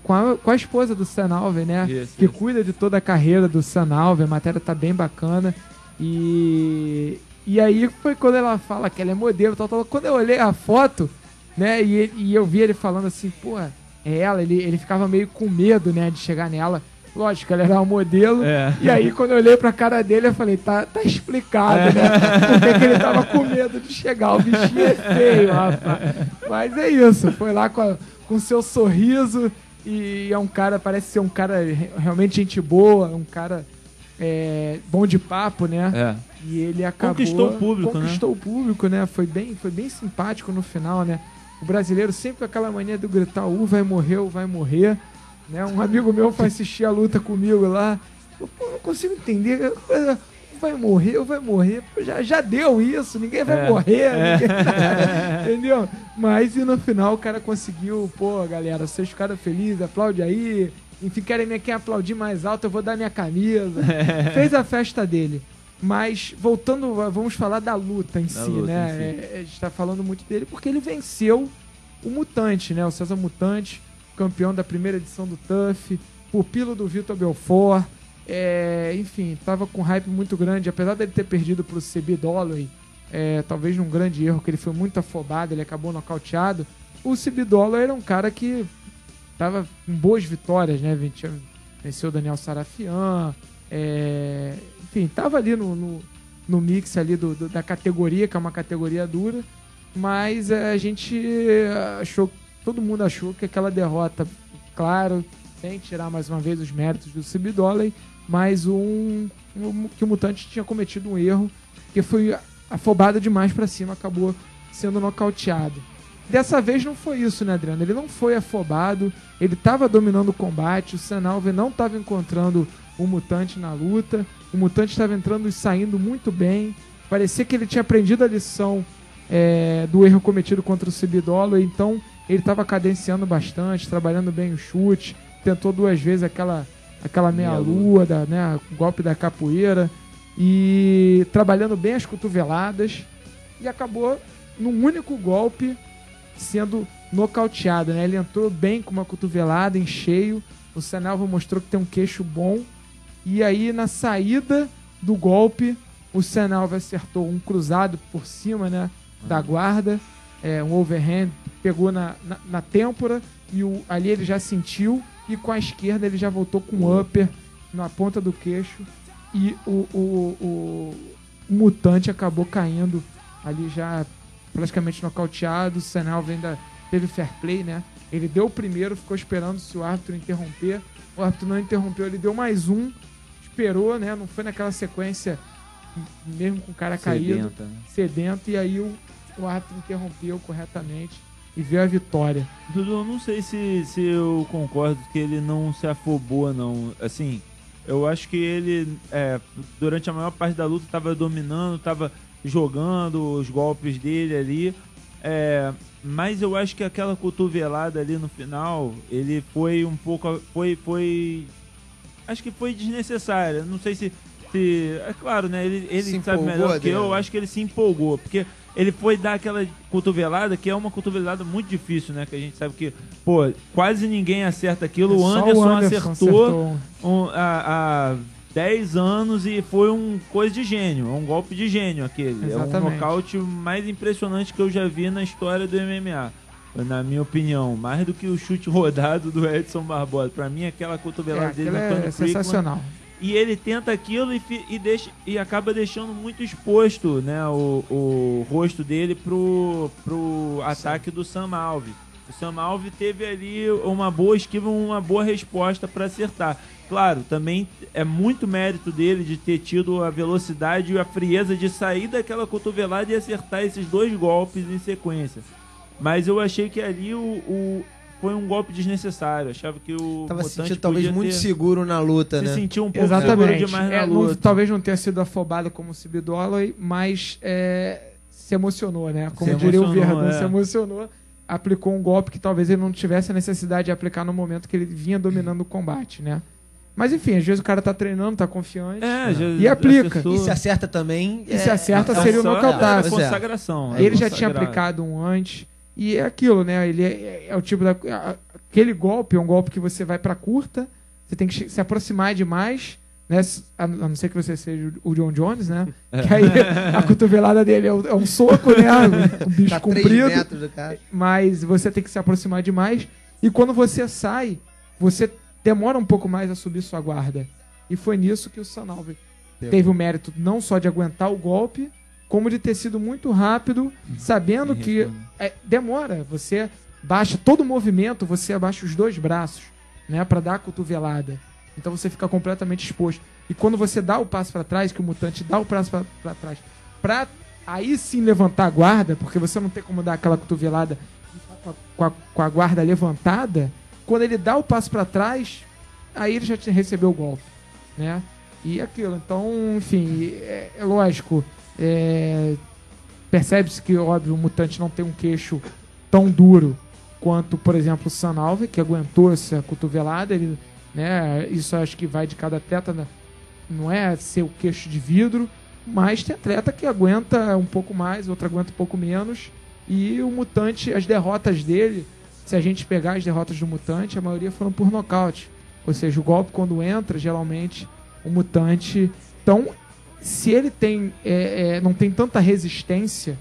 com a esposa do Sam Alvey, né? Que cuida de toda a carreira do Sam Alvey. A matéria tá bem bacana. E aí foi quando ela fala que ela é modelo, tal. Quando eu olhei a foto, né, e eu vi ele falando assim, é ela, ele ficava meio com medo, né, de chegar nela. Lógico, ela era uma modelo. E aí, quando eu olhei pra cara dele, eu falei, tá explicado, né? Porque que ele tava com medo de chegar. O bichinho é feio, rapaz. Mas é isso, foi lá com seu sorriso. E é um cara, parece ser um cara realmente gente boa, um cara bom de papo, né? E ele acabou... Conquistou o público, né? Foi bem simpático no final, né? O brasileiro sempre com aquela mania de gritar, vai morrer. Né? Um amigo meu foi assistir a luta comigo lá. Eu não consigo entender. Vai morrer. Já deu isso, ninguém vai morrer. Entendeu? Mas e no final o cara conseguiu, galera, vocês ficaram felizes, aplaude aí. Enfim, querem quem aplaudir mais alto, eu vou dar minha camisa. Fez a festa dele. Mas, voltando, vamos falar da luta em si, né? A gente tá falando muito dele porque ele venceu o Mutante, né? O César Mutante, campeão da primeira edição do TUF, pupilo do Vitor Belfort. Enfim, tava com hype muito grande, apesar dele ter perdido pro CB Dollaway, talvez num grande erro, que ele foi muito afobado, ele acabou nocauteado. O CB Dollaway era um cara que tava com boas vitórias, né? Venceu o Daniel Sarafian, enfim, tava ali no mix ali da categoria, que é uma categoria dura, mas a gente achou, todo mundo achou que aquela derrota, claro, sem tirar mais uma vez os méritos do CB Dollaway, mas que o Mutante tinha cometido um erro, que foi afobado demais pra cima, acabou sendo nocauteado. Dessa vez não foi isso, né, Adriano? Ele não foi afobado, ele estava dominando o combate, o Sam Alvey não estava encontrando o Mutante na luta, o Mutante estava entrando e saindo muito bem, parecia que ele tinha aprendido a lição do erro cometido contra o CB Dollaway, então ele estava cadenciando bastante, trabalhando bem o chute, tentou 2 vezes aquela meia-lua, né, o golpe da capoeira, e trabalhando bem as cotoveladas, e acabou num único golpe sendo nocauteado, né? Ele entrou bem com uma cotovelada em cheio, o Sam Alvey mostrou que tem um queixo bom, e aí na saída do golpe o Sam Alvey acertou um cruzado por cima, né, da guarda, um overhand, pegou na têmpora, e ali ele já sentiu, e com a esquerda ele já voltou com um upper na ponta do queixo e o Mutante acabou caindo ali já praticamente nocauteado. O Sanalva ainda teve fair play, né? Ele deu o primeiro, ficou esperando se o árbitro interromper. O árbitro não interrompeu, ele deu mais um, esperou, né? Não foi naquela sequência, mesmo com o cara caído, sedento, e aí o árbitro interrompeu corretamente e veio a vitória. Dudu, eu não sei se eu concordo que ele não se afobou, não. Assim, eu acho que ele, durante a maior parte da luta, estava dominando, estava jogando os golpes dele ali. Mas eu acho que aquela cotovelada ali no final, ele foi um pouco... Acho que foi desnecessária. Não sei se é claro, né? Ele sabe melhor que eu acho que ele se empolgou. Porque ele foi dar aquela cotovelada, que é uma cotovelada muito difícil, né? Que a gente sabe que, quase ninguém acerta aquilo. O Anderson acertou há 10 anos e foi coisa de gênio. É um golpe de gênio aquele. Exatamente. É um nocaute mais impressionante que eu já vi na história do MMA. Na minha opinião, mais do que o chute rodado do Edson Barbosa. Pra mim, aquela cotovelada dele no Tony sensacional. Friedman, e ele tenta aquilo e acaba deixando muito exposto, né, o rosto dele pro ataque do Sam Alvey. O Sam Alvey teve ali uma boa esquiva, uma boa resposta para acertar. Claro, também é muito mérito dele de ter tido a velocidade e a frieza de sair daquela cotovelada e acertar esses 2 golpes em sequência. Mas eu achei que ali foi um golpe desnecessário. Achava que o Tava Mutante sentindo talvez muito seguro na luta, né? Se sentiu um pouco seguro demais na luta. Talvez não tenha sido afobado como o Sibidoloi, mas se emocionou, né? Como diria o Verdun, se emocionou. Aplicou um golpe que talvez ele não tivesse a necessidade de aplicar no momento que ele vinha dominando o combate, né? Mas enfim, às vezes o cara tá treinando, tá confiante e aplica. E se acerta também. E se acerta seria o nocautar. Consagração. Ele já tinha aplicado um antes. E é aquilo, né? Ele é o tipo aquele golpe é um golpe que você vai pra curta, você tem que se aproximar demais, né? A não ser que você seja o John Jones, né? Que aí a cotovelada dele é um soco, né? Um bicho Tá comprido. 3 metros do cara. Mas você tem que se aproximar demais. E quando você sai, você demora um pouco mais a subir sua guarda. E foi nisso que o Sanalve teve o mérito não só de aguentar o golpe, como de ter sido muito rápido, sabendo que demora. Você baixa todo o movimento, você abaixa os 2 braços, né, para dar a cotovelada. Então você fica completamente exposto. E quando você dá o passo para trás, que o Mutante dá o passo para trás, para aí sim levantar a guarda, porque você não tem como dar aquela cotovelada com a guarda levantada, quando ele dá o passo para trás, aí ele já recebeu o golpe, né? E aquilo. Então, enfim, é lógico. Percebe-se que, óbvio, o Mutante não tem um queixo tão duro quanto, por exemplo, o Sanalve, que aguentou essa cotovelada. Ele, né, isso acho que vai de cada atleta, né? Não é ser o queixo de vidro, mas tem atleta que aguenta um pouco mais, outro aguenta um pouco menos. E o Mutante, as derrotas dele, se a gente pegar as derrotas do Mutante, a maioria foram por nocaute. Ou seja, o golpe quando entra, geralmente, o Mutante... Então, se ele não tem tanta resistência,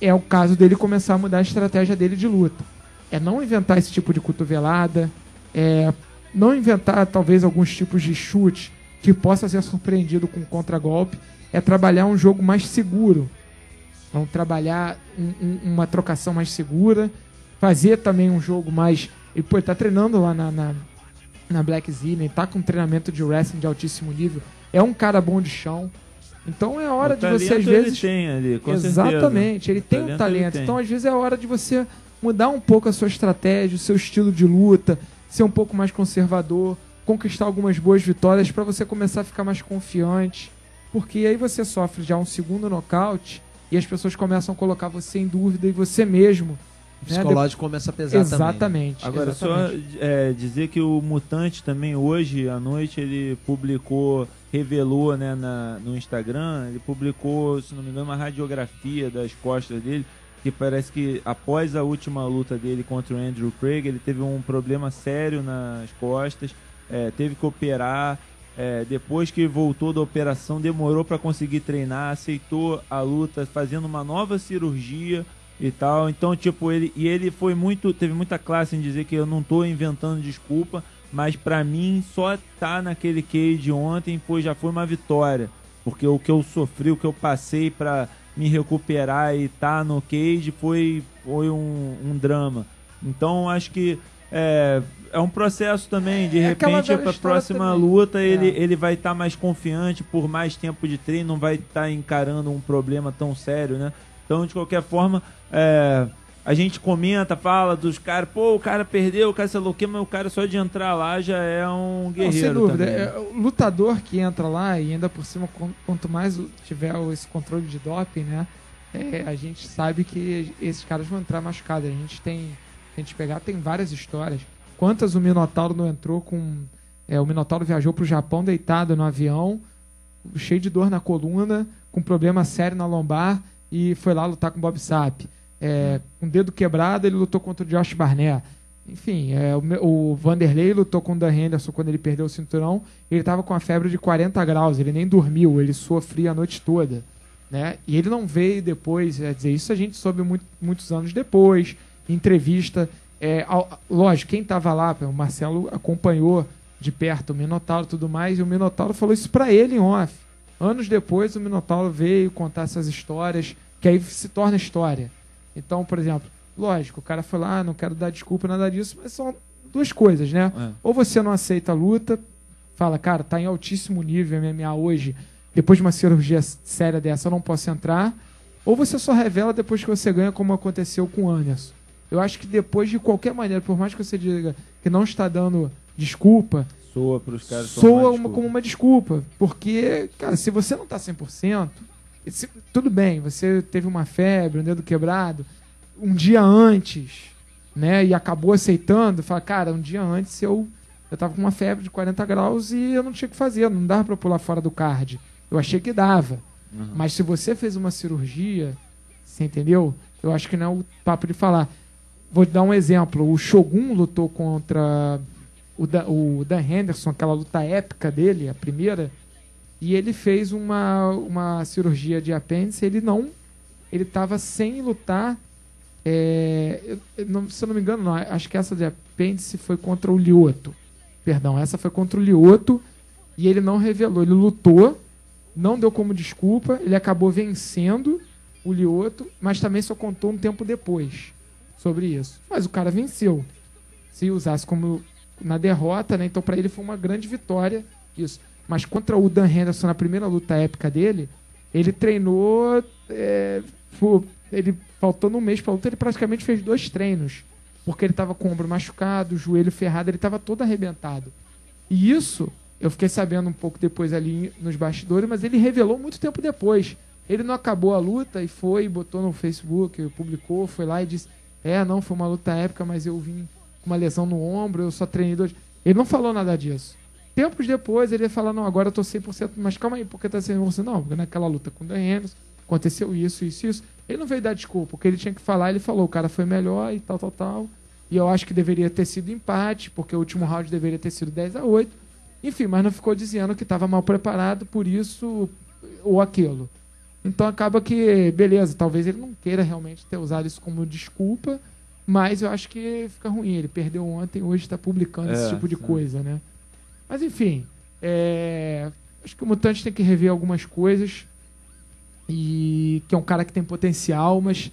é o caso dele começar a mudar a estratégia dele de luta. É não inventar esse tipo de cotovelada, não inventar talvez alguns tipos de chute que possa ser surpreendido com contragolpe, é trabalhar um jogo mais seguro. Vamos trabalhar uma trocação mais segura, fazer também um jogo mais... Ele tá treinando lá na Black Zillion, tá com treinamento de wrestling de altíssimo nível, é um cara bom de chão. Então é hora de você, às vezes... Ele tem ali, com exatamente, certeza. ele tem um talento. Então, às vezes, é hora de você mudar um pouco a sua estratégia, o seu estilo de luta, ser um pouco mais conservador, conquistar algumas boas vitórias para você começar a ficar mais confiante. Porque aí você sofre já um segundo nocaute e as pessoas começam a colocar você em dúvida e você mesmo. O psicológico começa a pesar também. Né? Agora, só dizer que o Mutante também, hoje à noite, ele revelou, né, no Instagram, ele publicou, se não me engano, uma radiografia das costas dele, que parece que após a última luta dele contra o Andrew Craig, ele teve um problema sério nas costas, teve que operar, depois que voltou da operação, demorou para conseguir treinar, aceitou a luta, fazendo uma nova cirurgia e tal. Então, tipo, ele foi teve muita classe em dizer que eu não tô inventando desculpa, mas pra mim só tá naquele cage ontem já foi uma vitória, porque o que eu sofri, o que eu passei pra me recuperar e tá no cage foi um drama. Então acho que é um processo também, de repente pra próxima luta ele vai estar mais confiante por mais tempo de treino, não vai estar encarando um problema tão sério, né? Então de qualquer forma, a gente comenta, fala dos caras, pô, o cara perdeu, o cara sei lá o quê, mas o cara só de entrar lá já é um guerreiro. Não, sem dúvida. O lutador que entra lá, e ainda por cima, quanto mais tiver esse controle de doping, né, a gente sabe que esses caras vão entrar machucados. Se a gente pegar, tem várias histórias. Quantas o Minotauro não entrou com... o Minotauro viajou pro Japão deitado no avião, cheio de dor na coluna, com problema sério na lombar, e foi lá lutar com o Bob Sapp. Com o dedo quebrado, ele lutou contra o Josh Barnett. Enfim, o Vanderlei lutou com o Dan Henderson quando ele perdeu o cinturão. Ele estava com a febre de 40 graus, ele nem dormiu, ele sofria a noite toda, né? E ele não veio depois, isso a gente soube muitos anos depois, em entrevista. Lógico, quem estava lá, o Marcelo acompanhou de perto o Minotauro e tudo mais, e o Minotauro falou isso para ele em off. Anos depois, o Minotauro veio contar essas histórias, que aí se torna história. Então, por exemplo, lógico, o cara foi lá, não quero dar desculpa, nada disso, mas são duas coisas, né? Ou você não aceita a luta, fala, cara, tá em altíssimo nível MMA hoje, depois de uma cirurgia séria dessa eu não posso entrar, ou você só revela depois que você ganha, como aconteceu com o Anderson. Eu acho que depois, de qualquer maneira, por mais que você diga que não está dando desculpa, soa pros caras como uma desculpa, porque, cara, se você não tá 100%, tudo bem, você teve uma febre, um dedo quebrado, um dia antes, né, e acabou aceitando, fala, cara, um dia antes eu tava com uma febre de 40 graus e eu não tinha o que fazer, não dava pra pular fora do card. Eu achei que dava. Mas se você fez uma cirurgia, você entendeu? Eu acho que não é o papo de falar. Vou dar um exemplo. O Shogun lutou contra o Dan Henderson, aquela luta épica dele, a primeira, e ele fez uma cirurgia de apêndice. Ele estava sem lutar. Se eu não me engano, não, acho que essa de apêndice foi contra o Lyoto. Perdão, essa foi contra o Lyoto e ele não revelou. Ele lutou, não deu como desculpa, ele acabou vencendo o Lyoto, mas também só contou um tempo depois sobre isso. Mas o cara venceu. Se usasse como na derrota, né? Então para ele foi uma grande vitória isso. Mas contra o Dan Henderson, na primeira luta épica dele, ele treinou, ele faltando um mês pra luta, ele praticamente fez 2 treinos, porque ele tava com o ombro machucado, o joelho ferrado, ele tava todo arrebentado. E isso, eu fiquei sabendo um pouco depois ali nos bastidores, mas ele revelou muito tempo depois. Ele não acabou a luta e botou no Facebook, publicou, foi lá e disse, não, foi uma luta épica, mas eu vim com uma lesão no ombro, eu só treinei 2. Ele não falou nada disso. Tempos depois ele ia falar, não, agora eu tô 100%, mas calma aí, por que tá 100%? Não, porque naquela luta com o Dan Henderson aconteceu isso. Ele não veio dar desculpa, o que ele tinha que falar, ele falou, o cara foi melhor e tal. E eu acho que deveria ter sido empate, porque o último round deveria ter sido 10-8. Enfim, mas não ficou dizendo que estava mal preparado por isso ou aquilo. Então acaba que, beleza, talvez ele não queira realmente ter usado isso como desculpa, mas eu acho que fica ruim. Ele perdeu ontem, hoje está publicando esse tipo de coisa, né? Mas enfim, acho que o Mutante tem que rever algumas coisas, e que é um cara que tem potencial, mas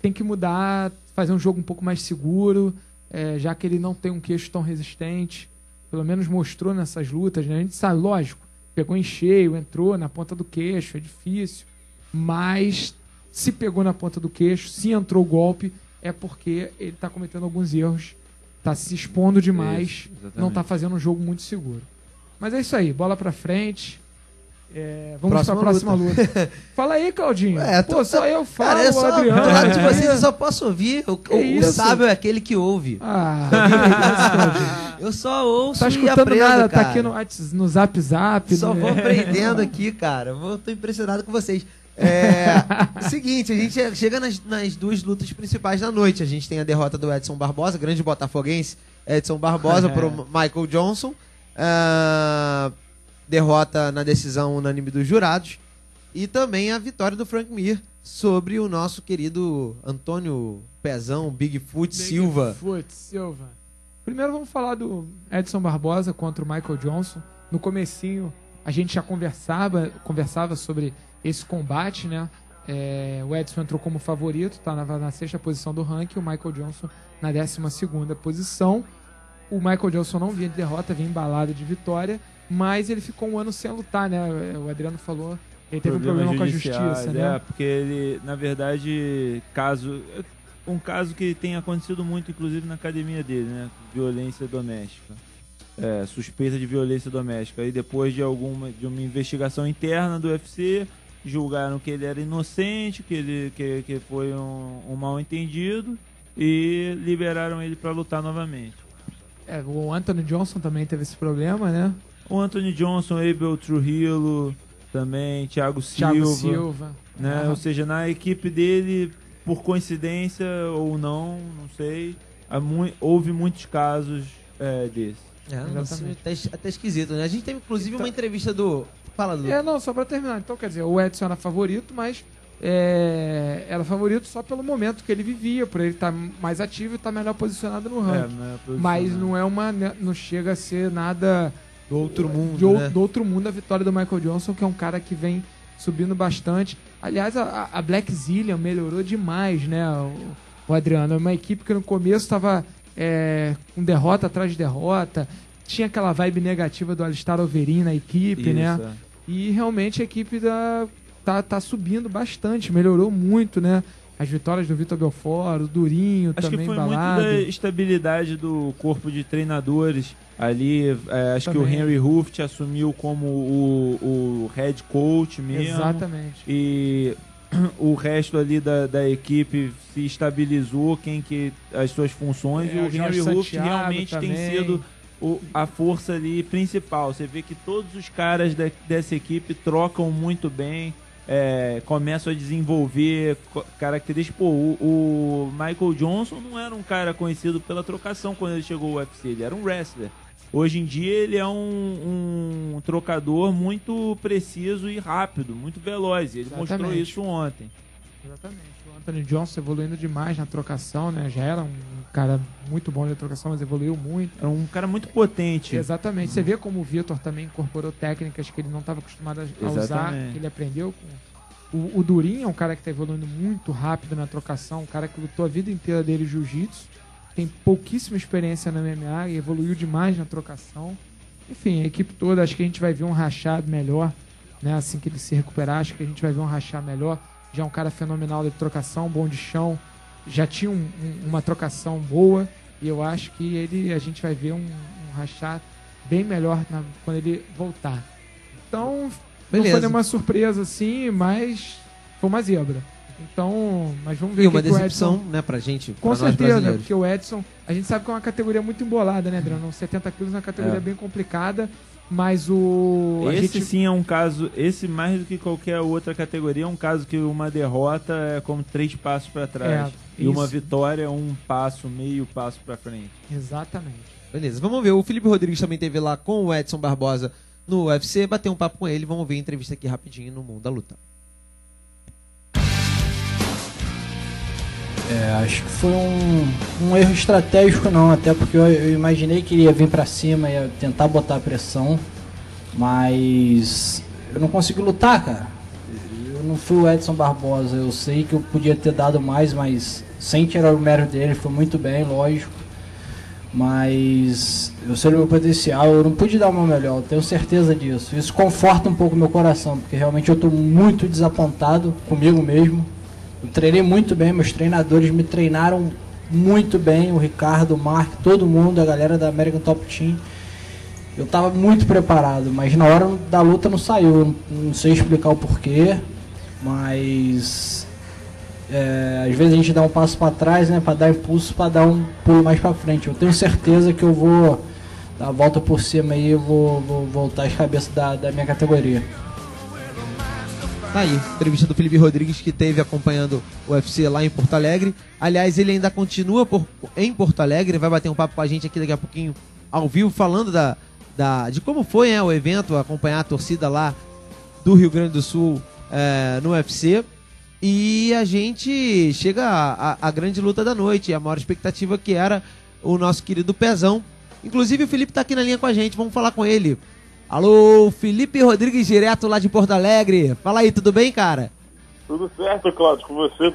tem que mudar, fazer um jogo um pouco mais seguro, já que ele não tem um queixo tão resistente. Pelo menos mostrou nessas lutas, né? A gente sabe, lógico, pegou em cheio, entrou na ponta do queixo, é difícil, mas se pegou na ponta do queixo, se entrou o golpe, é porque ele está cometendo alguns erros, está se expondo demais, não está fazendo um jogo muito seguro. Mas é isso aí, bola pra frente. Vamos para a próxima luta. Fala aí, Claudinho. Só eu falo, cara, o Adriano. Do lado de vocês eu só posso ouvir. O sábio é aquele que ouve. Eu só ouço tá e aprendo, nada, cara. Tá aqui no Zap. Só vou aprendendo aqui, cara. Tô impressionado com vocês. Seguinte, a gente chega nas 2 lutas principais da noite. A gente tem a derrota do Edson Barbosa, grande botafoguense, Edson Barbosa pro Michael Johnson. Derrota na decisão unânime dos jurados. E também a vitória do Frank Mir sobre o nosso querido Antônio Pezão Bigfoot Silva. Primeiro vamos falar do Edson Barbosa contra o Michael Johnson. No comecinho a gente já conversava sobre esse combate, né? O Edson entrou como favorito, tá na 6ª posição do ranking, o Michael Johnson na 12ª posição. O Michael Johnson não vinha de derrota, vinha embalado de vitória, mas ele ficou um ano sem lutar, né? O Adriano falou, ele teve um problema com a justiça, né? Porque ele, na verdade, um caso que tem acontecido muito, inclusive na academia dele, né? Violência doméstica. Suspeita de violência doméstica. Aí depois de uma investigação interna do UFC, julgaram que ele era inocente, que foi um mal-entendido e liberaram ele para lutar novamente. O Anthony Johnson também teve esse problema, né? O Anthony Johnson, Abel Trujillo também, Thiago Silva. Né? Ou seja, na equipe dele, por coincidência ou não sei, houve muitos casos desses. Até esquisito, né? A gente teve inclusive uma entrevista do... Fala, Dudu. Não, só pra terminar. Então, quer dizer, o Edson era favorito, mas era favorito só pelo momento que ele vivia, por ele estar mais ativo e estar melhor posicionado no ranking. Mas não chega a ser nada do outro mundo, do outro mundo a vitória do Michael Johnson, que é um cara que vem subindo bastante. Aliás, a Black Zillion melhorou demais, né, o Adriano? É uma equipe que no começo estava com derrota atrás de derrota, tinha aquela vibe negativa do Alistair Overeem na equipe, né? E realmente a equipe tá subindo bastante, melhorou muito, né? As vitórias do Vitor Belfort, o Durinho acho também que foi embalado. Muito da estabilidade do corpo de treinadores ali. Acho que o Henry Hooft assumiu como o head coach mesmo. Exatamente. E o resto ali da equipe se estabilizou, as suas funções. E o Henry Hooft realmente também tem sido a força ali principal. Você vê que todos os caras dessa equipe trocam muito bem, começam a desenvolver características. O Michael Johnson não era um cara conhecido pela trocação quando ele chegou ao UFC, ele era um wrestler. Hoje em dia ele é um trocador muito preciso e rápido, muito veloz. Ele mostrou isso ontem. Exatamente. O Anthony Johnson evoluindo demais na trocação, né? Já era um cara muito bom na trocação, mas evoluiu muito. É um cara muito potente. Exatamente. Você vê como o Vitor também incorporou técnicas que ele não estava acostumado a usar, que ele aprendeu. O Durinho é um cara que está evoluindo muito rápido na trocação, um cara que lutou a vida inteira dele jiu-jitsu, tem pouquíssima experiência na MMA e evoluiu demais na trocação. Enfim, a equipe toda, acho que a gente vai ver um rachado melhor, né? Assim que ele se recuperar, acho que a gente vai ver um rachado melhor. Já é um cara fenomenal de trocação, bom de chão, já tinha uma trocação boa, e eu acho que a gente vai ver um rachar bem melhor quando ele voltar. Então, não foi nenhuma surpresa assim, mas foi uma zebra. Então, mas vamos ver e uma decepção, Edson, né, pra gente, com certeza, porque o Edson, a gente sabe que é uma categoria muito embolada, né, Adriano? 70 quilos é uma categoria bem complicada, mas sim é um caso, esse mais do que qualquer outra categoria, é um caso que uma derrota é como 3 passos para trás. E uma vitória é meio passo para frente. Exatamente. Beleza, vamos ver. O Felipe Rodrigues também teve lá com o Edson Barbosa no UFC, bateu um papo com ele, vamos ver a entrevista aqui rapidinho no Mundo da Luta. Acho que foi um erro estratégico não, até porque eu imaginei que ele ia vir pra cima, ia tentar botar pressão, mas eu não consegui lutar, cara. Eu não fui o Edson Barbosa, eu sei que eu podia ter dado mais, mas sem tirar o mérito dele, foi muito bem, lógico, mas eu sei o meu potencial, eu não pude dar o meu melhor, eu tenho certeza disso. Isso conforta um pouco o meu coração, porque realmente eu tô muito desapontado comigo mesmo. Eu treinei muito bem, meus treinadores me treinaram muito bem, o Ricardo, o Mark, todo mundo, a galera da American Top Team. Eu estava muito preparado, mas na hora da luta não saiu, não sei explicar o porquê, mas às vezes a gente dá um passo para trás, né, para dar impulso, para dar um pulo mais para frente. Eu tenho certeza que eu vou dar a volta por cima e eu vou voltar às cabeças da minha categoria. Tá aí, entrevista do Felipe Rodrigues, que teve acompanhando o UFC lá em Porto Alegre. Aliás, ele ainda continua em Porto Alegre, vai bater um papo com a gente aqui daqui a pouquinho ao vivo, falando de como foi o evento, acompanhar a torcida lá do Rio Grande do Sul no UFC. E a gente chega à grande luta da noite, a maior expectativa, que era o nosso querido Pezão. Inclusive o Felipe tá aqui na linha com a gente, vamos falar com ele. Alô, Felipe Rodrigues, direto lá de Porto Alegre. Fala aí, tudo bem, cara? Tudo certo, Cláudio, com você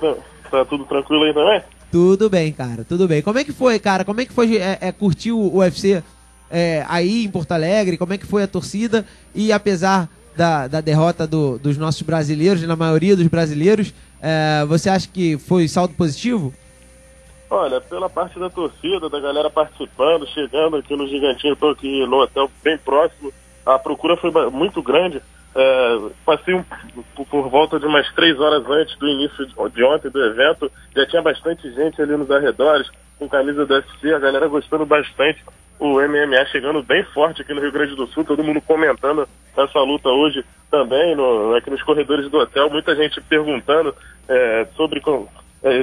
tá tudo tranquilo aí também? Tudo bem, cara, tudo bem. Como é que foi, cara? Como é que foi curtir o UFC aí em Porto Alegre? Como é que foi a torcida? E apesar da derrota dos nossos brasileiros, na maioria dos brasileiros, você acha que foi saldo positivo? Olha, pela parte da torcida, da galera participando, chegando aqui no Gigantinho, eu tô aqui no hotel bem próximo, a procura foi muito grande. Passei por volta de umas 3 horas antes do início de ontem do evento, já tinha bastante gente ali nos arredores, com camisa do UFC, a galera gostando bastante, o MMA chegando bem forte aqui no Rio Grande do Sul, todo mundo comentando essa luta hoje também, aqui nos corredores do hotel, muita gente perguntando sobre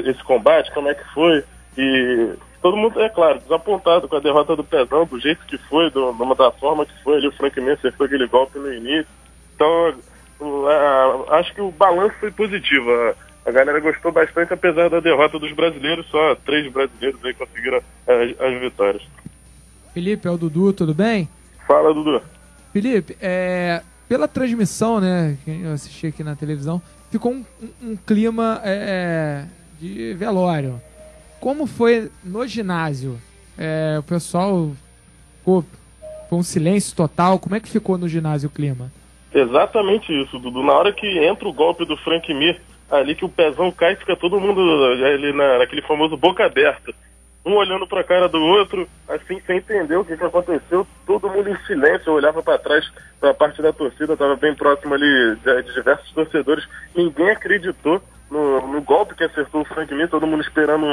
esse combate, como é que foi, e todo mundo, é claro, desapontado com a derrota do Pezão, do jeito que foi, da forma que foi, ali o Frank Mir acertou aquele golpe no início. Então, acho que o balanço foi positivo. A galera gostou bastante, apesar da derrota dos brasileiros. Só 3 brasileiros aí conseguiram as vitórias. Felipe, é o Dudu, tudo bem? Fala, Dudu. Felipe, pela transmissão, né, que eu assisti aqui na televisão, ficou um clima de velório. Como foi no ginásio? O pessoal ficou com um silêncio total. Como é que ficou no ginásio o clima? Exatamente isso, Dudu. Na hora que entra o golpe do Frank Mir, ali que o Pezão cai, fica todo mundo ali naquele famoso boca aberta. Um olhando pra cara do outro, assim, sem entender o que aconteceu, todo mundo em silêncio. Eu olhava pra trás, pra parte da torcida, tava bem próximo ali de diversos torcedores. Ninguém acreditou no golpe que acertou o Frank Mir, todo mundo esperando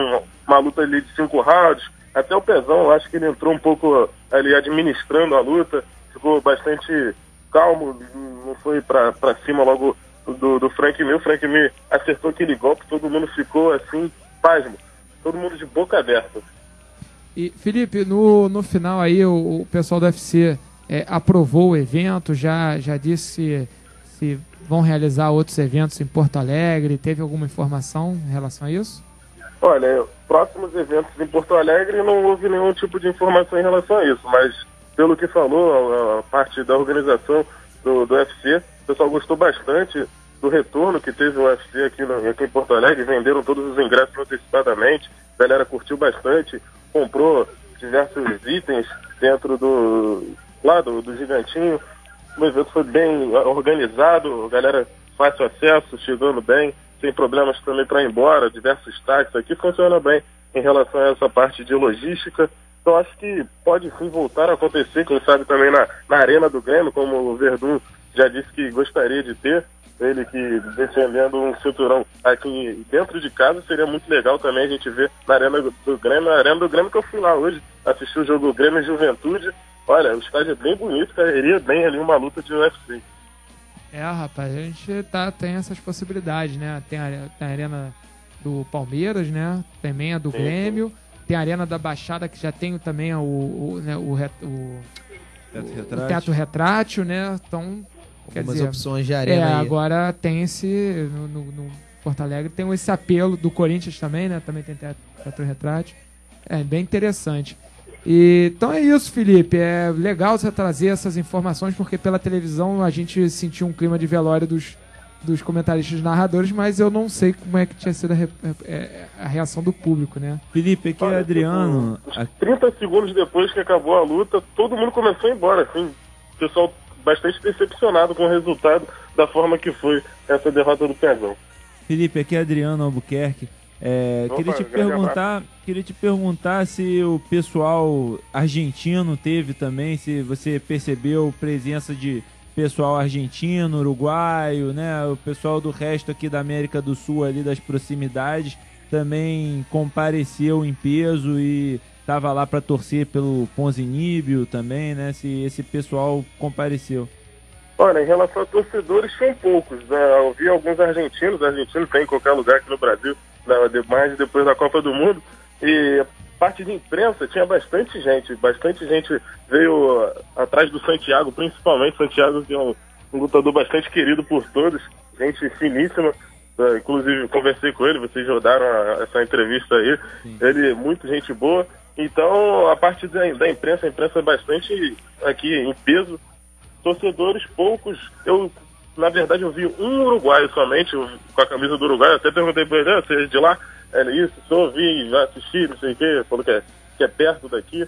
uma luta ali de 5 rounds. Até o Pezão, eu acho que ele entrou um pouco ali administrando a luta, ficou bastante calmo, não foi pra cima logo do Frank Mir. O Frank Mir acertou aquele golpe, todo mundo ficou assim, pasmo, todo mundo de boca aberta. E Felipe, no final aí o pessoal do UFC aprovou o evento, já disse se vão realizar outros eventos em Porto Alegre, teve alguma informação em relação a isso? Olha, próximos eventos em Porto Alegre não houve nenhum tipo de informação em relação a isso, mas pelo que falou a parte da organização do UFC, o pessoal gostou bastante do retorno que teve o UFC aqui em Porto Alegre, venderam todos os ingressos antecipadamente, a galera curtiu bastante, comprou diversos itens dentro do Gigantinho. O evento foi bem organizado, a galera fácil acesso, chegando bem, sem problemas também para ir embora, diversos táxis aqui, funciona bem em relação a essa parte de logística. Então acho que pode sim voltar a acontecer, quem sabe também na Arena do Grêmio, como o Verdun já disse que gostaria de ter, ele que defendendo um cinturão aqui dentro de casa, seria muito legal também a gente ver na Arena do Grêmio. A Arena do Grêmio que eu fui lá hoje, assisti o jogo Grêmio e Juventude, olha, o estádio é bem bonito, cairia bem ali uma luta de UFC. Rapaz, a gente tem essas possibilidades, né? Tem a Arena do Palmeiras, né? Também a do Grêmio. Tem a Arena da Baixada, que já tem também o teto retrátil, né? Então, algumas opções de arena aí. Agora tem esse, no Porto Alegre, tem esse apelo do Corinthians também, né? Também tem teto retrátil. É bem interessante. Então é isso, Felipe. É legal você trazer essas informações, porque pela televisão a gente sentiu um clima de velório dos comentaristas narradores, mas eu não sei como é que tinha sido a reação do público, né? Felipe, aqui é Adriano. 30 segundos depois que acabou a luta, todo mundo começou a ir embora, assim. O pessoal bastante decepcionado com o resultado, da forma que foi essa derrota do Pezão. Felipe, aqui é Adriano Albuquerque. Queria te perguntar se o pessoal argentino teve também, se você percebeu presença de pessoal argentino, uruguaio, né? O pessoal do resto aqui da América do Sul, ali das proximidades, também compareceu em peso e estava lá para torcer pelo Ponzinibbio também, né? Se esse pessoal compareceu. Olha, em relação a torcedores, são poucos, né? Eu vi alguns argentinos tem em qualquer lugar aqui no Brasil, mais depois da Copa do Mundo, e a parte de imprensa tinha bastante gente veio atrás do Santiago, principalmente Santiago, que é um lutador bastante querido por todos, gente finíssima, inclusive conversei com ele, vocês rodaram essa entrevista aí. Sim. Ele, muito gente boa, Então, a parte da imprensa, a imprensa é bastante aqui em peso. Torcedores, poucos. Na verdade, eu vi um uruguaio somente, com a camisa do Uruguai. Eu até perguntei para ele, você é de lá? Ele, isso, sou, vim, já assisti, não sei o quê. Falou que é perto daqui.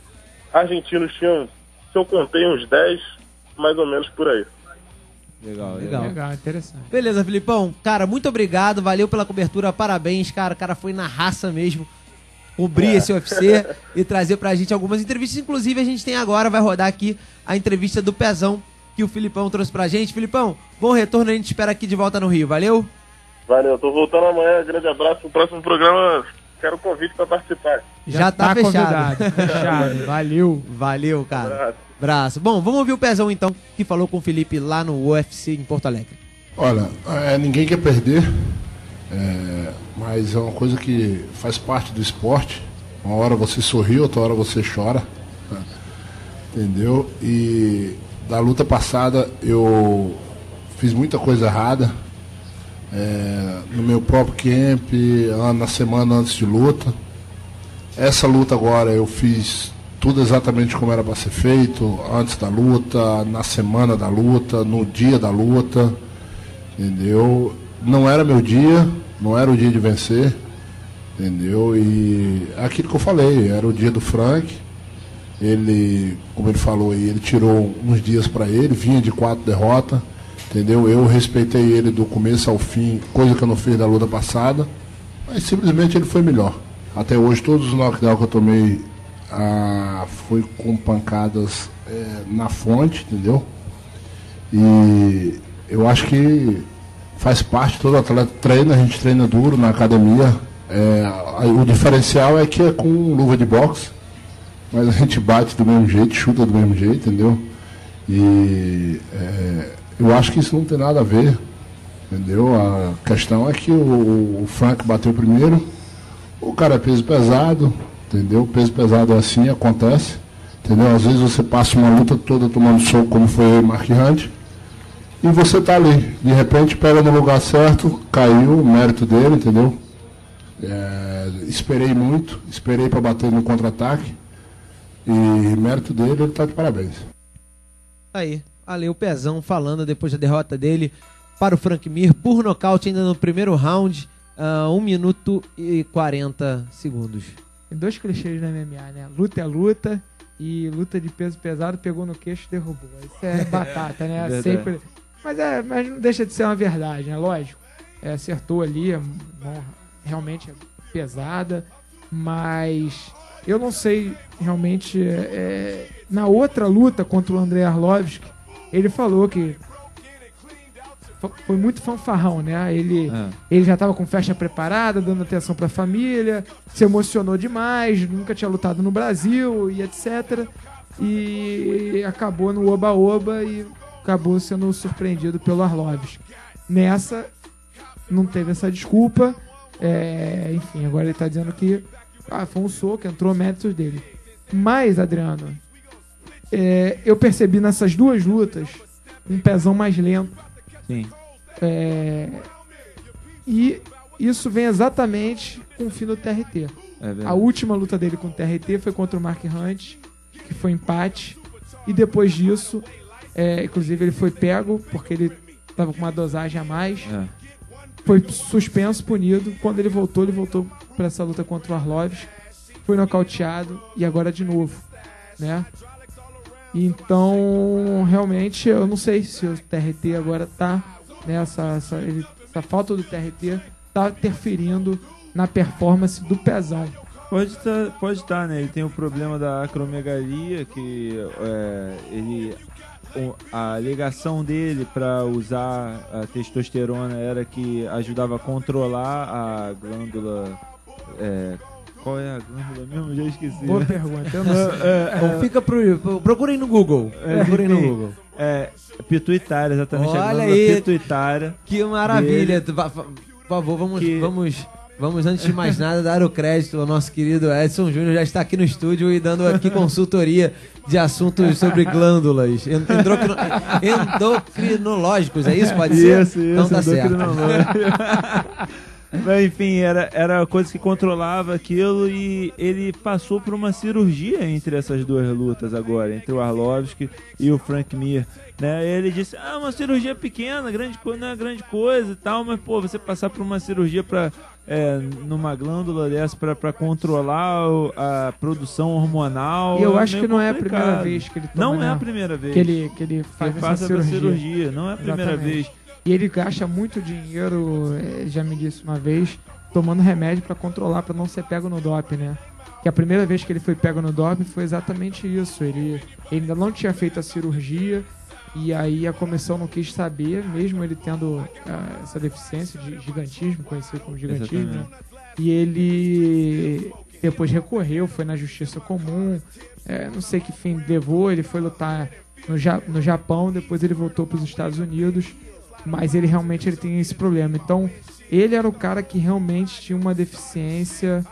Argentinos tinham, se eu contei, uns 10, mais ou menos por aí. Legal, interessante. Beleza, Filipão. Cara, muito obrigado. Valeu pela cobertura. Parabéns, cara. O cara foi na raça mesmo. Cobrir esse UFC e trazer pra gente algumas entrevistas. Inclusive, a gente tem agora, vai rodar aqui a entrevista do Pezão que o Filipão trouxe pra gente. Filipão, bom retorno. A gente espera aqui de volta no Rio. Valeu? Valeu. Tô voltando amanhã. Grande abraço. No próximo programa, quero convite pra participar. Já tá fechado. Fechado. Valeu. Valeu, cara. Abraço. Bom, vamos ouvir o Pezão, então, que falou com o Felipe lá no UFC em Porto Alegre. Olha, ninguém quer perder, mas é uma coisa que faz parte do esporte. Uma hora você sorri, outra hora você chora, entendeu? E da luta passada eu fiz muita coisa errada, no meu próprio camp, na semana antes de luta. Essa luta agora eu fiz tudo exatamente como era para ser feito, antes da luta, na semana da luta, no dia da luta, entendeu? Não era meu dia, não era o dia de vencer, entendeu? E aquilo que eu falei, era o dia do Frank, ele, como ele falou aí, ele tirou uns dias para ele, vinha de 4 derrotas, entendeu? Eu respeitei ele do começo ao fim, coisa que eu não fiz da luta passada, mas simplesmente ele foi melhor. Até hoje todos os knockdowns que eu tomei foi com pancadas na fonte, entendeu? E eu acho que faz parte, todo atleta treina, a gente treina duro na academia. O diferencial é que é com luva de boxe, mas a gente bate do mesmo jeito, chuta do mesmo jeito, entendeu? E eu acho que isso não tem nada a ver, entendeu? A questão é que o Frank bateu primeiro, o cara é peso pesado, entendeu? Peso pesado é assim, acontece, entendeu? Às vezes você passa uma luta toda tomando soco, como foi eu e Mark Hunt, e você tá ali, de repente pega no lugar certo, caiu, o mérito dele, entendeu? Esperei muito, esperei para bater no contra-ataque, e mérito dele, ele tá de parabéns. Aí, o Pezão falando depois da derrota dele para o Frank Mir, por nocaute ainda no primeiro round, 1 minuto e 40 segundos. Tem 2 clichês na MMA, né? Luta é luta e luta de peso pesado, pegou no queixo e derrubou. Isso é batata, né? Sempre. Mas não deixa de ser uma verdade, né? Lógico. Acertou ali, realmente é pesada, mas eu não sei realmente. Na outra luta contra o Andrei Arlovski, ele falou que foi muito fanfarrão, né? Ele já estava com festa preparada, dando atenção para a família, se emocionou demais, nunca tinha lutado no Brasil e etc. E acabou no oba-oba e acabou sendo surpreendido pelo Arlovski. Nessa, não teve essa desculpa. Enfim, agora ele está dizendo que foi um soco, entrou méritos dele. Mas, Adriano, eu percebi nessas 2 lutas um Pezão mais lento. Sim. E isso vem exatamente com o fim do TRT. A última luta dele com o TRT foi contra o Mark Hunt, que foi empate. E depois disso, inclusive ele foi pego, porque ele estava com uma dosagem a mais. Foi suspenso, punido. Quando ele voltou para essa luta contra o Arlovski. Foi nocauteado e agora de novo, né? Então, realmente, eu não sei se o TRT agora tá, né, essa falta do TRT tá interferindo na performance do Pezão. Pode estar, né? Ele tem o problema da acromegalia, que a alegação dele para usar a testosterona era que ajudava a controlar a glândula... Qual é a glândula mesmo? Já esqueci. Boa pergunta. Eu não sei. Procurem no Google. Procurem no Google. Pituitária, exatamente. Olha aí. Pituitária. Que maravilha. Por favor, vamos, antes de mais nada, dar o crédito ao nosso querido Edson Júnior. Já está aqui no estúdio e dando aqui consultoria de assuntos sobre glândulas endocrinológicos. É isso? Pode ser? Isso, então tá certo. Mas, enfim, era coisa que controlava aquilo e ele passou por uma cirurgia entre essas duas lutas agora, entre o Arlovski e o Frank Mir, né? Ele disse, uma cirurgia pequena, não é grande coisa e tal, mas, pô, você passar por uma cirurgia numa glândula dessa pra controlar a produção hormonal. E eu acho que meio não é a complicado. primeira vez que ele toma, Não né? é a primeira vez. Que ele faz Ele essa passa pela cirurgia, não é a primeira Exatamente. vez. E ele gasta muito dinheiro, já me disse uma vez, tomando remédio pra controlar, pra não ser pego no doping, né? Que a primeira vez que ele foi pego no doping foi exatamente isso. Ele ainda não tinha feito a cirurgia e aí a comissão não quis saber, mesmo ele tendo essa deficiência de gigantismo, conhecido como gigantismo, né? E ele depois recorreu, foi na justiça comum, não sei que fim levou, ele foi lutar no Japão, depois ele voltou para os Estados Unidos, mas ele realmente tem esse problema. Então, ele era o cara que realmente tinha uma deficiência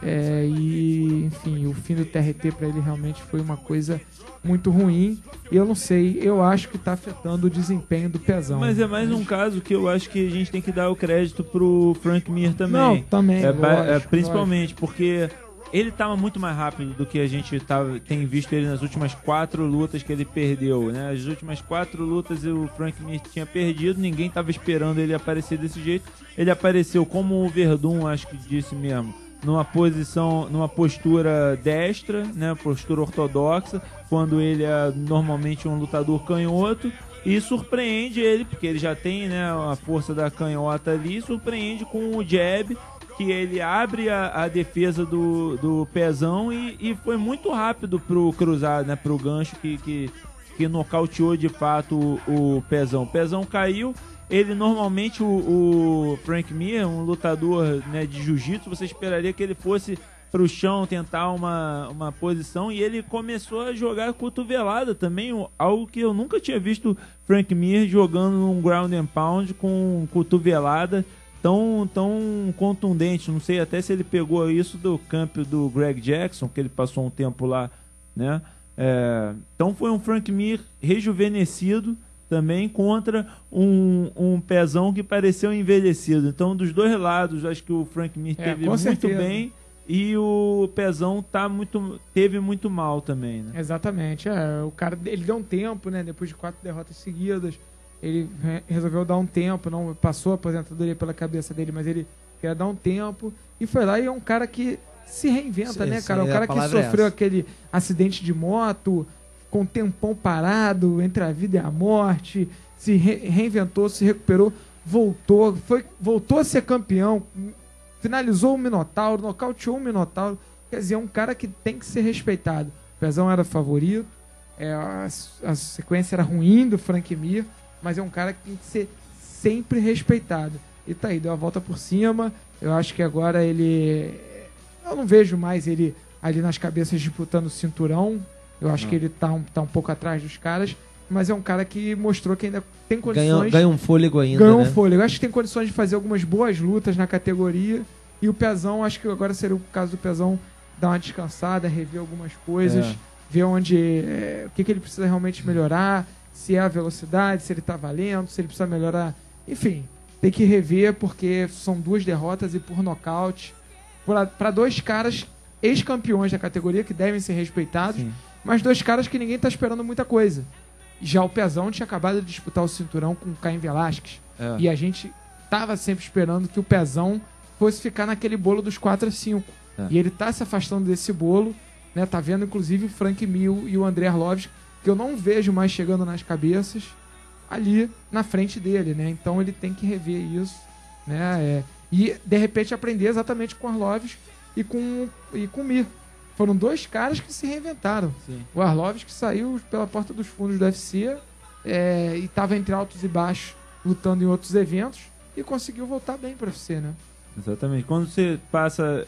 e, enfim, o fim do TRT para ele realmente foi uma coisa muito ruim. E eu não sei, eu acho que tá afetando o desempenho do Pezão. Mas é mais um caso que eu acho que a gente tem que dar o crédito pro Frank Mir também. Não, também, lógico, principalmente porque ele estava muito mais rápido do que a gente tem visto ele nas últimas 4 lutas que ele perdeu, né? As últimas 4 lutas o Frank Mir tinha perdido, ninguém estava esperando ele aparecer desse jeito. Ele apareceu como o Verdun, acho que disse mesmo, numa postura destra, né? Postura ortodoxa, quando ele é normalmente um lutador canhoto. E surpreende ele, porque ele já tem, né, a força da canhota ali, surpreende com o jab, que ele abre a defesa do Pezão e foi muito rápido pro cruzado, né, pro gancho que nocauteou de fato o Pezão. O Pezão caiu, ele normalmente, o Frank Mir, um lutador, né, de jiu-jitsu, você esperaria que ele fosse pro chão tentar uma posição, e ele começou a jogar cotovelada também, algo que eu nunca tinha visto Frank Mir jogando num ground and pound com cotovelada tão contundente. Não sei até se ele pegou isso do campo do Greg Jackson, que ele passou um tempo lá, né? Então foi um Frank Mir rejuvenescido também contra um Pezão que pareceu envelhecido. Então, dos dois lados, acho que o Frank Mir teve muito bem e o Pezão teve muito mal também, né? Exatamente. O cara, ele deu um tempo, né? Depois de 4 derrotas seguidas, ele resolveu dar um tempo, não passou a aposentadoria pela cabeça dele, mas ele queria dar um tempo e foi lá, e é um cara que se reinventa, né, cara? O cara que sofreu aquele acidente de moto, com um tempão parado entre a vida e a morte, se reinventou, se recuperou, voltou a ser campeão, finalizou o Minotauro, nocauteou o Minotauro. Quer dizer, é um cara que tem que ser respeitado. O Pezão era favorito, a sequência era ruim do Frank Mir, mas é um cara que tem que ser sempre respeitado. E tá aí, deu a volta por cima. Eu acho que agora eu não vejo mais ele ali nas cabeças disputando o cinturão. Eu acho que ele tá um pouco atrás dos caras, mas é um cara que mostrou que ainda tem condições... Ganha um fôlego ainda, Ganhou um né? fôlego. Eu acho que tem condições de fazer algumas boas lutas na categoria. E o Pezão, acho que agora seria o caso do Pezão dar uma descansada, rever algumas coisas, ver onde... o que ele precisa realmente melhorar, se é a velocidade, se ele tá valendo, se ele precisa melhorar... Enfim, tem que rever, porque são 2 derrotas e por nocaute. Para 2 caras ex-campeões da categoria, que devem ser respeitados, mas 2 caras que ninguém tá esperando muita coisa. Já o Pezão tinha acabado de disputar o cinturão com o Caim Velasquez. E a gente tava sempre esperando que o Pezão fosse ficar naquele bolo dos 4 a 5. E ele tá se afastando desse bolo, né? Tá vendo, inclusive, o Frank Mir e o André Arlovski, que eu não vejo mais chegando nas cabeças ali na frente dele, né? Então ele tem que rever isso, né? E, de repente, aprender exatamente com o Arlovski e com o Mir. Foram 2 caras que se reinventaram. O Arlovski saiu pela porta dos fundos do UFC e estava entre altos e baixos, lutando em outros eventos, e conseguiu voltar bem para o UFC, né? Exatamente. Quando você passa,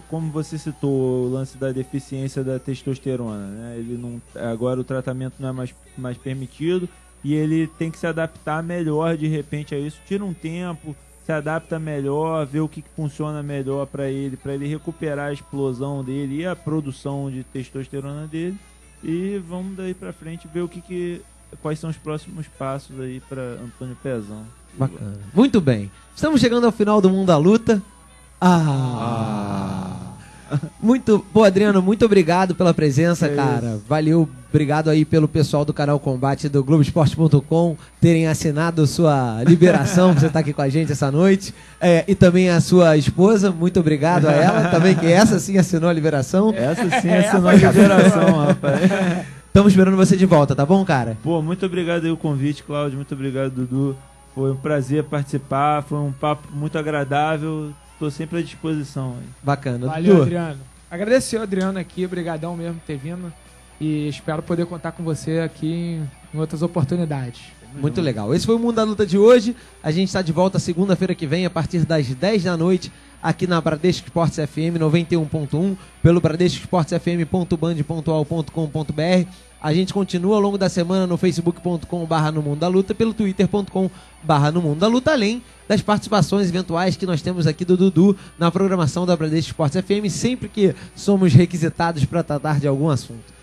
como você citou, o lance da deficiência da testosterona, né? Ele não, agora o tratamento não é mais permitido e ele tem que se adaptar melhor de repente a isso. Tira um tempo, se adapta melhor, vê o que funciona melhor para ele recuperar a explosão dele e a produção de testosterona dele, e vamos daí para frente ver quais são os próximos passos aí para Antônio Pezão. Bacana. Muito bem. Estamos chegando ao final do Mundo da Luta. Pô, Adriano, muito obrigado pela presença, cara. Valeu, obrigado aí pelo pessoal do canal Combate do Globoesporte.com terem assinado sua liberação pra você estar aqui com a gente essa noite. E também a sua esposa, muito obrigado a ela também, que essa sim assinou a liberação. Essa sim assinou a liberação, rapaz. Estamos esperando você de volta, tá bom, cara? Pô, muito obrigado aí o convite, Cláudio, muito obrigado, Dudu. Foi um prazer participar, foi um papo muito agradável. Tô sempre à disposição. Bacana. Valeu, Adriano. Agradecer o Adriano aqui, obrigadão mesmo por ter vindo. E espero poder contar com você aqui em outras oportunidades. Muito legal. Esse foi o Mundo da Luta de hoje. A gente está de volta segunda-feira que vem, a partir das 10 da noite, aqui na Bradesco Esportes FM 91.1, pelo bradescoesportesfm.band.al.com.br. A gente continua ao longo da semana no facebook.com/no Mundo da Luta, pelo twitter.com/no Mundo da Luta, além das participações eventuais que nós temos aqui do Dudu na programação da Bradesco Esportes FM, sempre que somos requisitados para tratar de algum assunto.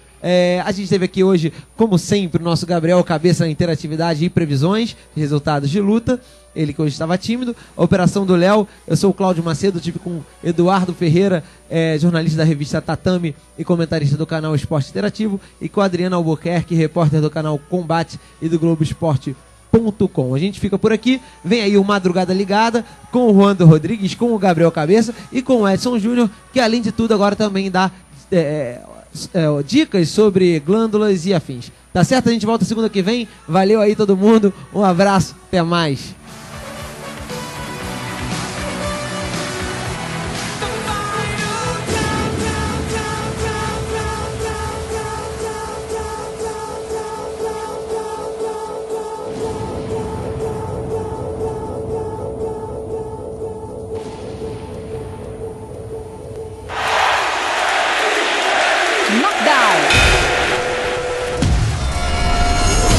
A gente teve aqui hoje, como sempre, o nosso Gabriel Cabeça, interatividade e previsões, resultados de luta. Ele que hoje estava tímido. A operação do Léo, eu sou o Cláudio Macedo, tive com Eduardo Ferreira, jornalista da revista Tatame e comentarista do canal Esporte Interativo, e com a Adriana Albuquerque, repórter do canal Combate e do Globoesporte.com. A gente fica por aqui, vem aí o Madrugada Ligada com o Juan Rodrigues, com o Gabriel Cabeça e com o Edson Júnior, que além de tudo agora também dá dicas sobre glândulas e afins. Tá certo? A gente volta segunda que vem. Valeu aí todo mundo, um abraço, até mais.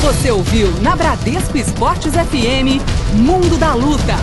Você ouviu na Bradesco Esportes FM Mundo da Luta.